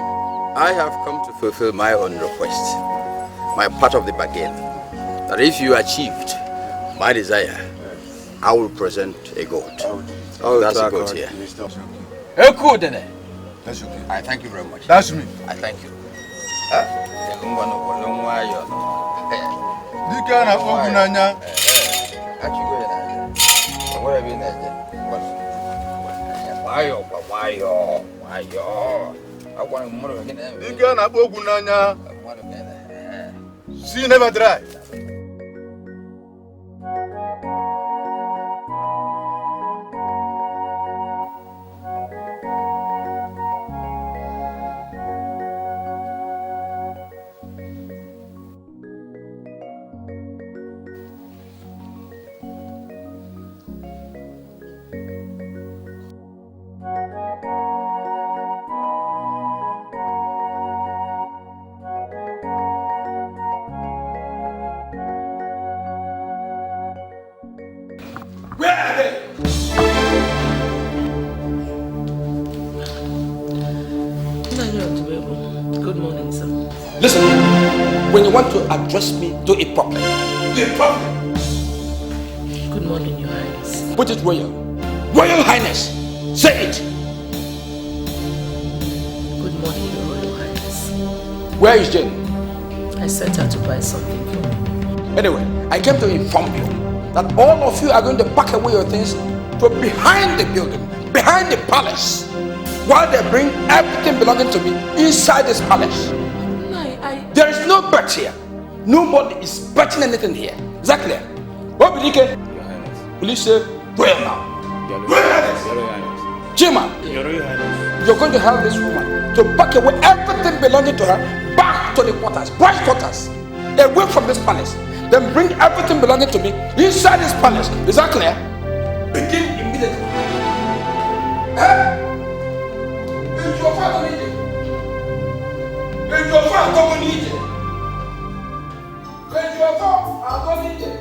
I have come to fulfill my own request. My part of the bargain. That if you achieved my desire, I will present a goat. Oh, that's a goat here. Okudene. That's okay. I thank you very much. That's me. I thank you. See, never dry. Good morning, sir. Listen, when you want to address me, do it properly. Do it properly. Good morning, Your Highness. Put it royal. Royal Highness. Say it. Good morning, Your Royal Highness. Where is Jane? I sent her to buy something for me. Anyway, I came to inform you that all of you are going to pack away your things to behind the building, behind the palace, while they bring everything belonging to me inside this palace. There is no bet here. Nobody is betting anything here. Is that clear? What will you get? Your Highness. Will you say royal now? Royal Highness. Chima, you're going to help this woman to pack away everything belonging to her back to the quarters, boys' quarters, away from this palace. Then bring everything belonging to me inside this palace. Is that clear? Begin immediately. It's your father needed. It's your father needed. It's your father needed.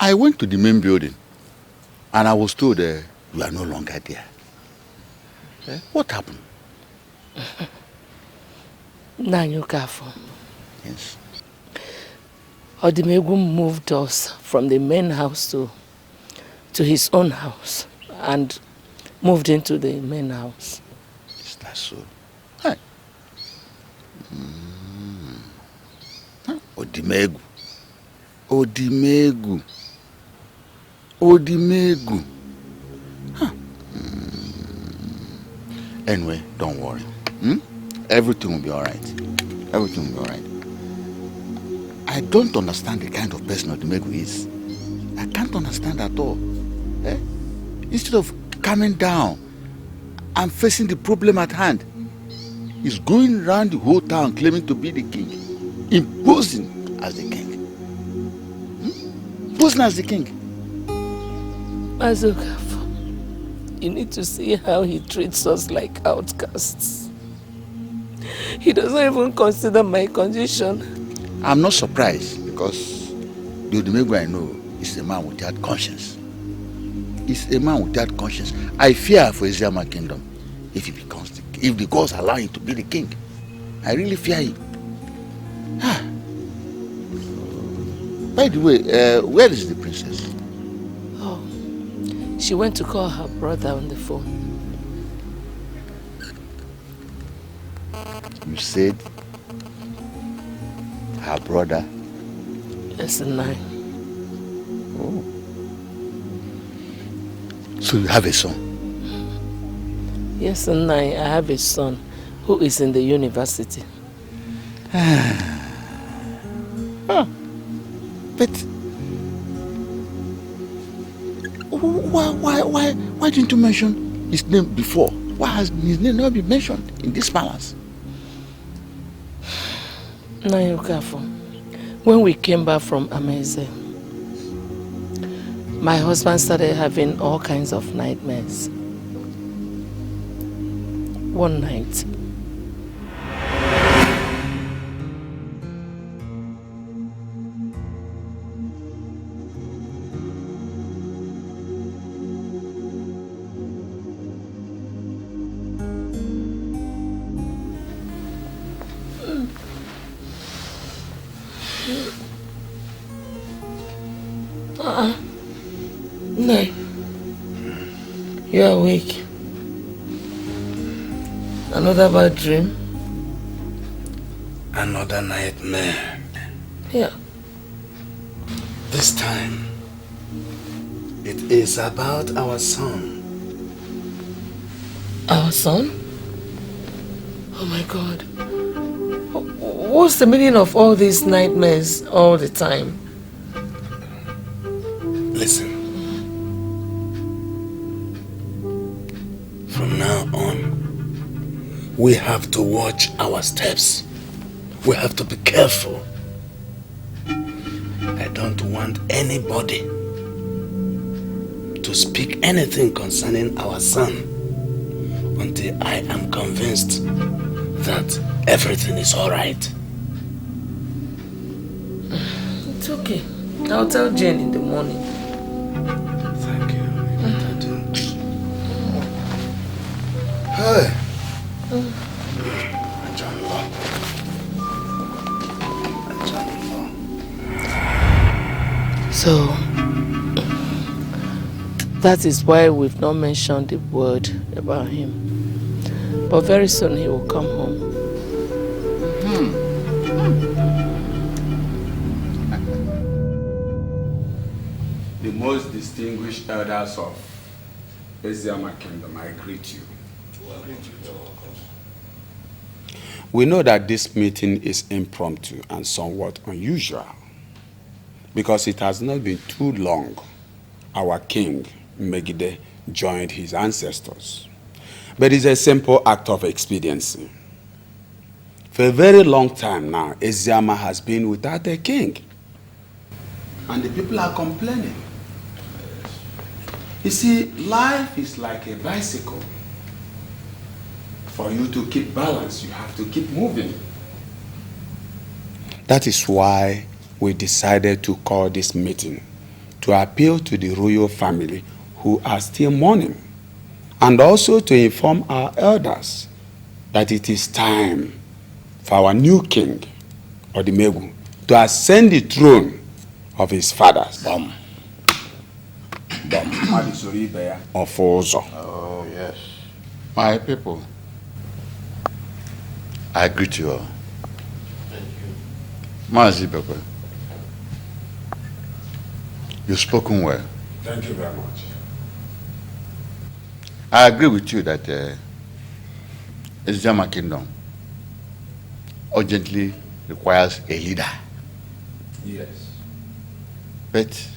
I went to the main building and I was told you are no longer there. What happened? Nanyukafo. Yes. Odimegu moved us from the main house to his own house and moved into the main house. Is that so? Hey. Odimegu. Odimegu. Odimegu. Huh. Anyway, don't worry. Everything will be all right. Everything will be all right. I don't understand the kind of person Odimegu is. I can't understand at all. Instead of calming down and facing the problem at hand, he's going around the whole town claiming to be the king, imposing as the king. Imposing as the king. Azukafo, you need to see how he treats us like outcasts. He doesn't even consider my condition. I'm not surprised because the Odimegu I know is a man without conscience. He's a man without conscience. I fear for Isiama kingdom if he becomes if the gods allow him to be the king. I really fear him. By the way, where is the princess? Oh, she went to call her brother on the phone. You said her brother? Yes, 9. Oh. So you have a son? Yes, 9. I have a son who is in the university. But why didn't you mention his name before? Why has his name not been mentioned in this palace? Nayukafo, when we came back from Ameze, my husband started having all kinds of nightmares. One night, No. You're awake. Another bad dream? Another nightmare. Yeah. This time, it is about our son. Our son? Oh my God. What's the meaning of all these nightmares all the time? Listen. From now on, we have to watch our steps. We have to be careful. I don't want anybody to speak anything concerning our son until I am convinced that everything is all right. It's okay. I'll tell Jane in the morning. Thank you. Hey. So, that is why we've not mentioned the word about him. But very soon he will come home. The most distinguished elders of Isiama Kingdom, I greet you. We know that this meeting is impromptu and somewhat unusual because it has not been too long our king, Megide, joined his ancestors. But it's a simple act of expediency. For a very long time now, Isiama has been without a king. And the people are complaining. You see, life is like a bicycle. For you to keep balance, you have to keep moving. That is why we decided to call this meeting to appeal to the royal family who are still mourning, and also to inform our elders that it is time for our new king, Odimegu, to ascend the throne of his fathers. Bam. Of Ozo. Oh, yes. My people, I greet you all. Thank you. Mazi Bebe, you've spoken well. Thank you very much. I agree with you that Ezama Kingdom urgently requires a leader. Yes. But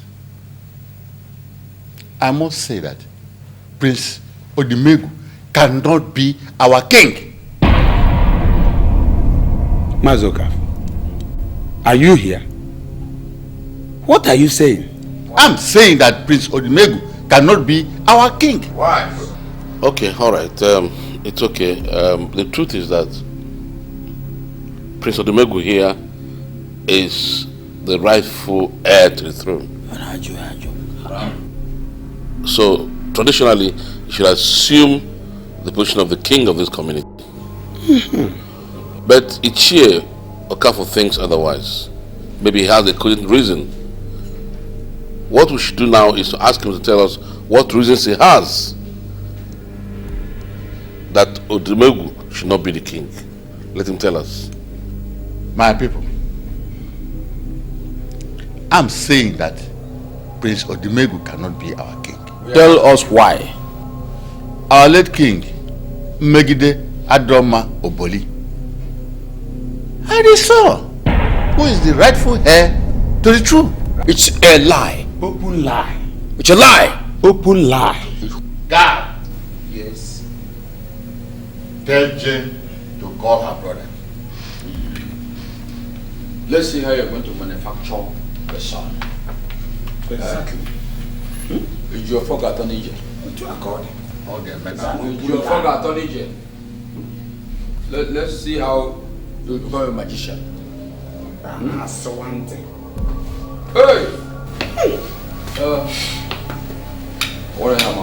I must say that Prince Odimegu cannot be our king. Mazoka, are you here? What are you saying? I'm saying that Prince Odimegu cannot be our king. Why? Okay, all right. It's okay. The truth is that Prince Odimegu here is the rightful heir to the throne. So, traditionally, he should assume the position of the king of this community. But Ichie Okafo thinks otherwise. Maybe he has a good reason. What we should do now is to ask him to tell us what reasons he has that Odimegu should not be the king. Let him tell us. My people, I'm saying that Prince Odimegu cannot be our king. Tell us why. Our late king, Megide Adoma Oboli, had a son who is the rightful heir to the throne. It's a lie. Open lie. It's a lie. Open lie. God. Yes. Tell Jane to call her brother. Let's see how you're going to manufacture the son. Exactly. Is your father attorney general? To accord. Is your father attorney general? Let's see how you become a magician. That's one thing. Hey! What am I?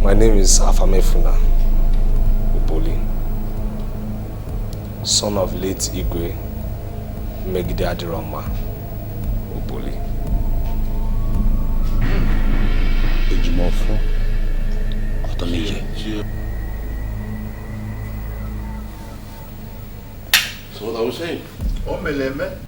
My name is Afamefuna Upoli, son of late Igwe Megide Adiroma Upoli. Ejimofo Otonije. So what are we saying? Omeleme.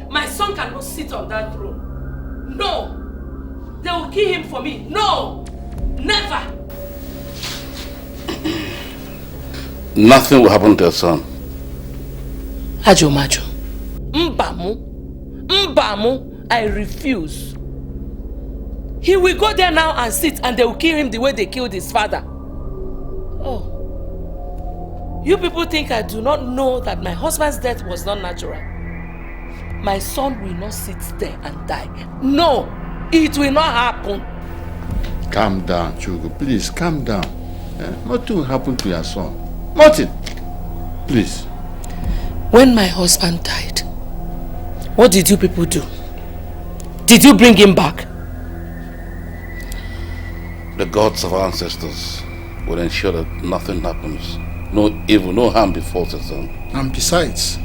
My son cannot sit on that throne. No! They will kill him for me. No! Never! Nothing will happen to your son. Ajo Majo. Mbamu. Mbamu. I refuse. He will go there now and sit and they will kill him the way they killed his father. Oh. You people think I do not know that my husband's death was not natural. My son will not sit there and die. No! It will not happen. Calm down, Chugu. Please, calm down. Nothing will happen to your son. Nothing. Please. When my husband died, what did you people do? Did you bring him back? The gods of our ancestors will ensure that nothing happens. No evil, no harm befalls his son. And besides,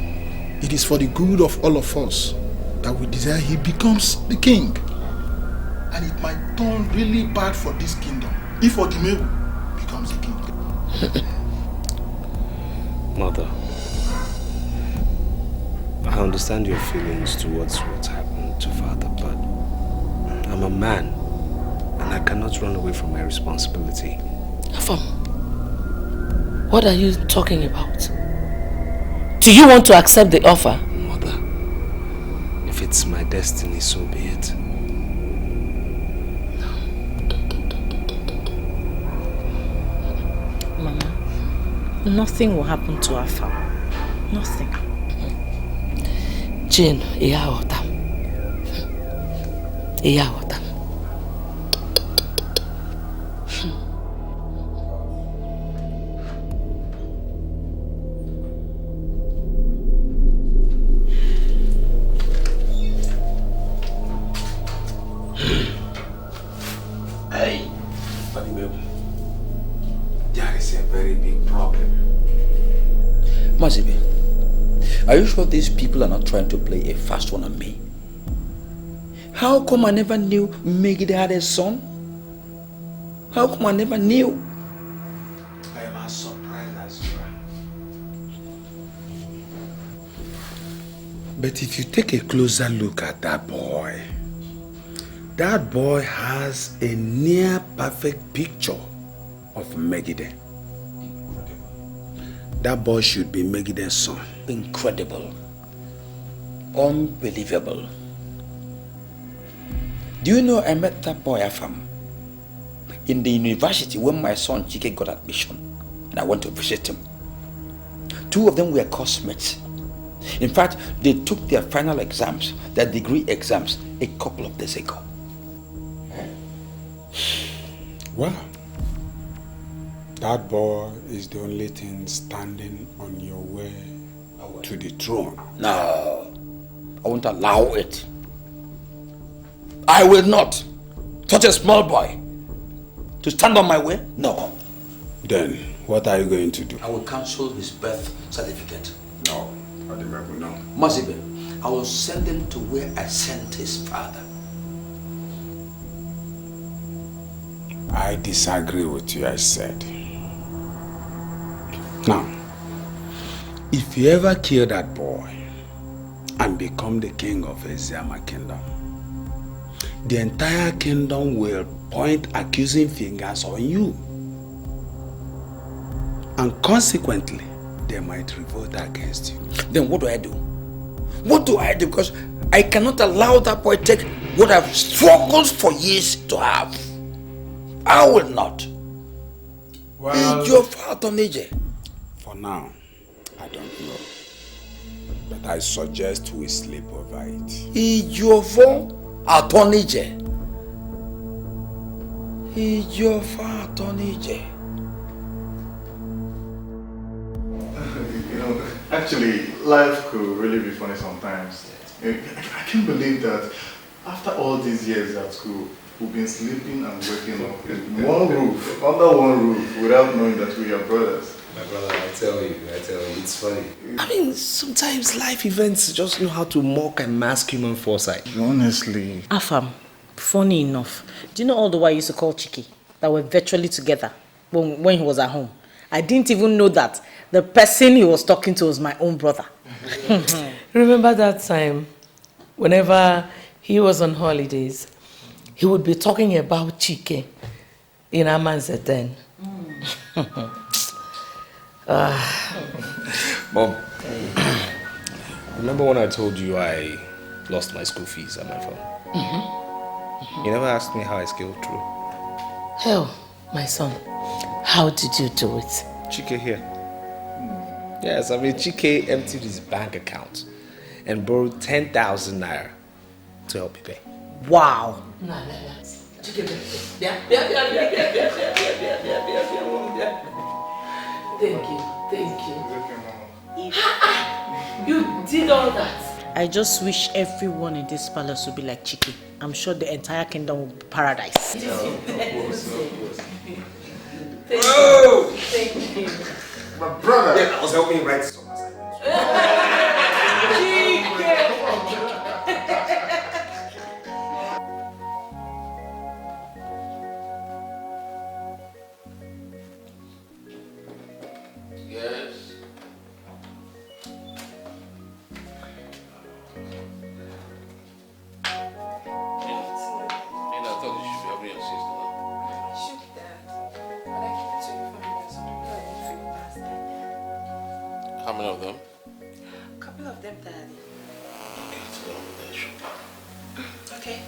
it is for the good of all of us that we desire he becomes the king. And it might turn really bad for this kingdom if Odimewu becomes the king. Mother, I understand your feelings towards what's happened to father, but I'm a man and I cannot run away from my responsibility. Afam, what are you talking about? Do you want to accept the offer? Mother, if it's my destiny, so be it. Mama, nothing will happen to our farm. Nothing. Jane, Iyawota. Hey, Odimewu, there is a very big problem. Mazibe, are you sure these people are not trying to play a fast one on me? How come I never knew Megide had a son? How come I never knew? I am as surprised as you are. But if you take a closer look at that boy has a near perfect picture of Megide. That boy should be Megide's son. Incredible. Unbelievable. Do you know I met that boy Afam in the university when my son Chike got admission and I went to visit him. Two of them were classmates. In fact, they took their final exams, their degree exams, a couple of days ago. Well, that boy is the only thing standing on your way to the throne. No, I won't allow it. I will not. Such a small boy to stand on my way? No. Then, what are you going to do? I will cancel his birth certificate. No, Odimewu, no. Mazibe, I will send him to where I sent his father. I disagree with you, I said. Now, if you ever kill that boy and become the king of Eziama kingdom, the entire kingdom will point accusing fingers on you. And consequently, they might revolt against you. Then what do I do? What do I do? Because I cannot allow that boy take what I've struggled for years to have. I will not. Well, it's your fault, Onije. For now, I don't know. But I suggest we sleep over it. It's your fault, Onije. It's your fault, Onije. You know, actually, life could really be funny sometimes. I can't believe that after all these years at school, we've been sleeping and waking up in one roof, under one roof, without knowing that we are brothers. My brother, I tell you, it's funny. I mean, sometimes life events just know how to mock and mask human foresight. Honestly. Afam, funny enough, do you know all the while I used to call Chiki that were virtually together when he was at home? I didn't even know that the person he was talking to was my own brother. Remember that time, whenever he was on holidays, he would be talking about Chike in Amanzeten. Mom, remember when I told you I lost my school fees at my firm? You never asked me how I scaled through. Hell, my son, how did you do it? Chike here. Yes, I mean, Chike emptied his bank account and borrowed 10,000 naira to help me pay. Wow. Thank you. You did all that. I just wish everyone in this palace would be like Chiki. I'm sure the entire kingdom will be paradise. Of course. Thank you. My brother! Yeah, I was helping write some assignments. Yes. And I thought you should be helping your sister. Shoot that. But I keep it to you for because some people I didn't feel last night. How many of them? A couple of them, Daddy. Okay, it's over there, sugar. Okay.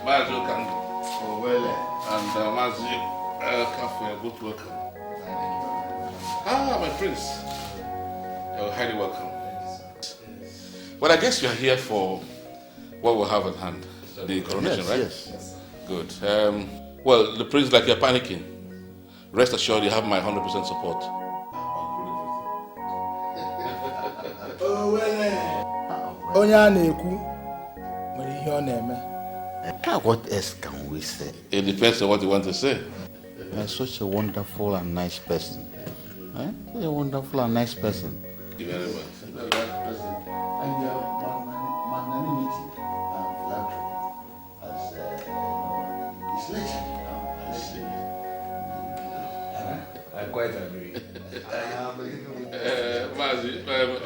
Mazi Okango. Oh, well. And Mazi Cafe, both welcome. Ah, my prince. You're highly welcome. Well, I guess you are here for what we'll have at hand. The coronation, Yes, right? yes. Good. Well, the prince, like you're panicking. Rest assured you have my 100% support. Onye a na-ekwu nwere ihe ọ na-eme. What else can we say? It depends on what you want to say. You're such a wonderful and nice person. Such a wonderful and nice person. Thank you very much. And your magnanimity and philanthropy as is legend. I quite agree. Mazi,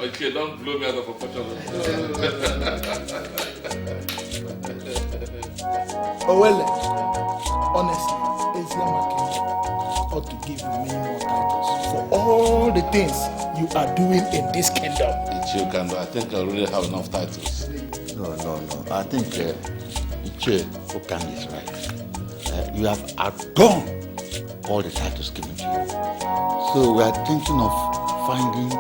okay, don't blow me out of proportion. Oh well, honestly, Ezeonu ought to give you many more titles for all the things you are doing in this kingdom. It's your kingdom. I think I really have enough titles. No. I think Iche Okan is right. You have outdone all the titles given to you. So we are thinking of finding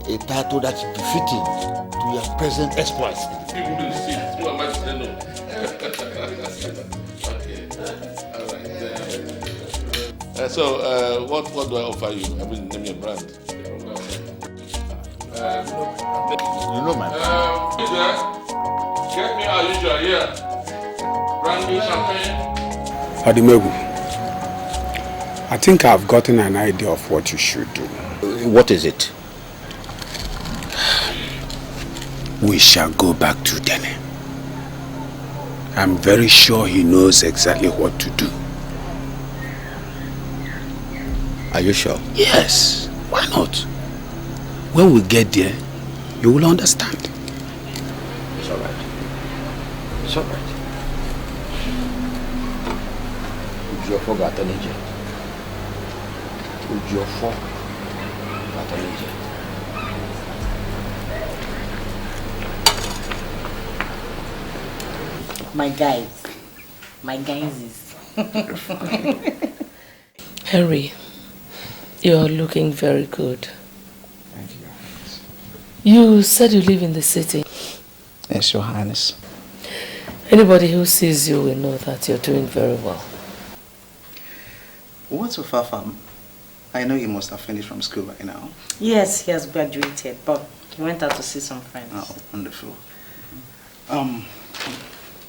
a title that's befitting to your present exploits. People will see. Who am I to say no? Okay. All right. So, what do I offer you? I mean, name your brand. You know my brand. Is there? Get me our usual here. Brandy, champagne. Adimegu, I think I've gotten an idea of what you should do. What is it? We shall go back to Delhi. I'm very sure he knows exactly what to do. Are you sure? Yes, why not? When we get there, you will understand. It's all right. It's all right. Ujiofor Gatanije. Ujiofor Gatanije. My guys is. Henry, you're looking very good. Thank you. You said you live in the city. Yes, Your Highness. Anybody who sees you will know that you're doing very well. What's so far from? I know you must have finished from school by now. Yes, he has graduated, but he went out to see some friends. Oh, wonderful.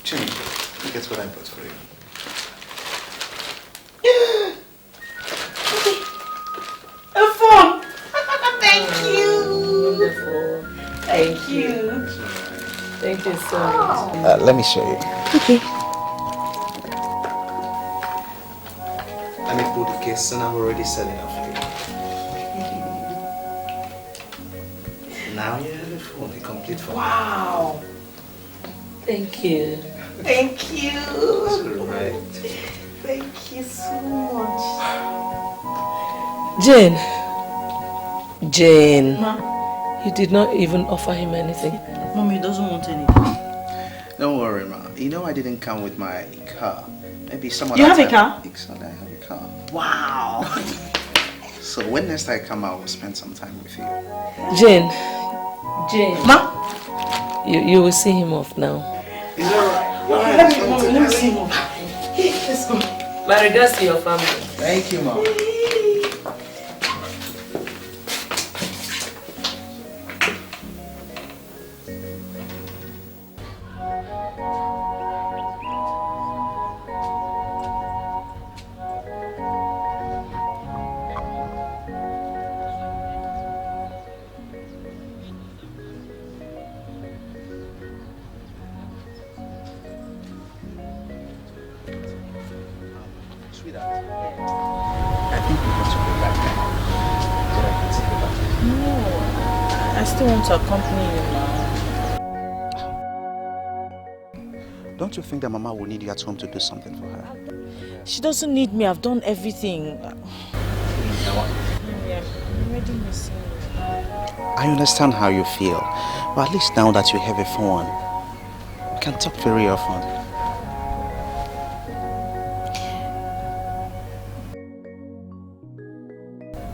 Jimmy, guess what I bought for you? A phone! Thank you! Wonderful. Thank you. Thank you so much. Let me show you. Okay. Let me put the case and I'm already setting up for you. Now you have a phone, a complete phone. Wow. Thank you. Thank you. That's right. Thank you so much. Jane. Ma? You did not even offer him anything. Mommy doesn't want anything. Don't worry, ma. You know I didn't come with my car. Maybe some other You have time. a car? Exactly, I have a car. Wow. So when next I come, I will spend some time with you. Jane. Ma? You will see him off now. Is that right? Let me see him off. Let's go. My regards to your family. Thank you, Mom. To accompany you now. Don't you think that Mama will need you at home to do something for her? She doesn't need me. I've done everything. I'm already missing you. I understand how you feel, but at least now that you have a phone, you can talk very often.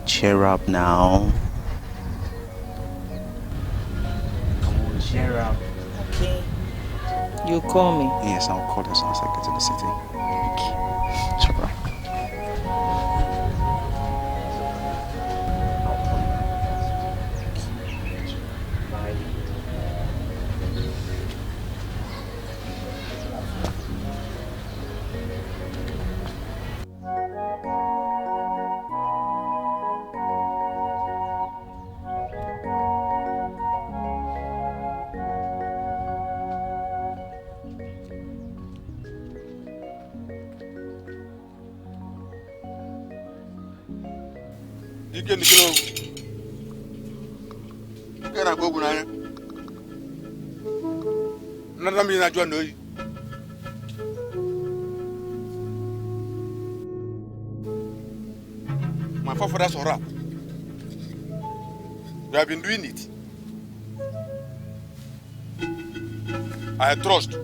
Cheer up now. Cheer up. Okay. You call me? Yes, I'll call you as soon as I get to the city. Cheer up. Ike ni kilo. Ike na gogu na ya. Nana mi na jwa no yi. My forefathers are rap. They have been doing it. I trust.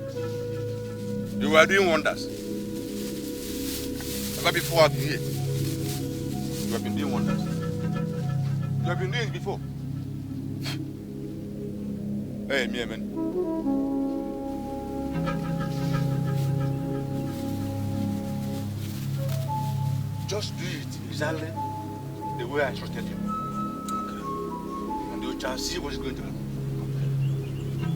They were doing wonders. Ever before I've been here. You have been doing wonders. You have been doing it before. Hey, me, man. Just do it exactly the way I instructed you. Okay. And you shall see what's going to happen.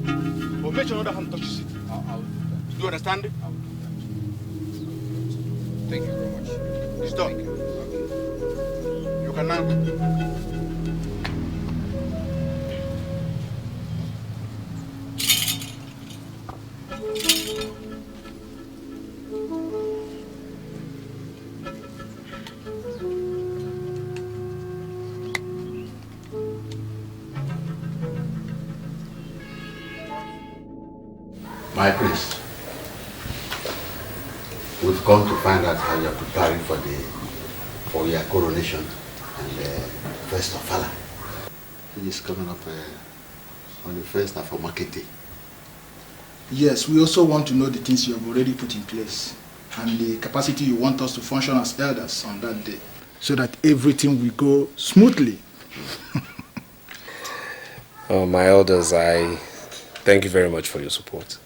Okay. But make sure another hand touches it. I'll do that. Do you understand it? I'll do that. Thank you very much. It's done. Thank you. You can now go. My priest, we've come to find out how you're preparing for your coronation and the first of Allah. It is coming up on the first of market day. Yes, we also want to know the things you have already put in place and the capacity you want us to function as elders on that day, so that everything will go smoothly. Oh, my elders, I thank you very much for your support.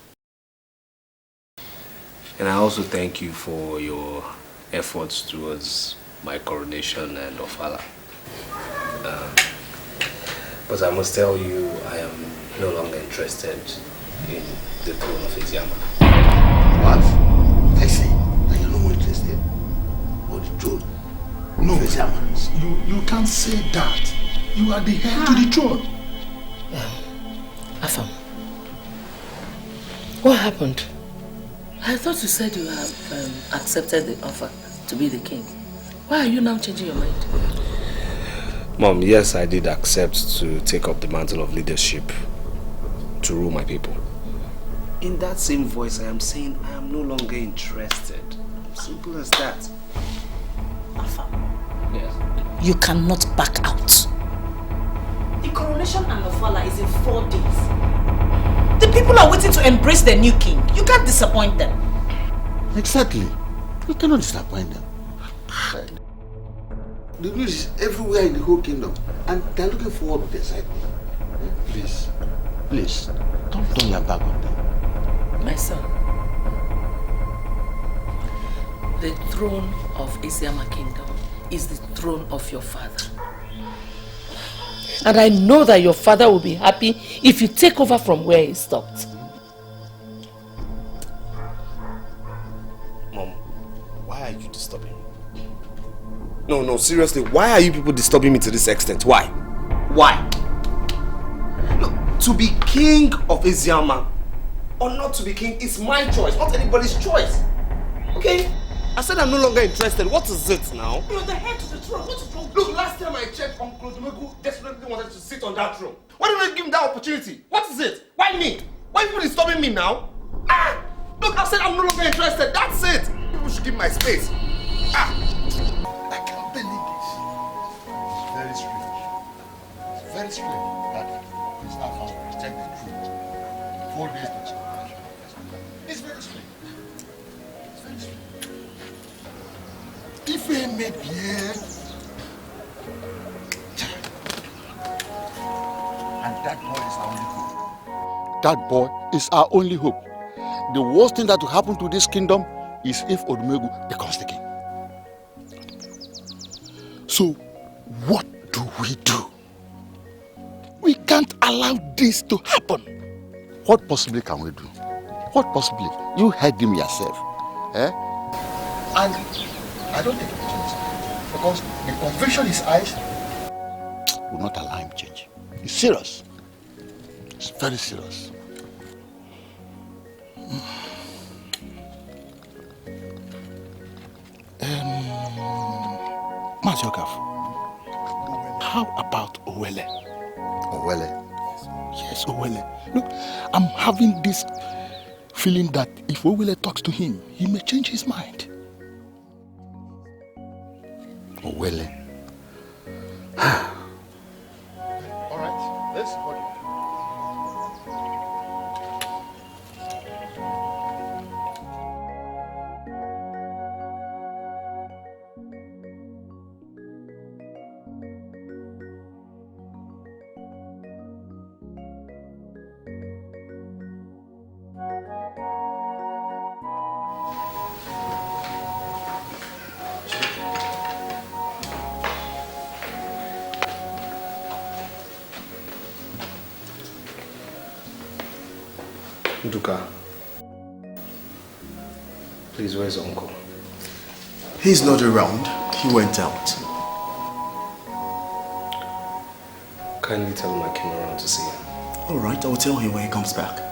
And I also thank you for your efforts towards my coronation and Ofala. But I must tell you, I am no longer interested in the throne of Iziama. What? I see. Are you no more interested? Or the throne? No, you can't say that. You are the heir to the throne. Afam, what happened? I thought you said you have accepted the offer to be the king. Why are you now changing your mind? Mom, yes, I did accept to take up the mantle of leadership to rule my people. In that same voice, I am saying I am no longer interested. Simple as that. Alpha. Yes. You cannot back out. The coronation and Ofala is in 4 days. The people are waiting to embrace their new king. You can't disappoint them. Exactly. You cannot disappoint them. The news is everywhere in the whole kingdom, and they're looking forward to their side. Please, please, don't turn your back on them. My son, the throne of Isiama Kingdom is the throne of your father. And I know that your father will be happy if you take over from where he stopped. Mom, why are you disturbing me? No, seriously, why are you people disturbing me to this extent? Why? Why? Look, to be king of Isiama or not to be king is my choice, not anybody's choice. Okay? I said I'm no longer interested. What is it now? You're the heir to the throne. What is wrong? Look, last time I checked, Uncle Odumegu desperately wanted to sit on that throne. Why didn't I give him that opportunity? What is it? Why me? Why are people disturbing me now? Ah! Look, I said I'm no longer interested. That's it. People should give my space. Ah! I can't believe this. It's very strange. It's very strange that Is African will reject the truth 4 days to celebration. It's very strange. It's very strange. If they made here, and that boy is our only hope. That boy is our only hope. The worst thing that will happen to this kingdom is if Odumegu becomes the king. So, what do? We can't allow this to happen. What possibly can we do? What possibly? You heard him yourself. Eh? And I don't think it will change. Because the conviction his eyes will not allow him change. It's serious. It's very serious. Maziokafu, how about Owele? Owele? Yes, Owele. Look, I'm having this feeling that if Owele talks to him, he may change his mind. Owele? All right, let's hold it. Duka, please, where's Uncle? He's not around. He went out. Kindly tell him I came around to see him. All right, I will tell him when he comes back.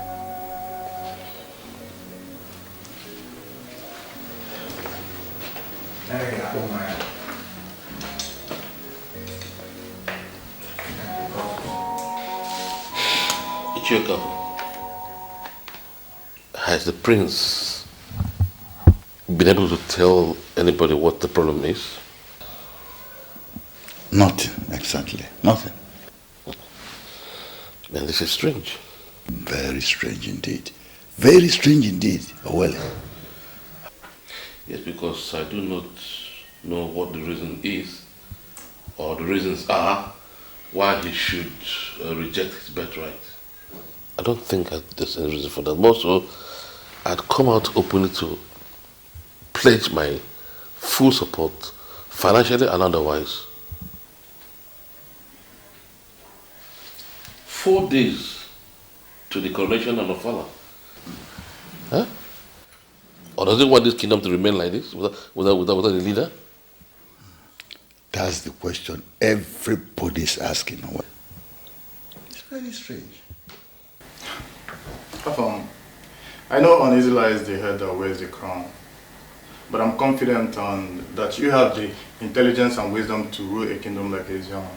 Chiwetalu, has the prince been able to tell anybody what the problem is? Nothing, exactly. Nothing. And this is strange. Very strange indeed. Very strange indeed, Owele. Yes, because I do not know what the reason is, or the reasons are, why he should reject his birthright. I don't think there's any reason for that. More so, I'd come out openly to pledge my full support, financially and otherwise. 4 days to the coronation and Ofala. Huh? Or does he want this kingdom to remain like this without a leader? That's the question everybody's asking. It's very strange. I know uneasy lies the head that wears the crown, but I'm confident that you have the intelligence and wisdom to rule a kingdom like Ezeonu.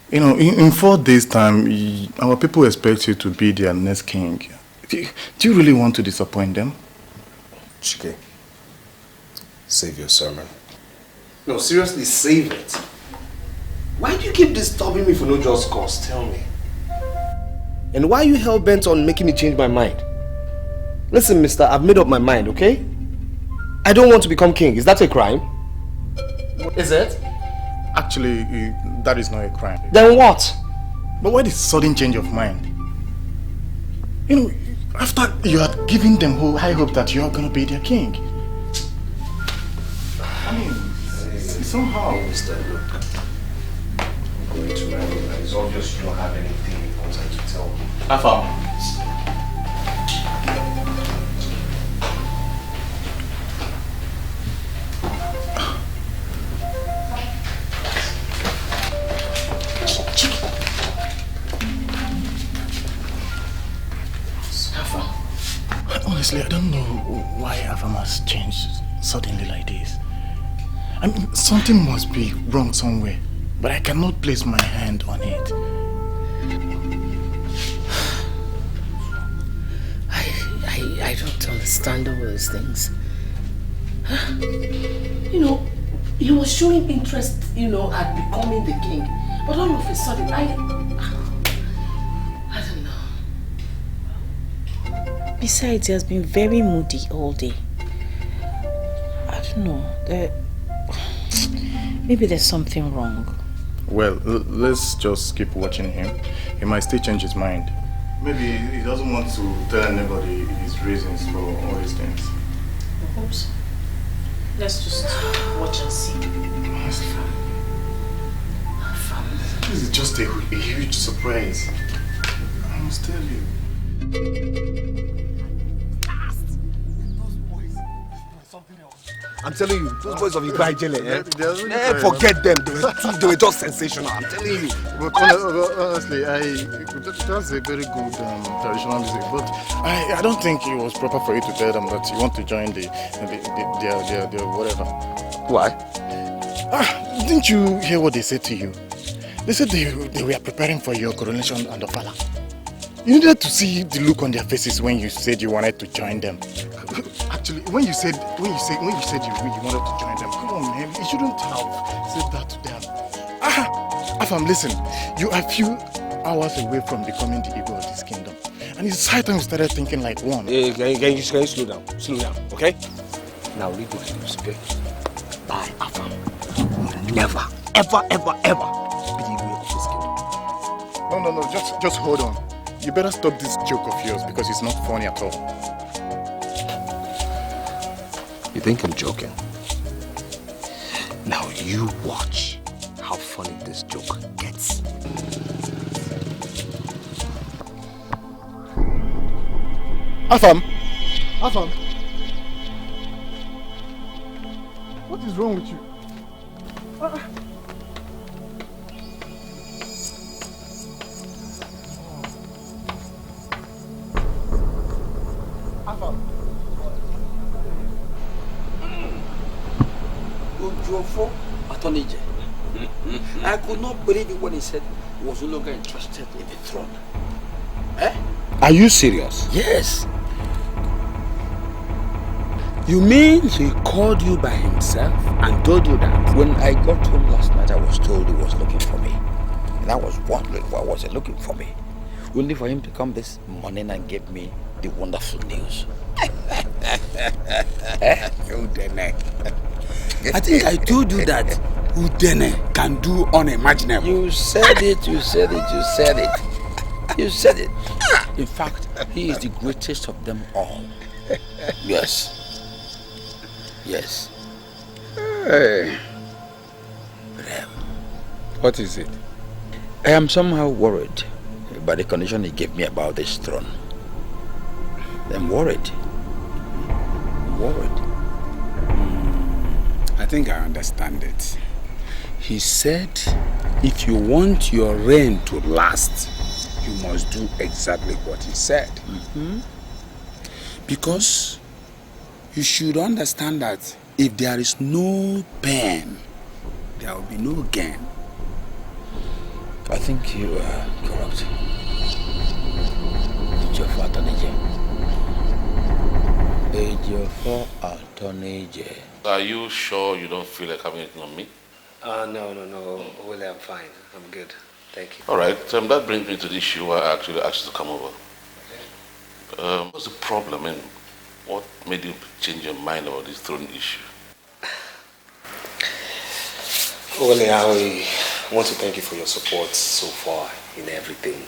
You know, in 4 days' time, our people expect you to be their next king. Do you really want to disappoint them? Chike, save your sermon. No, seriously, save it. Why do you keep disturbing me for no just cause? Tell me. And why are you hell-bent on making me change my mind? Listen, mister, I've made up my mind, okay? I don't want to become king. Is that a crime? Is it? Actually, that is not a crime. Then what? But why this sudden change of mind? You know, after you had given them high hope that you are going to be their king. I mean, somehow... Mister, look. I'm going to my room and it's obvious you don't have anything important to tell me. Afam. Honestly, I don't know why Afam has changed suddenly like this. I mean, something must be wrong somewhere, but I cannot place my hand on it. I don't understand all those things. You know, he was showing interest, you know, at becoming the king. But all of a sudden, I don't know. Besides, he has been very moody all day. I don't know. Maybe there's something wrong. Well, let's just keep watching him. He might still change his mind. Maybe he doesn't want to tell anybody his reasons for all these things. I hope so. Let's just watch and see. This is just a huge surprise. I must tell you. I'm telling you, those boys of Ibaijele, forget them. They were just sensational. I'm telling you. But honestly, that's a very good traditional music. But I don't think it was proper for you to tell them that you want to join their whatever. Why? Didn't you hear what they said to you? They said they were preparing for your coronation and Ofala. You needed to see the look on their faces when you said you wanted to join them. Actually, when you said you wanted to join them, come on, man, you shouldn't have said that to them. Afam, listen, you are a few hours away from becoming the ego of this kingdom, and it's high time you started thinking like one. Hey, can you slow down? Slow down, okay? Now read the news, okay? I, Afam, will never, ever be the ego of this kingdom. No, just hold on. You better stop this joke of yours because it's not funny at all. You think I'm joking? Now you watch how funny this joke gets. Afam! What is wrong with you? I could not believe it when he said he was no longer interested in the throne. Are you serious? Yes. You mean he called you by himself and told you that? When I got home last night, I was told he was looking for me. And I was wondering why was he looking for me. Only for him to come this morning and give me the wonderful news. I think I told you that Udene can do unimaginable. You said it. You said it. In fact, he is the greatest of them all. Yes. Hey. What is it? I am somehow worried by the condition he gave me about this throne. I'm worried. I think I understand it. He said, if you want your reign to last, you must do exactly what he said. Because you should understand that if there is no pain, there will be no gain. I think you are correct. Are you sure you don't feel like having it on me? No. Willie, I'm fine. I'm good. Thank you. All right, that brings me to the issue I actually asked you to come over. What's the problem and what made you change your mind about this throne issue? Willie, I want to thank you for your support so far in everything.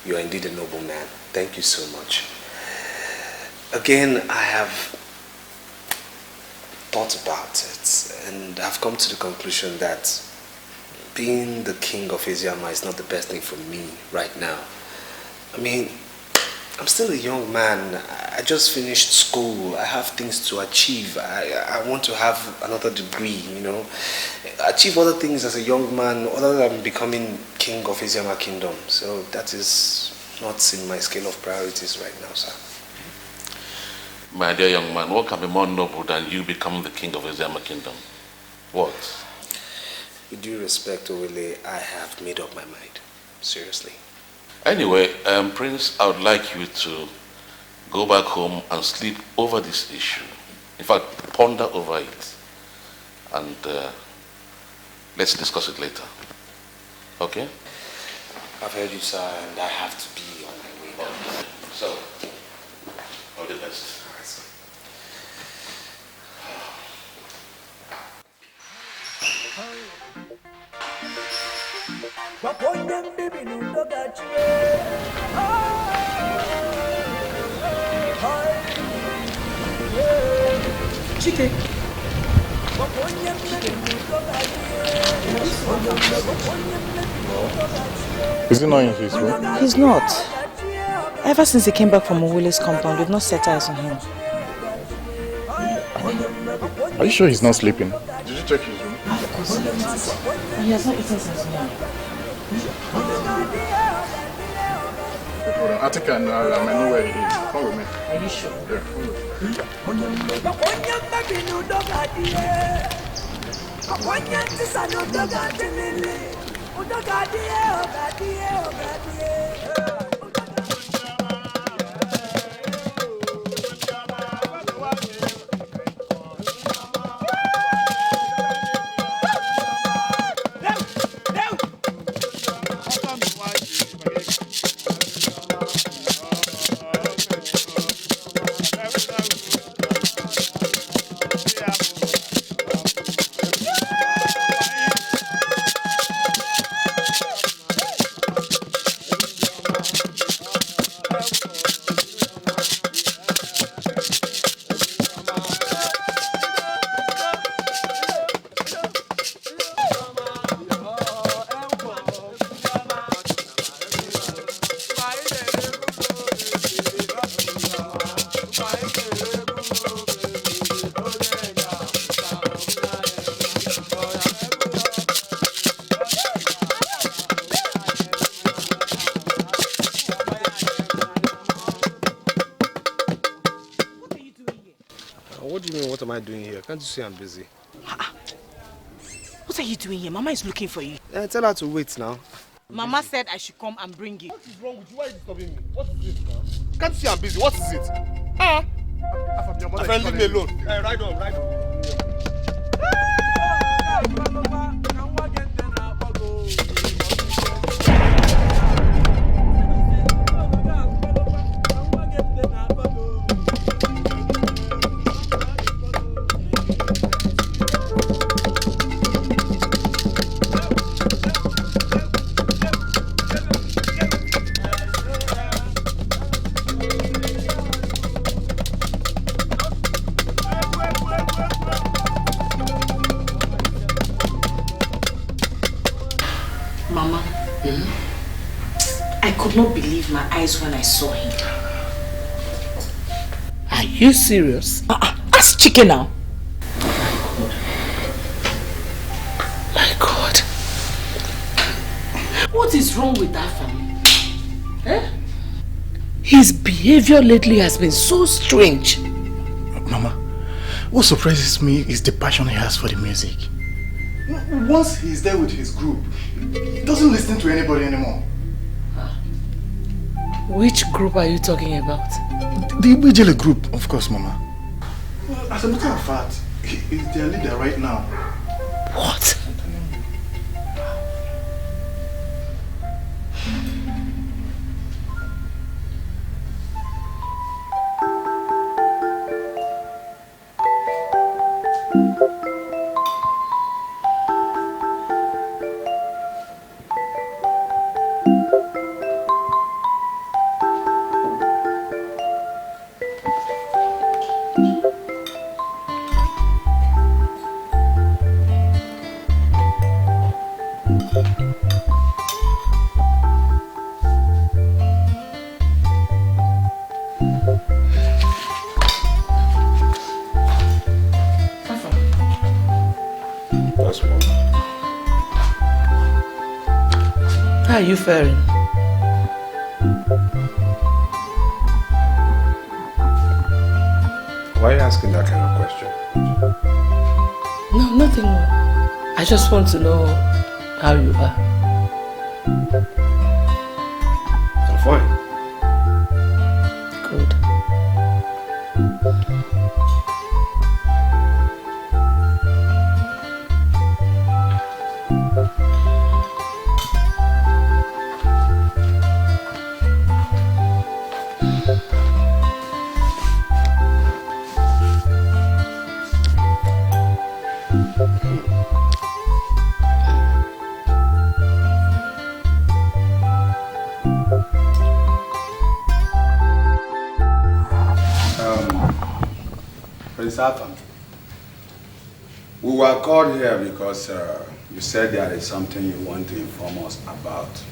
You are indeed a noble man. Thank you so much. Again, I have thought about it and I've come to the conclusion that being the king of Ezeonu is not the best thing for me right now. I mean, I'm still a young man. I just finished school. I have things to achieve. I want to have another degree, you know. Achieve other things as a young man other than becoming king of Ezeonu kingdom. So that is not in my scale of priorities right now, sir. My dear young man, what can be more noble than you becoming the king of Ezeonu kingdom? What? With due respect, Owele, I have made up my mind. Seriously. Anyway, Prince, I would like you to go back home and sleep over this issue. In fact, ponder over it. And let's discuss it later. Okay? I've heard you, sir, and I have to be on my way now. So, all the best. Chike. Is he not in his room? He's not. Ever since he came back from Owele's compound, we've not set eyes on him. Are you sure he's not sleeping? Did you check his room? Of course he is. And he has not eaten since morning. Hold on, I think I know where he is. Come with me. Are you sure? Yeah, come with me. What do you mean, what am I doing here? Can't you see I'm busy? What are you doing here? Mama is looking for you. Tell her to wait now. Mama said I should come and bring you. What is wrong with you? Why are you disturbing me? What is it now? Can't you see I'm busy? What is it? My friend, leave me alone. Ride on. I could not believe my eyes when I saw him. Are you serious? Ask Chike now. My God. What is wrong with that family? Eh? His behavior lately has been so strange. Mama, what surprises me is the passion he has for the music. Once he's there with his group, he doesn't listen to anybody anymore. Which group are you talking about? The Ibijele group, of course, Mama. Well, as a matter of fact, he's their leader right now. What? How are you faring? Why are you asking that kind of question? No, nothing more. I just want to know how you are. I'm fine. Good. We were called here because you said there is something you want to inform us about.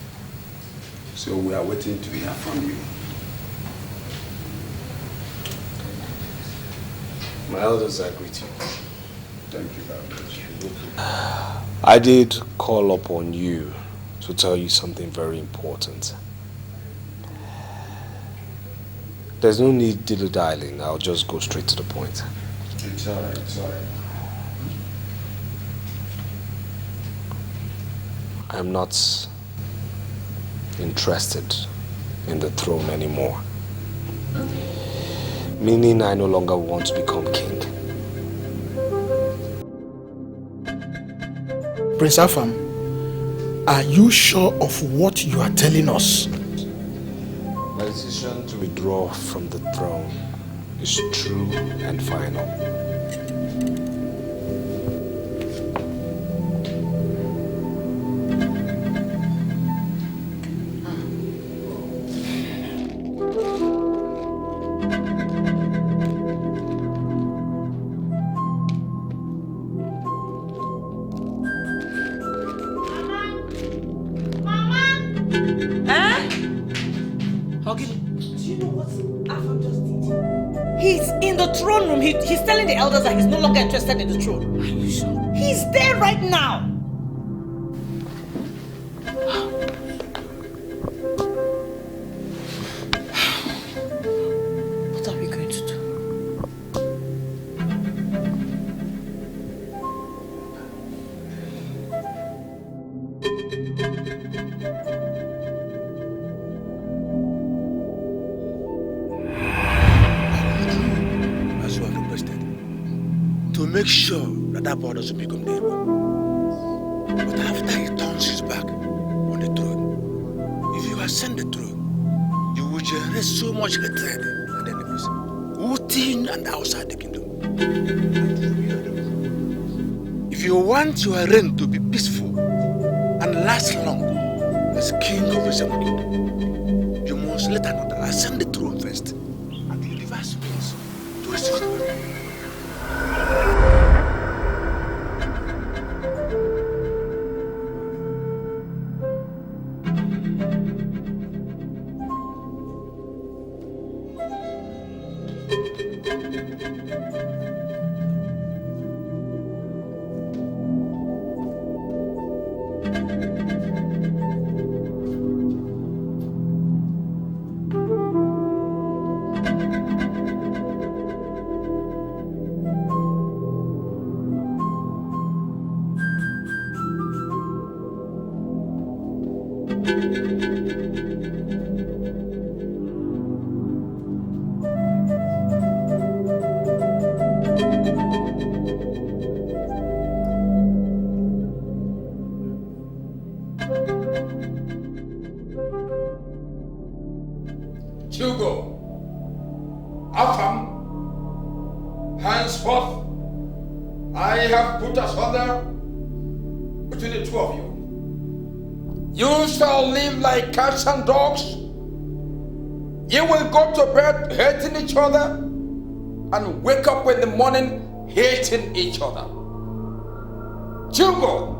So we are waiting to hear from you. My elders, I greet you. Thank you very much. I did call upon you to tell you something very important. There's no need dilly-dallying. I'll just go straight to the point. It's alright, it's alright. I'm not interested in the throne anymore. Meaning I no longer want to become king. Prince Afam, are you sure of what you are telling us? My decision to withdraw from the throne is true and final. He's telling the elders that he's no longer interested in the throne. Are you sure? He's there right now. What are we going to do? To make sure that that boy doesn't become the hero. But after he turns his back on the throne, if you ascend the throne, you will generate so much hatred and enemies, within and outside the kingdom. If you want your reign to be peaceful and last long as king of Is African Nigerian, you must let another ascend the throne first and you devise means to resist the battle. Hugo, Afam, henceforth, I have put asunder between the two of you. You shall live like cats and dogs. You will go to bed hating each other and wake up in the morning hating each other. Hugo,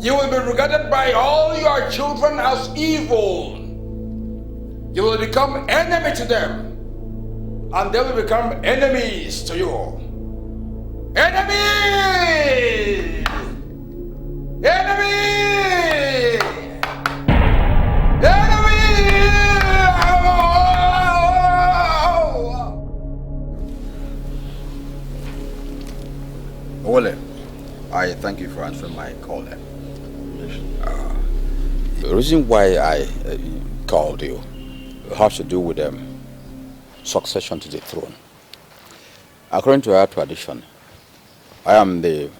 you will be regarded by all your children as evil. You will become enemy to them, and they will become enemies to you. Enemy! Enemy! Enemy! Ole, I thank you for answering my call. The reason why I called you has to do with succession to the throne. According to our tradition, I am the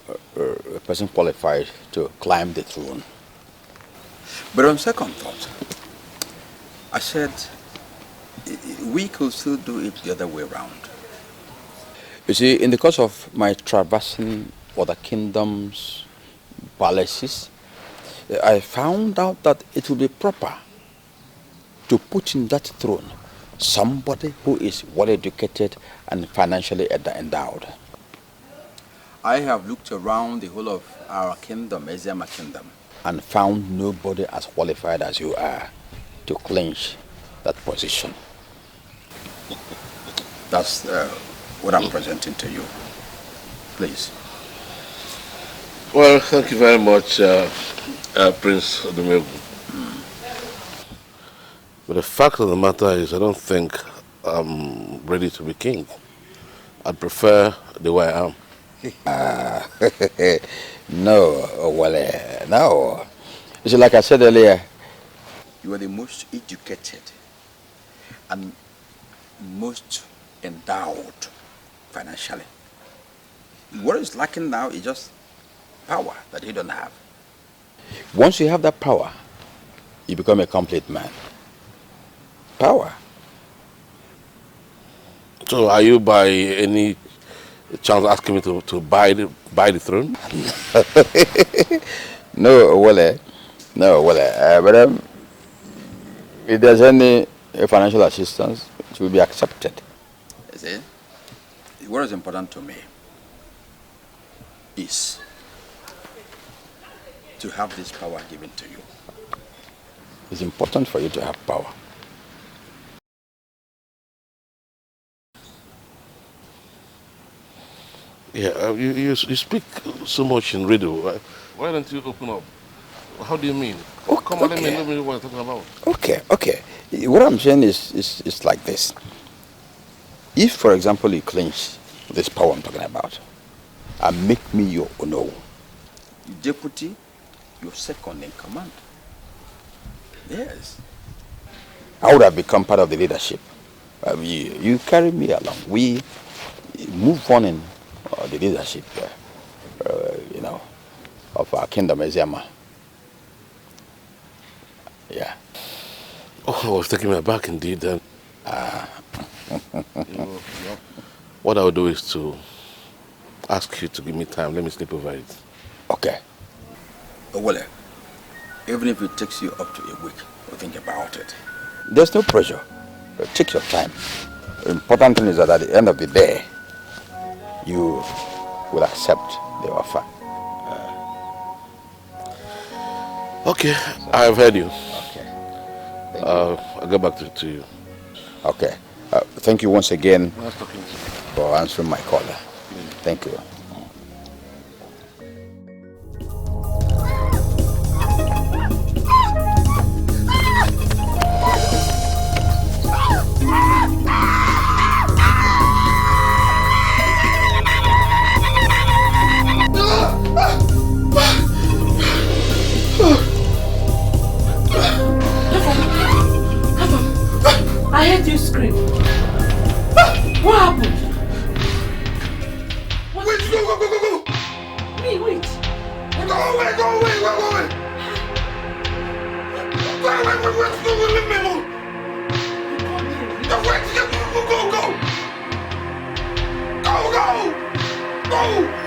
person qualified to climb the throne. But on second thought, I said we could still do it the other way around. You see, in the course of my traversing other kingdoms, palaces, I found out that it would be proper to put in that throne somebody who is well educated and financially endowed. I have looked around the whole of our kingdom, Ezeama kingdom, and found nobody as qualified as you are to clinch that position. That's what I'm presenting to you. Please. Well, thank you very much, Prince Odumegu. But the fact of the matter is, I don't think I'm ready to be king. I'd prefer the way I am. No, well, no. You see, like I said earlier, you are the most educated and most endowed financially. What is lacking now is just power that you don't have. Once you have that power, you become a complete man. Power. So are you by any chance asking me to buy the throne? No, well, but if there's any financial assistance, it will be accepted. You see, what is important to me is to have this power given to you. It's important for you to have power. Yeah, you speak so much in riddle. Why don't you open up? How do you mean? Oh, come on, let me know what you're talking about. Okay. What I'm saying is like this. If, for example, you clinch this power I'm talking about and make me your Ono, deputy, your second in command. Yes. I would have become part of the leadership. You carry me along. We move on in the leadership, of our kingdom, Ezeama. Yeah. Oh, I was taking me aback indeed. Then. What I'll do is to ask you to give me time. Let me sleep over it. Okay. Well, even if it takes you up to a week to think about it, there's no pressure. Take your time. The important thing is that at the end of the day, you will accept the offer. Okay, I have heard you. Okay. I'll get back to you. Okay. Thank you once again Nice talking to you. for answering my call. Thank you. Leave me alone. Go.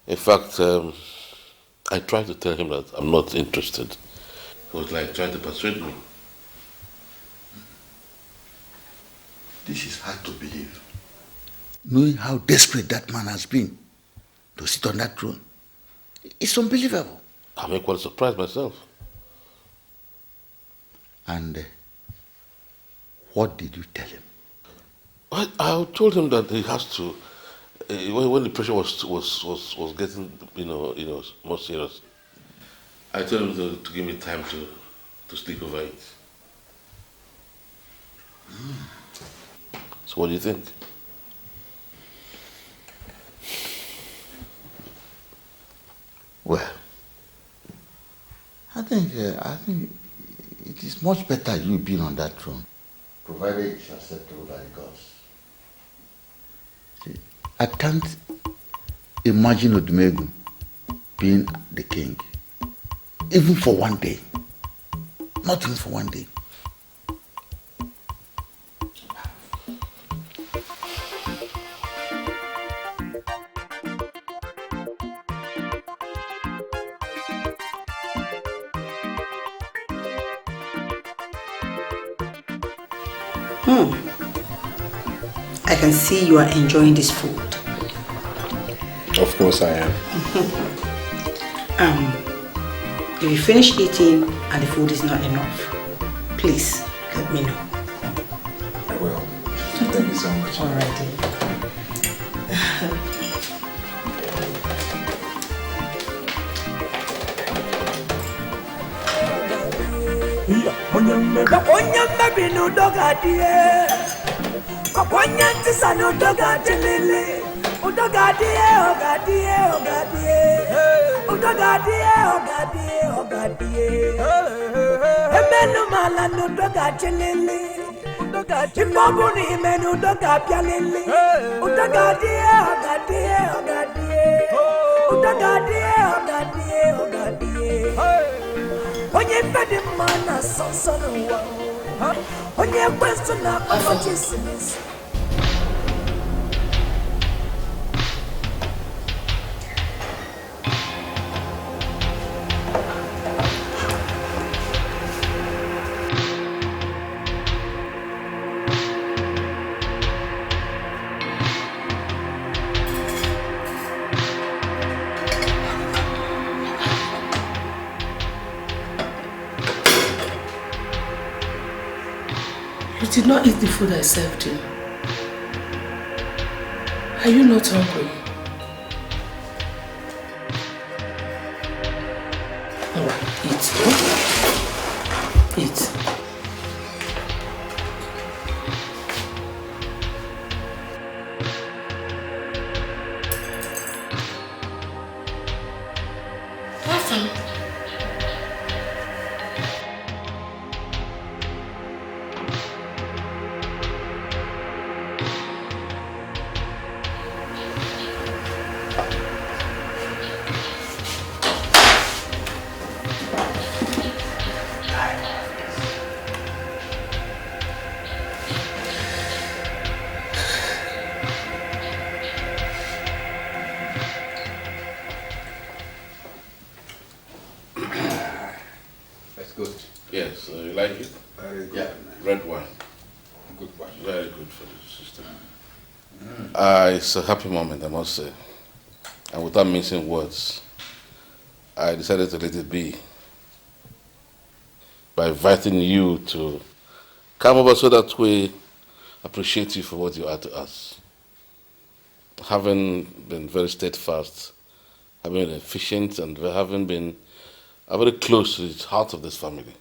In fact, I tried to tell him that I'm not interested. He was like trying to persuade me. This is hard to believe. Knowing how desperate that man has been to sit on that throne, it's unbelievable. I'm equally surprised myself. And what did you tell him? I told him that he has to. When the pressure was getting more serious, I told him to give me time to sleep over it. So what do you think? Well, I think it is much better you being on that throne, provided it's acceptable by the gods. See, I can't imagine Odumegu being the king, even for one day. Not even for one day. I can see you are enjoying this food. Of course I am. If you finish eating and the food is not enough, please let me know. I will. Thank you so much. All right. Udogadie, ogadie, ogadie. Udogadie, ogadie, ogadie. Emenu malanu dogachelele. Ifobuni menu dogapialele. Udogadie, ogadie, ogadie. Udogadie, ogadie, ogadie. Onye fedi mana sonsono wa. Onye question na omochisis. You did not eat the food I served you. Are you not hungry? Alright, eat. Eat. Awesome. Yes, you like it? Very good. Yeah, red wine. Good wine. Very good for the system. It's a happy moment, I must say. And without mincing words, I decided to let it be by inviting you to come over so that we appreciate you for what you are to us. Having been very steadfast, having been efficient, and having been very close to the heart of this family,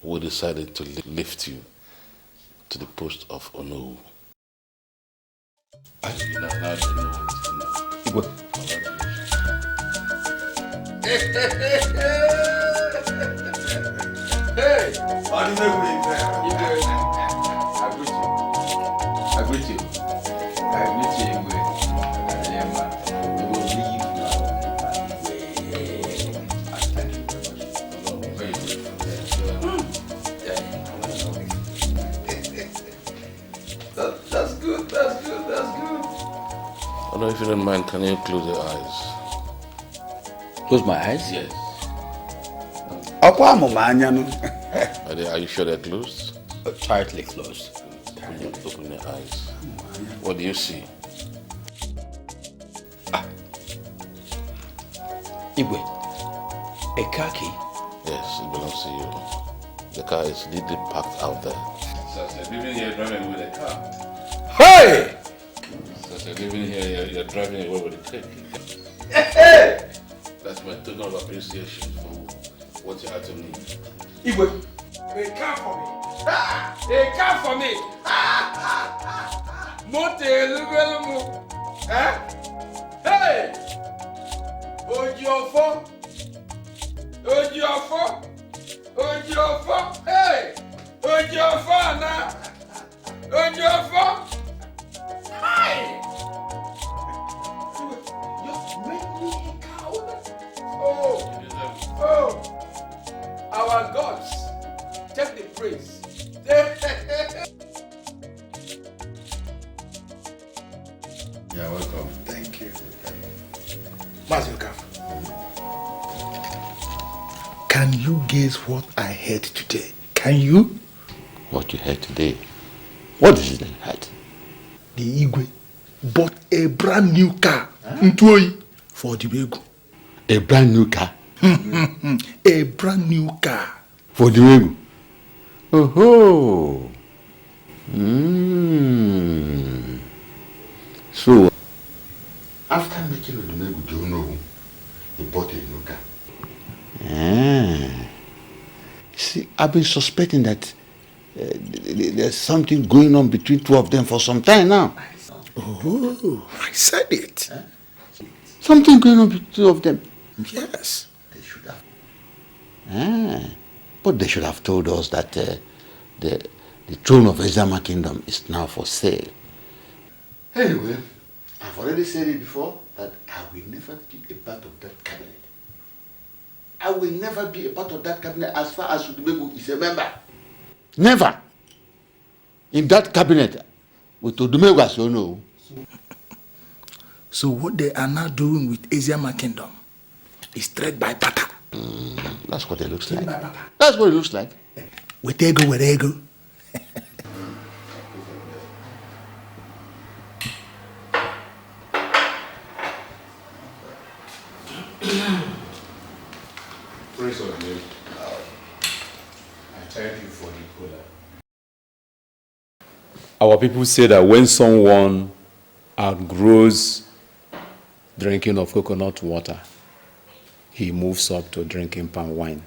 we decided to lift you to the post of Onowu. Now you know what Hey! How do you make me? I greet you. I greet you. We will leave now. I thank you very much. Very good. That's good. I don't know if you don't mind, can you close your eyes? Close my eyes? Yes. Are you sure they're closed? Tightly closed. Open your eyes. What do you see? Igwe, a car key? Yes, it belongs to you. The car is neatly parked out there. So you're living here driving with a car. Hey! So you're living here, you're driving away with a cake. Hey! That's my token of appreciation for what you had to me. Igwe, A car for me. A car for me. Hey! Ojiofo. Hey! Ojiofo na. Ojiofo. Hi! You make me a cow. Oh. Our gods. Take the praise. You're welcome. Thank you. Mazuka, can you guess what I heard today? Can you? What you heard today? What is it that you heard? The Igwe bought a brand new car Ntoi, for the Wegu. A brand new car? A brand new car. For the Wegu? Oh. So, after making the Wegu, do you know he bought a new car? See, I've been suspecting that there's something going on between two of them for some time now. Oh, I said it. Huh? Something going on between the two of them. Yes. They should have. But they should have told us that the throne of Ezama Kingdom is now for sale. Anyway, I've already said it before that I will never be a part of that cabinet. I will never be a part of that cabinet as far as Udumegu is a member. Never. In that cabinet, with Udumegu as you know. So what they are now doing with Ezama Kingdom is trade by barter. That's what it looks like. That's what it looks like. With ego. Praise on you. I thank you for the cola. Our people say that when someone outgrows drinking of coconut water, he moves up to drinking palm wine.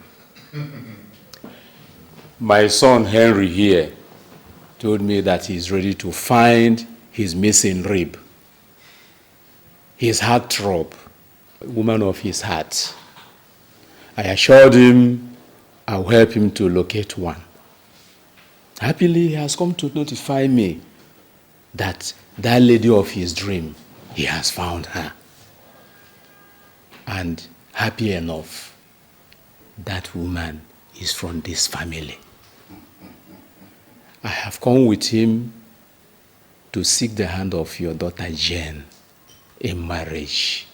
My son Henry here told me that he's ready to find his missing rib, his heartthrob, woman of his heart. I assured him I'll help him to locate one. Happily, he has come to notify me that that lady of his dream, he has found her. And happy enough, that woman is from this family. I have come with him to seek the hand of your daughter Jane in marriage.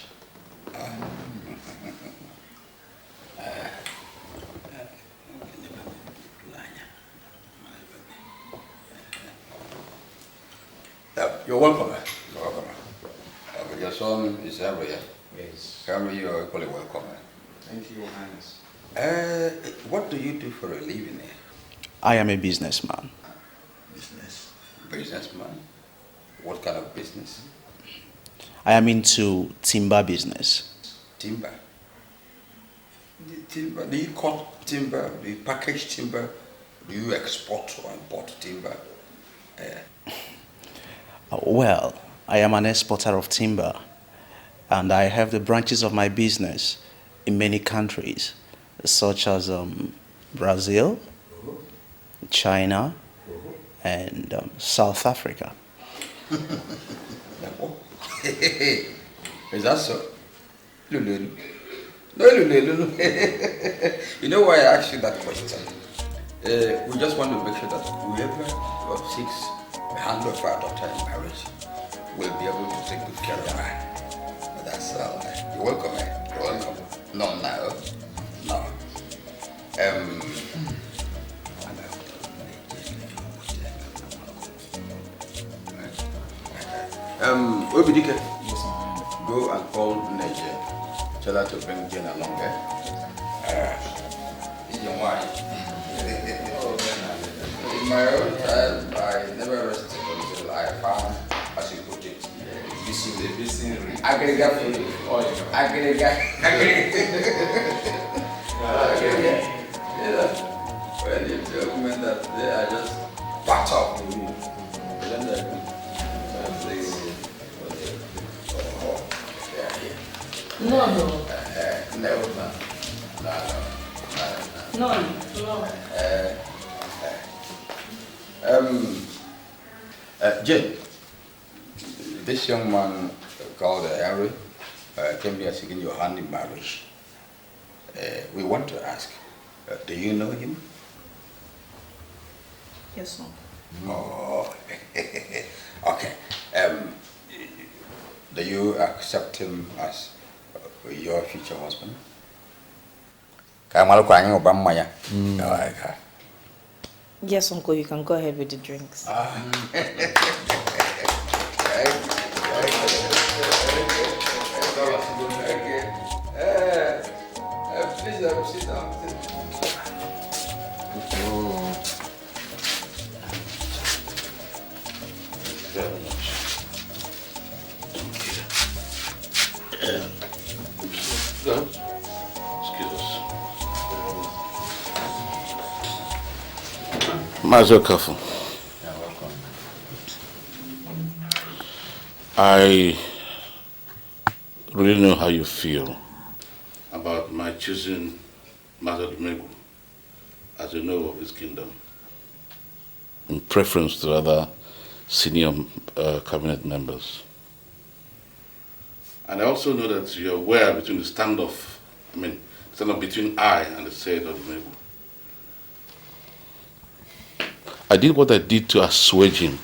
You're welcome. You're welcome. But your son is Henry. Yes. Henry, you're equally welcome. Thank you, Your Highness. What do you do for a living? I am a businessman. Businessman? What kind of business? I am into timber business. Timber? Timber? Do you cut timber? Do you package timber? Do you export or import timber? Well, I am an exporter of timber, and I have the branches of my business in many countries, such as Brazil, China, and South Africa. Is that so? No. You know why I asked you that question? We just want to make sure that whoever seeks the hand of our daughter in marriage will be able to take good care of her. But that's all. You're welcome, man. You're welcome. No. Obidike, go and call Nigeria. Tell her to bring Jane along, It's your wife. In my own time, I never rested until I found, as you put it, the missing ring. Aggregate. When you tell me that they are just backed up with me, then they're good. No. Jane, this young man called Henry came here seeking your hand in marriage. We want to ask, do you know him? Yes, sir. Oh, okay. Do you accept him as your future husband? Yes, Uncle, you can go ahead with the drinks. Please sit down. Very much. Excuse us. Mazel Kafu. I really know how you feel about my choosing Master Megu as a know of his kingdom, in preference to other senior cabinet members. And I also know that you're aware between the standoff between I and the said Megu. I did what I did to assuage him.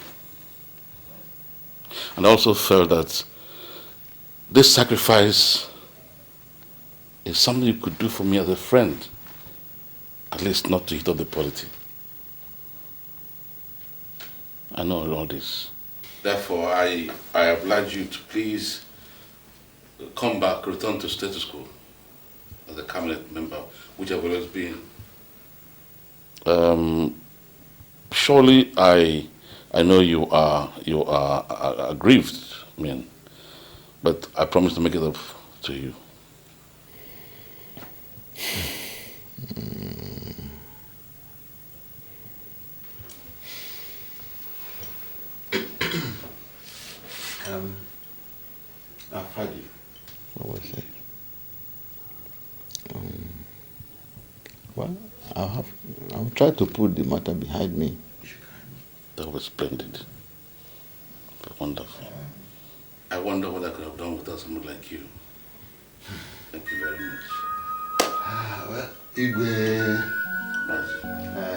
And I also felt that this sacrifice is something you could do for me as a friend, at least not to hit up the polity. I know all this. Therefore, I oblige you to please come back, return to status quo as a cabinet member, which I've always been. Surely I know you are aggrieved, but I promise to make it up to you. Fadi, what was it? Well, I'll try to put the matter behind me. That was splendid. Wonderful. I wonder what I could have done without someone like you. Thank you very much. Well, Igwe,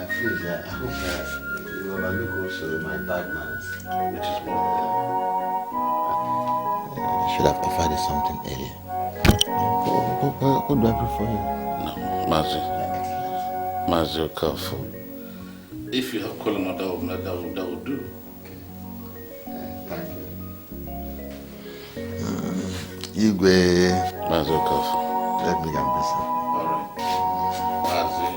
please, I hope you overlook also my bad manners. Which is what? I should have offered you something earlier. What do I do for you? No, Mazi, careful. If you have column, that will do. Thank you. Igwe. Mazi, careful. Let me get busy. All right. Mazi.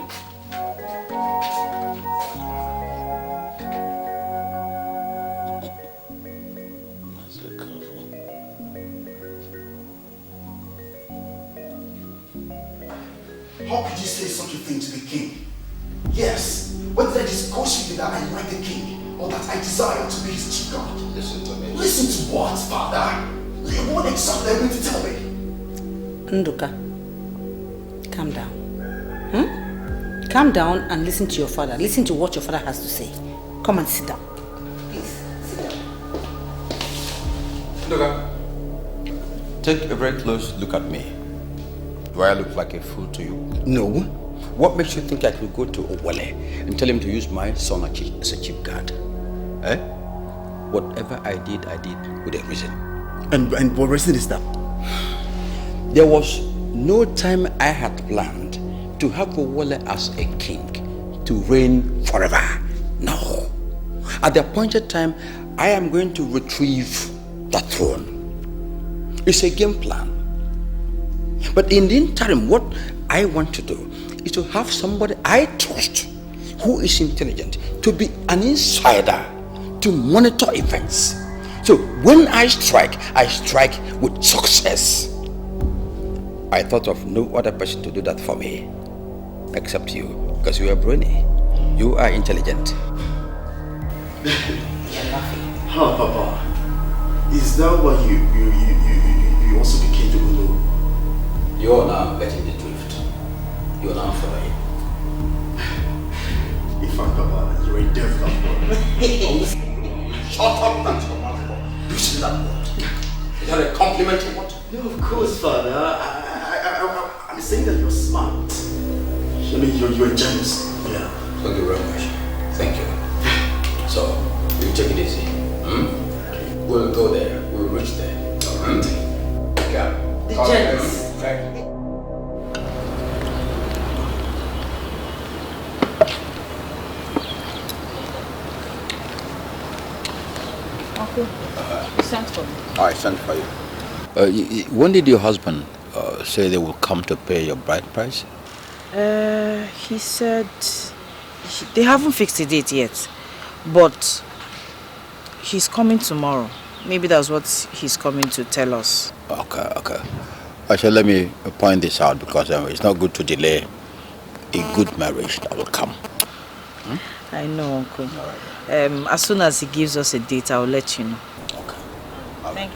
How could you say such a thing to the king? Yes, what did I discuss with you that I like the king or that I desire to be his chief guard? Listen to me. Listen to what, father? What exactly are you going to tell me? Nduka, calm down. Calm down and listen to your father. Listen to what your father has to say. Come and sit down. Please, sit down. Nduka, take a very close look at me. Do I look like a fool to you? No. What makes you think I could go to Owale and tell him to use my son as a chief guard? Eh? Whatever I did with a reason. And what reason is that? There was no time I had planned to have Owale as a king to reign forever. No. At the appointed time, I am going to retrieve the throne. It's a game plan. But in the interim, what I want to do is to have somebody I trust who is intelligent to be an insider to monitor events. So when I strike with success. I thought of no other person to do that for me except you, because you are brainy. You are intelligent. Huh, Papa? Is that why you also became the Ulu? You are now getting the drift. You are now following. In fact, Papa, you're a devil of Shut up, that's your mouth. You see that word? Is that a compliment or what? No, of course, Father. I'm saying that you're smart. I mean, you're generous. Yeah. Thank you very much. Thank you. So, you take it easy. We'll go there. We'll reach there. Yeah. The generous. Uncle, you sent for me. I sent for you. When did your husband say they will come to pay your bride price? He said they haven't fixed a date yet, but he's coming tomorrow. Maybe that's what he's coming to tell us. Okay. Actually, let me point this out because it's not good to delay a good marriage that will come. I know, Uncle. As soon as he gives us a date, I'll let you know. Okay. Thank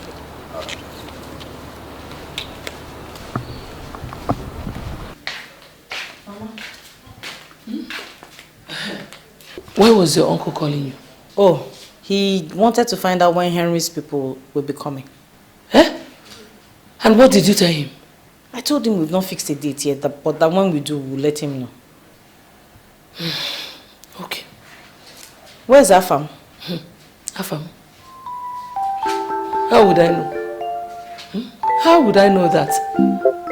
Why was your uncle calling you? Oh, he wanted to find out when Henry's people will be coming. Eh? And what did you tell him? I told him we've not fixed a date yet, but that when we do, we'll let him know. Okay. Where's Afam? Afam? How would I know? How would I know that?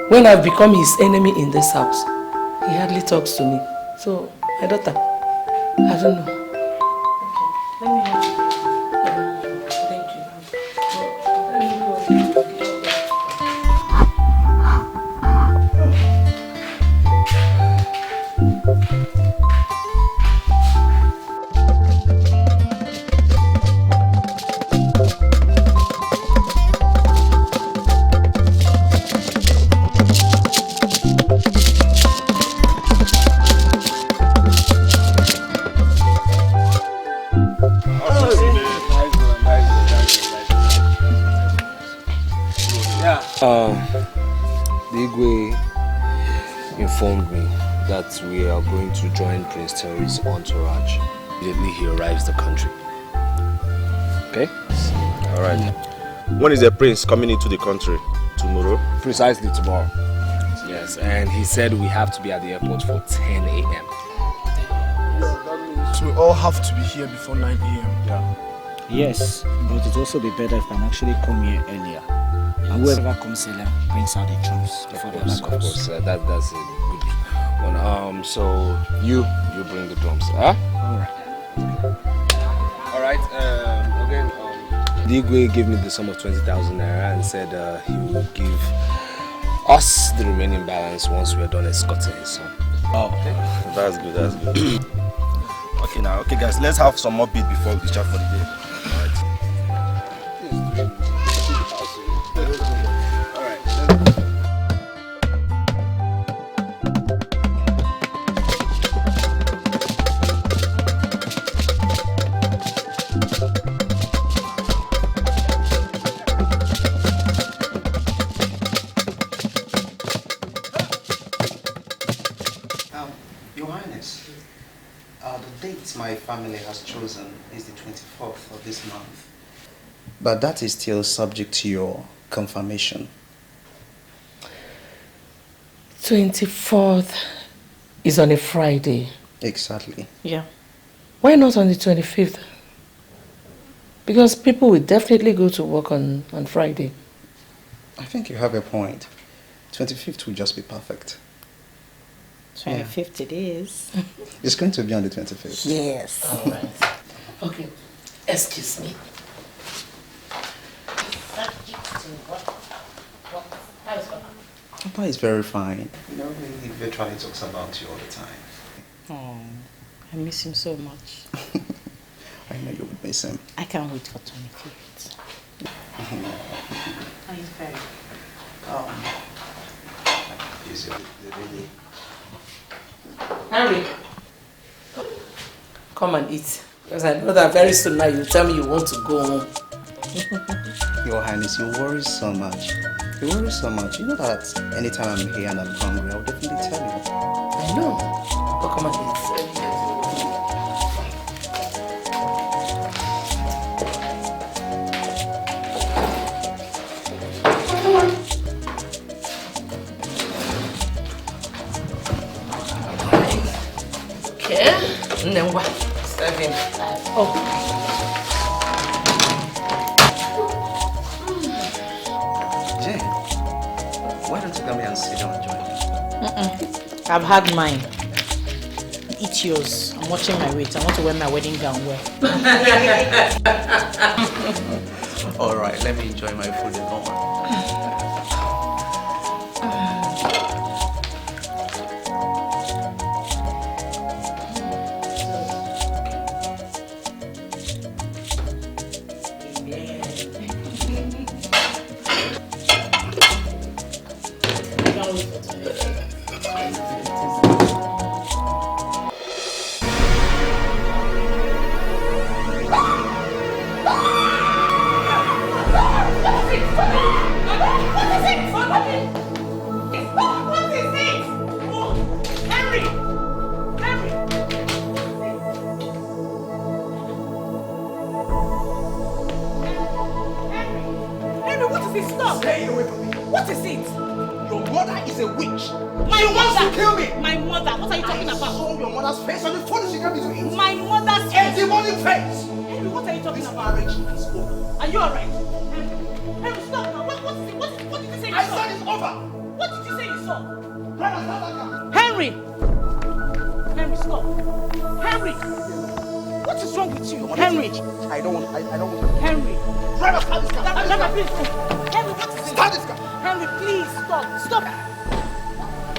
When I've become his enemy in this house, he hardly talks to me. So, my daughter, I don't know. Let me help you. Thank you. The Igwe informed me that we are going to join Prince Terry's entourage immediately he arrives the country. Okay? Alright. When is the prince coming into the country? Tomorrow? Precisely tomorrow. Yes, and he said we have to be at the airport for 10 a.m. So we all have to be here before 9 a.m. Yeah. Yes, but it also be better if I can actually come here earlier. And whoever comes here brings out the drums before the other comes. Of course, that's a good one. So you bring the drums, huh? Alright, again, the Igwe gave me the sum of 20,000 naira and said he will give us the remaining balance once we are done escorting his son. Oh, okay. That's good. Okay, now, guys, let's have some more beat before we chat for the day. Your Highness, the date my family has chosen is the 24th of this month. But that is still subject to your confirmation. 24th is on a Friday. Exactly. Yeah. Why not on the 25th? Because people will definitely go to work on Friday. I think you have a point. 25th will just be perfect. 25th it is. It's going to be on the 25th. Yes. All right. Okay. Excuse me. Papa is very fine. You know, he virtually talks about you all the time. Oh, I miss him so much. I know you would miss him. I can't wait for 25th. How is very? Is the really... Henry, come and eat. Because I know that very soon now you tell me you want to go home. Your Highness, you worry so much. You worry so much. You know that anytime I'm here and I'm hungry, I'll definitely tell you. I know. But come and eat. Okay. And then what? Serve him. Oh. Jane, why don't you come here and sit down and join me? I've had mine. Eat yours. I'm watching my weight. I want to wear my wedding gown well. Alright, let me enjoy my food alone. Fix stop! Stay away from me. What is it? Your mother is a witch. My She wants mother! to kill me. My mother! What are you talking about? I saw your mother's face on the phone she gave me to eat. My mother's A demonic face. Henry, what are you talking This about? marriage is over. Are you alright? Henry, stop now. What did you say you I saw? said it's over. What did you say you saw? Brother, stop that car. Henry! Henry, stop. Henry! What is wrong with you? Henry! I don't want. Henry! Driver, start this car. Driver, please. Henry, what is it? Start this car. Henry, please, stop. Stop.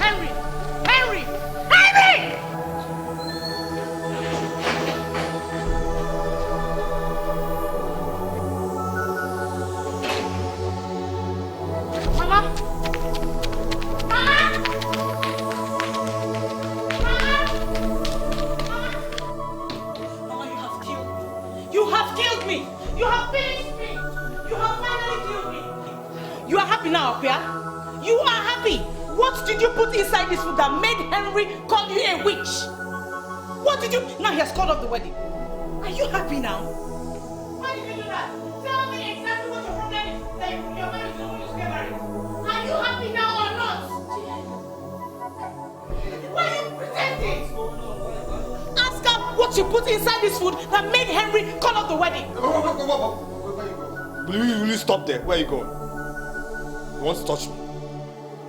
Henry! Henry! Henry! Mama! You have killed me! You have finished me! You have finally killed me! You are happy now, Apia? You are happy! What did you put inside this food that made Henry call you a witch? What did you... Now he has called off the wedding. Are you happy now? Why did you do that? Tell me exactly what your problem is. Like, your marriage is the one you get married. Are you happy now or not? Why are you pretending? Ask her what you put inside this food that made Henry call off the wedding. Will you stop there? Where are you going? You want to touch me?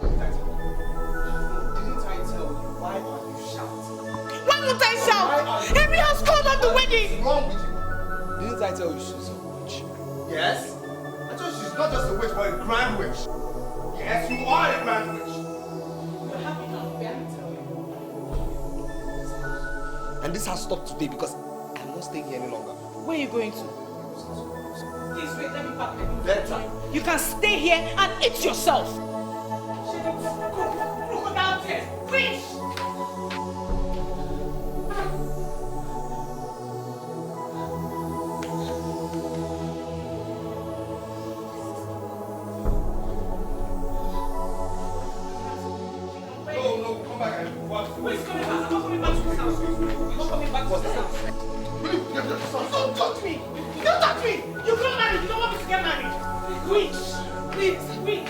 Didn't I tell you? Why are you shouting? Why would I shout? Henry has called off the wedding. What's wrong with you? Didn't I tell you she's a witch? Yes? I told you she's not just a witch, but a grand witch. Yes, you are a grand witch. You're happy now. We have to tell you. And this has stopped today because I'm not staying here any longer. Where are you going to? Please wait, let me pack the Better. You can stay here and eat yourself. Go downstairs. Please. No, come back and watch. Who's coming back? I'm not coming back to this house. I'm not coming back to this house. Don't touch me! Don't touch me! You got married. You don't want me to get married. Witch! Please, witch!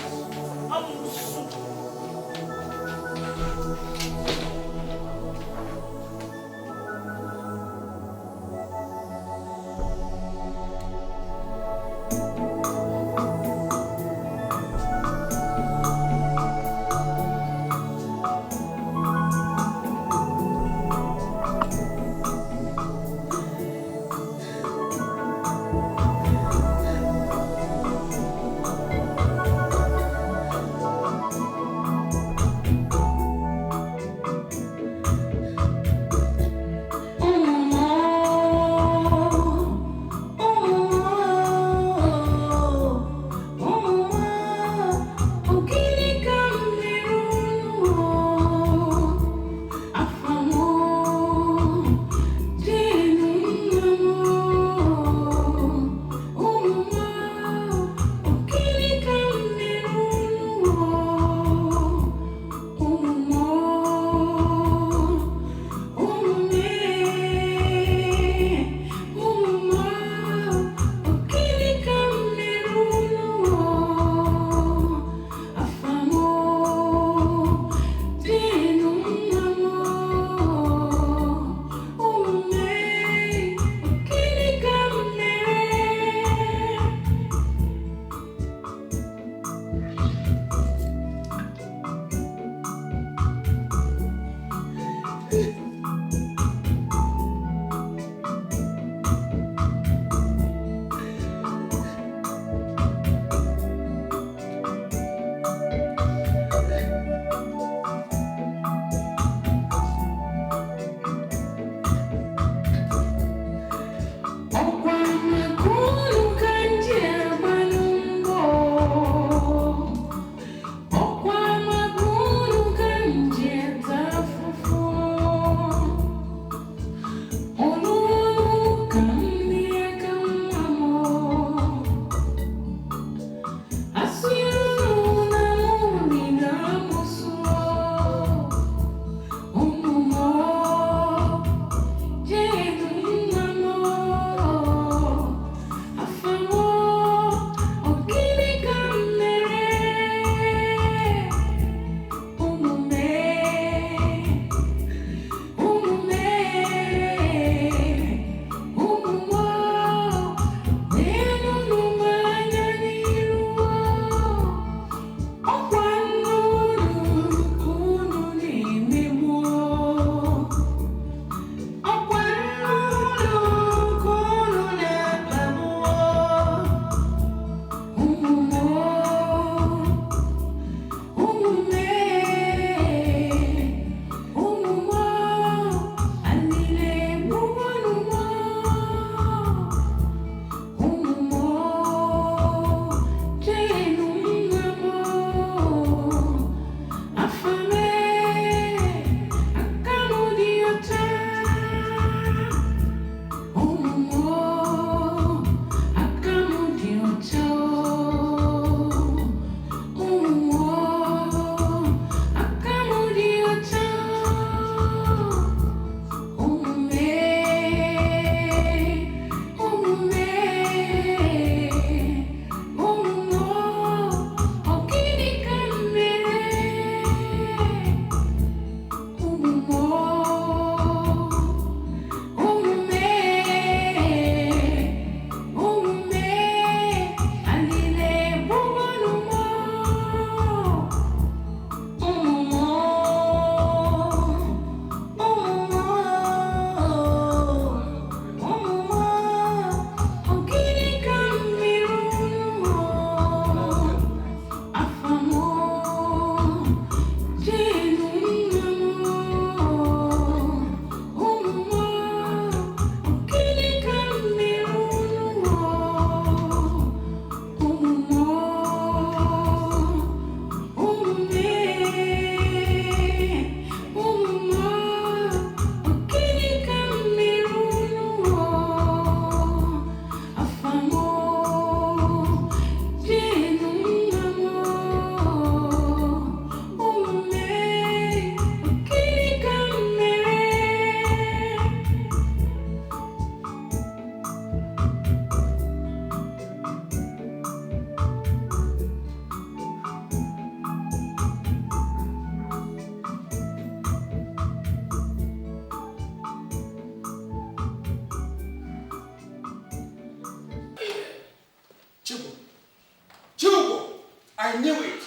I knew it.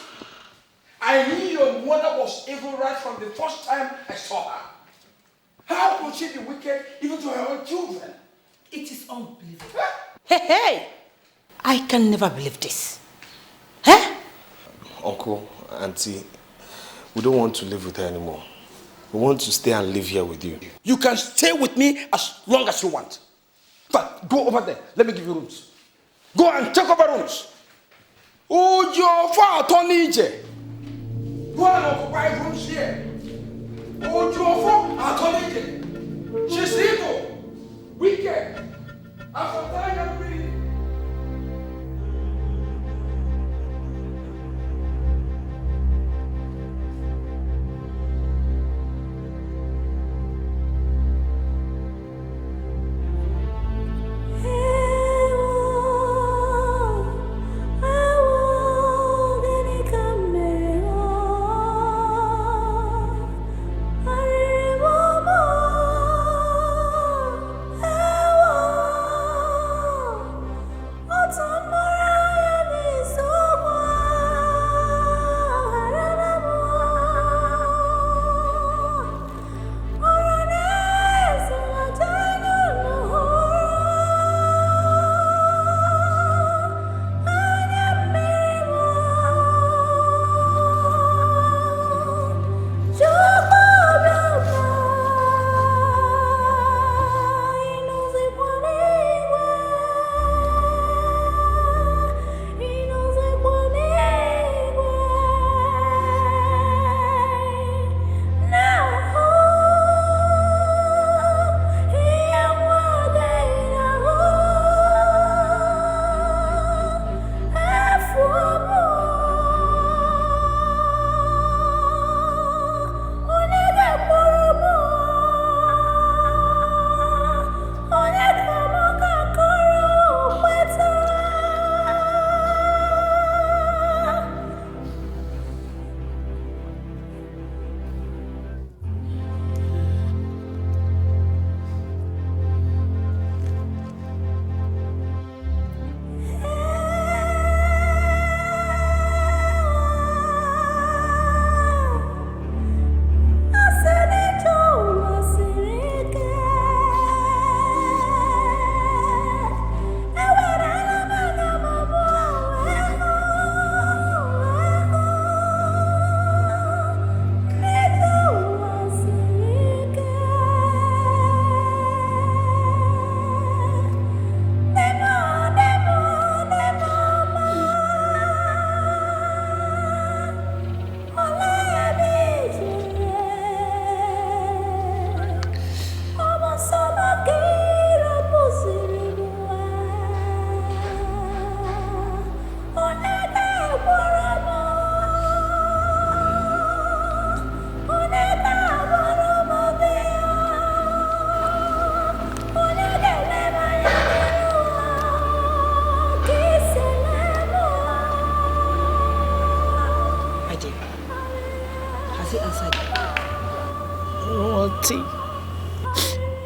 I knew your mother was evil right from the first time I saw her. How could she be wicked even to her own children? It is unbelievable. Hey! I can never believe this. Huh? Uncle, Auntie, we don't want to live with her anymore. We want to stay and live here with you. You can stay with me as long as you want. But go over there. Let me give you rooms. Go and take over rooms. Oh, your father, Tony. Go and occupy rooms here. Oh, your father, Tony. She's evil, wicked. After that, I'm free.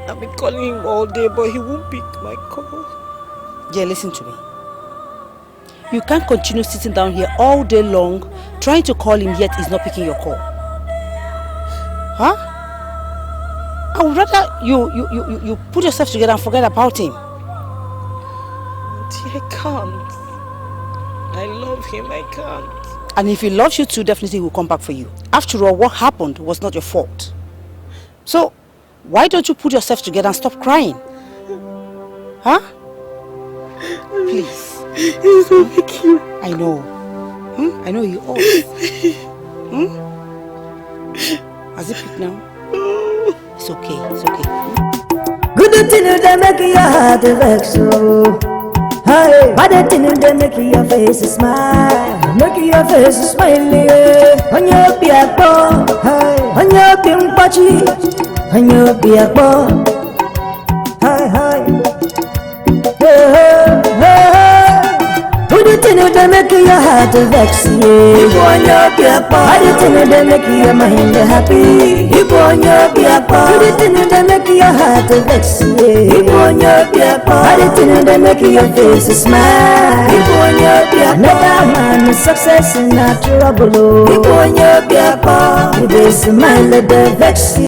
I've been calling him all day, but he won't pick my call. Yeah, listen to me. You can't continue sitting down here all day long trying to call him, yet he's not picking your call. Huh? I would rather you put yourself together and forget about him. I can't. I love him, I can't. And if he loves you too, definitely he will come back for you. After all, what happened was not your fault. So, why don't you put yourself together and stop crying? Huh? Please. He's so cute. I know. I know you all. Has it picked now? It's okay, it's okay. Good thing they make your heart vex, oh. Hey, bad thing they make your face smile, make your face smile. On your piapo, on your pimpachi, on your piapo. Hey, good thing they make your heart vex, you go on your piapo. Bad thing they make your mind happy, you go on your piapo. Good thing they make your heart to vex you. People on your beer, all the things that make your face smile. People on your beer, another man is success in not trouble. People on your beer, you be smile, let the vex you.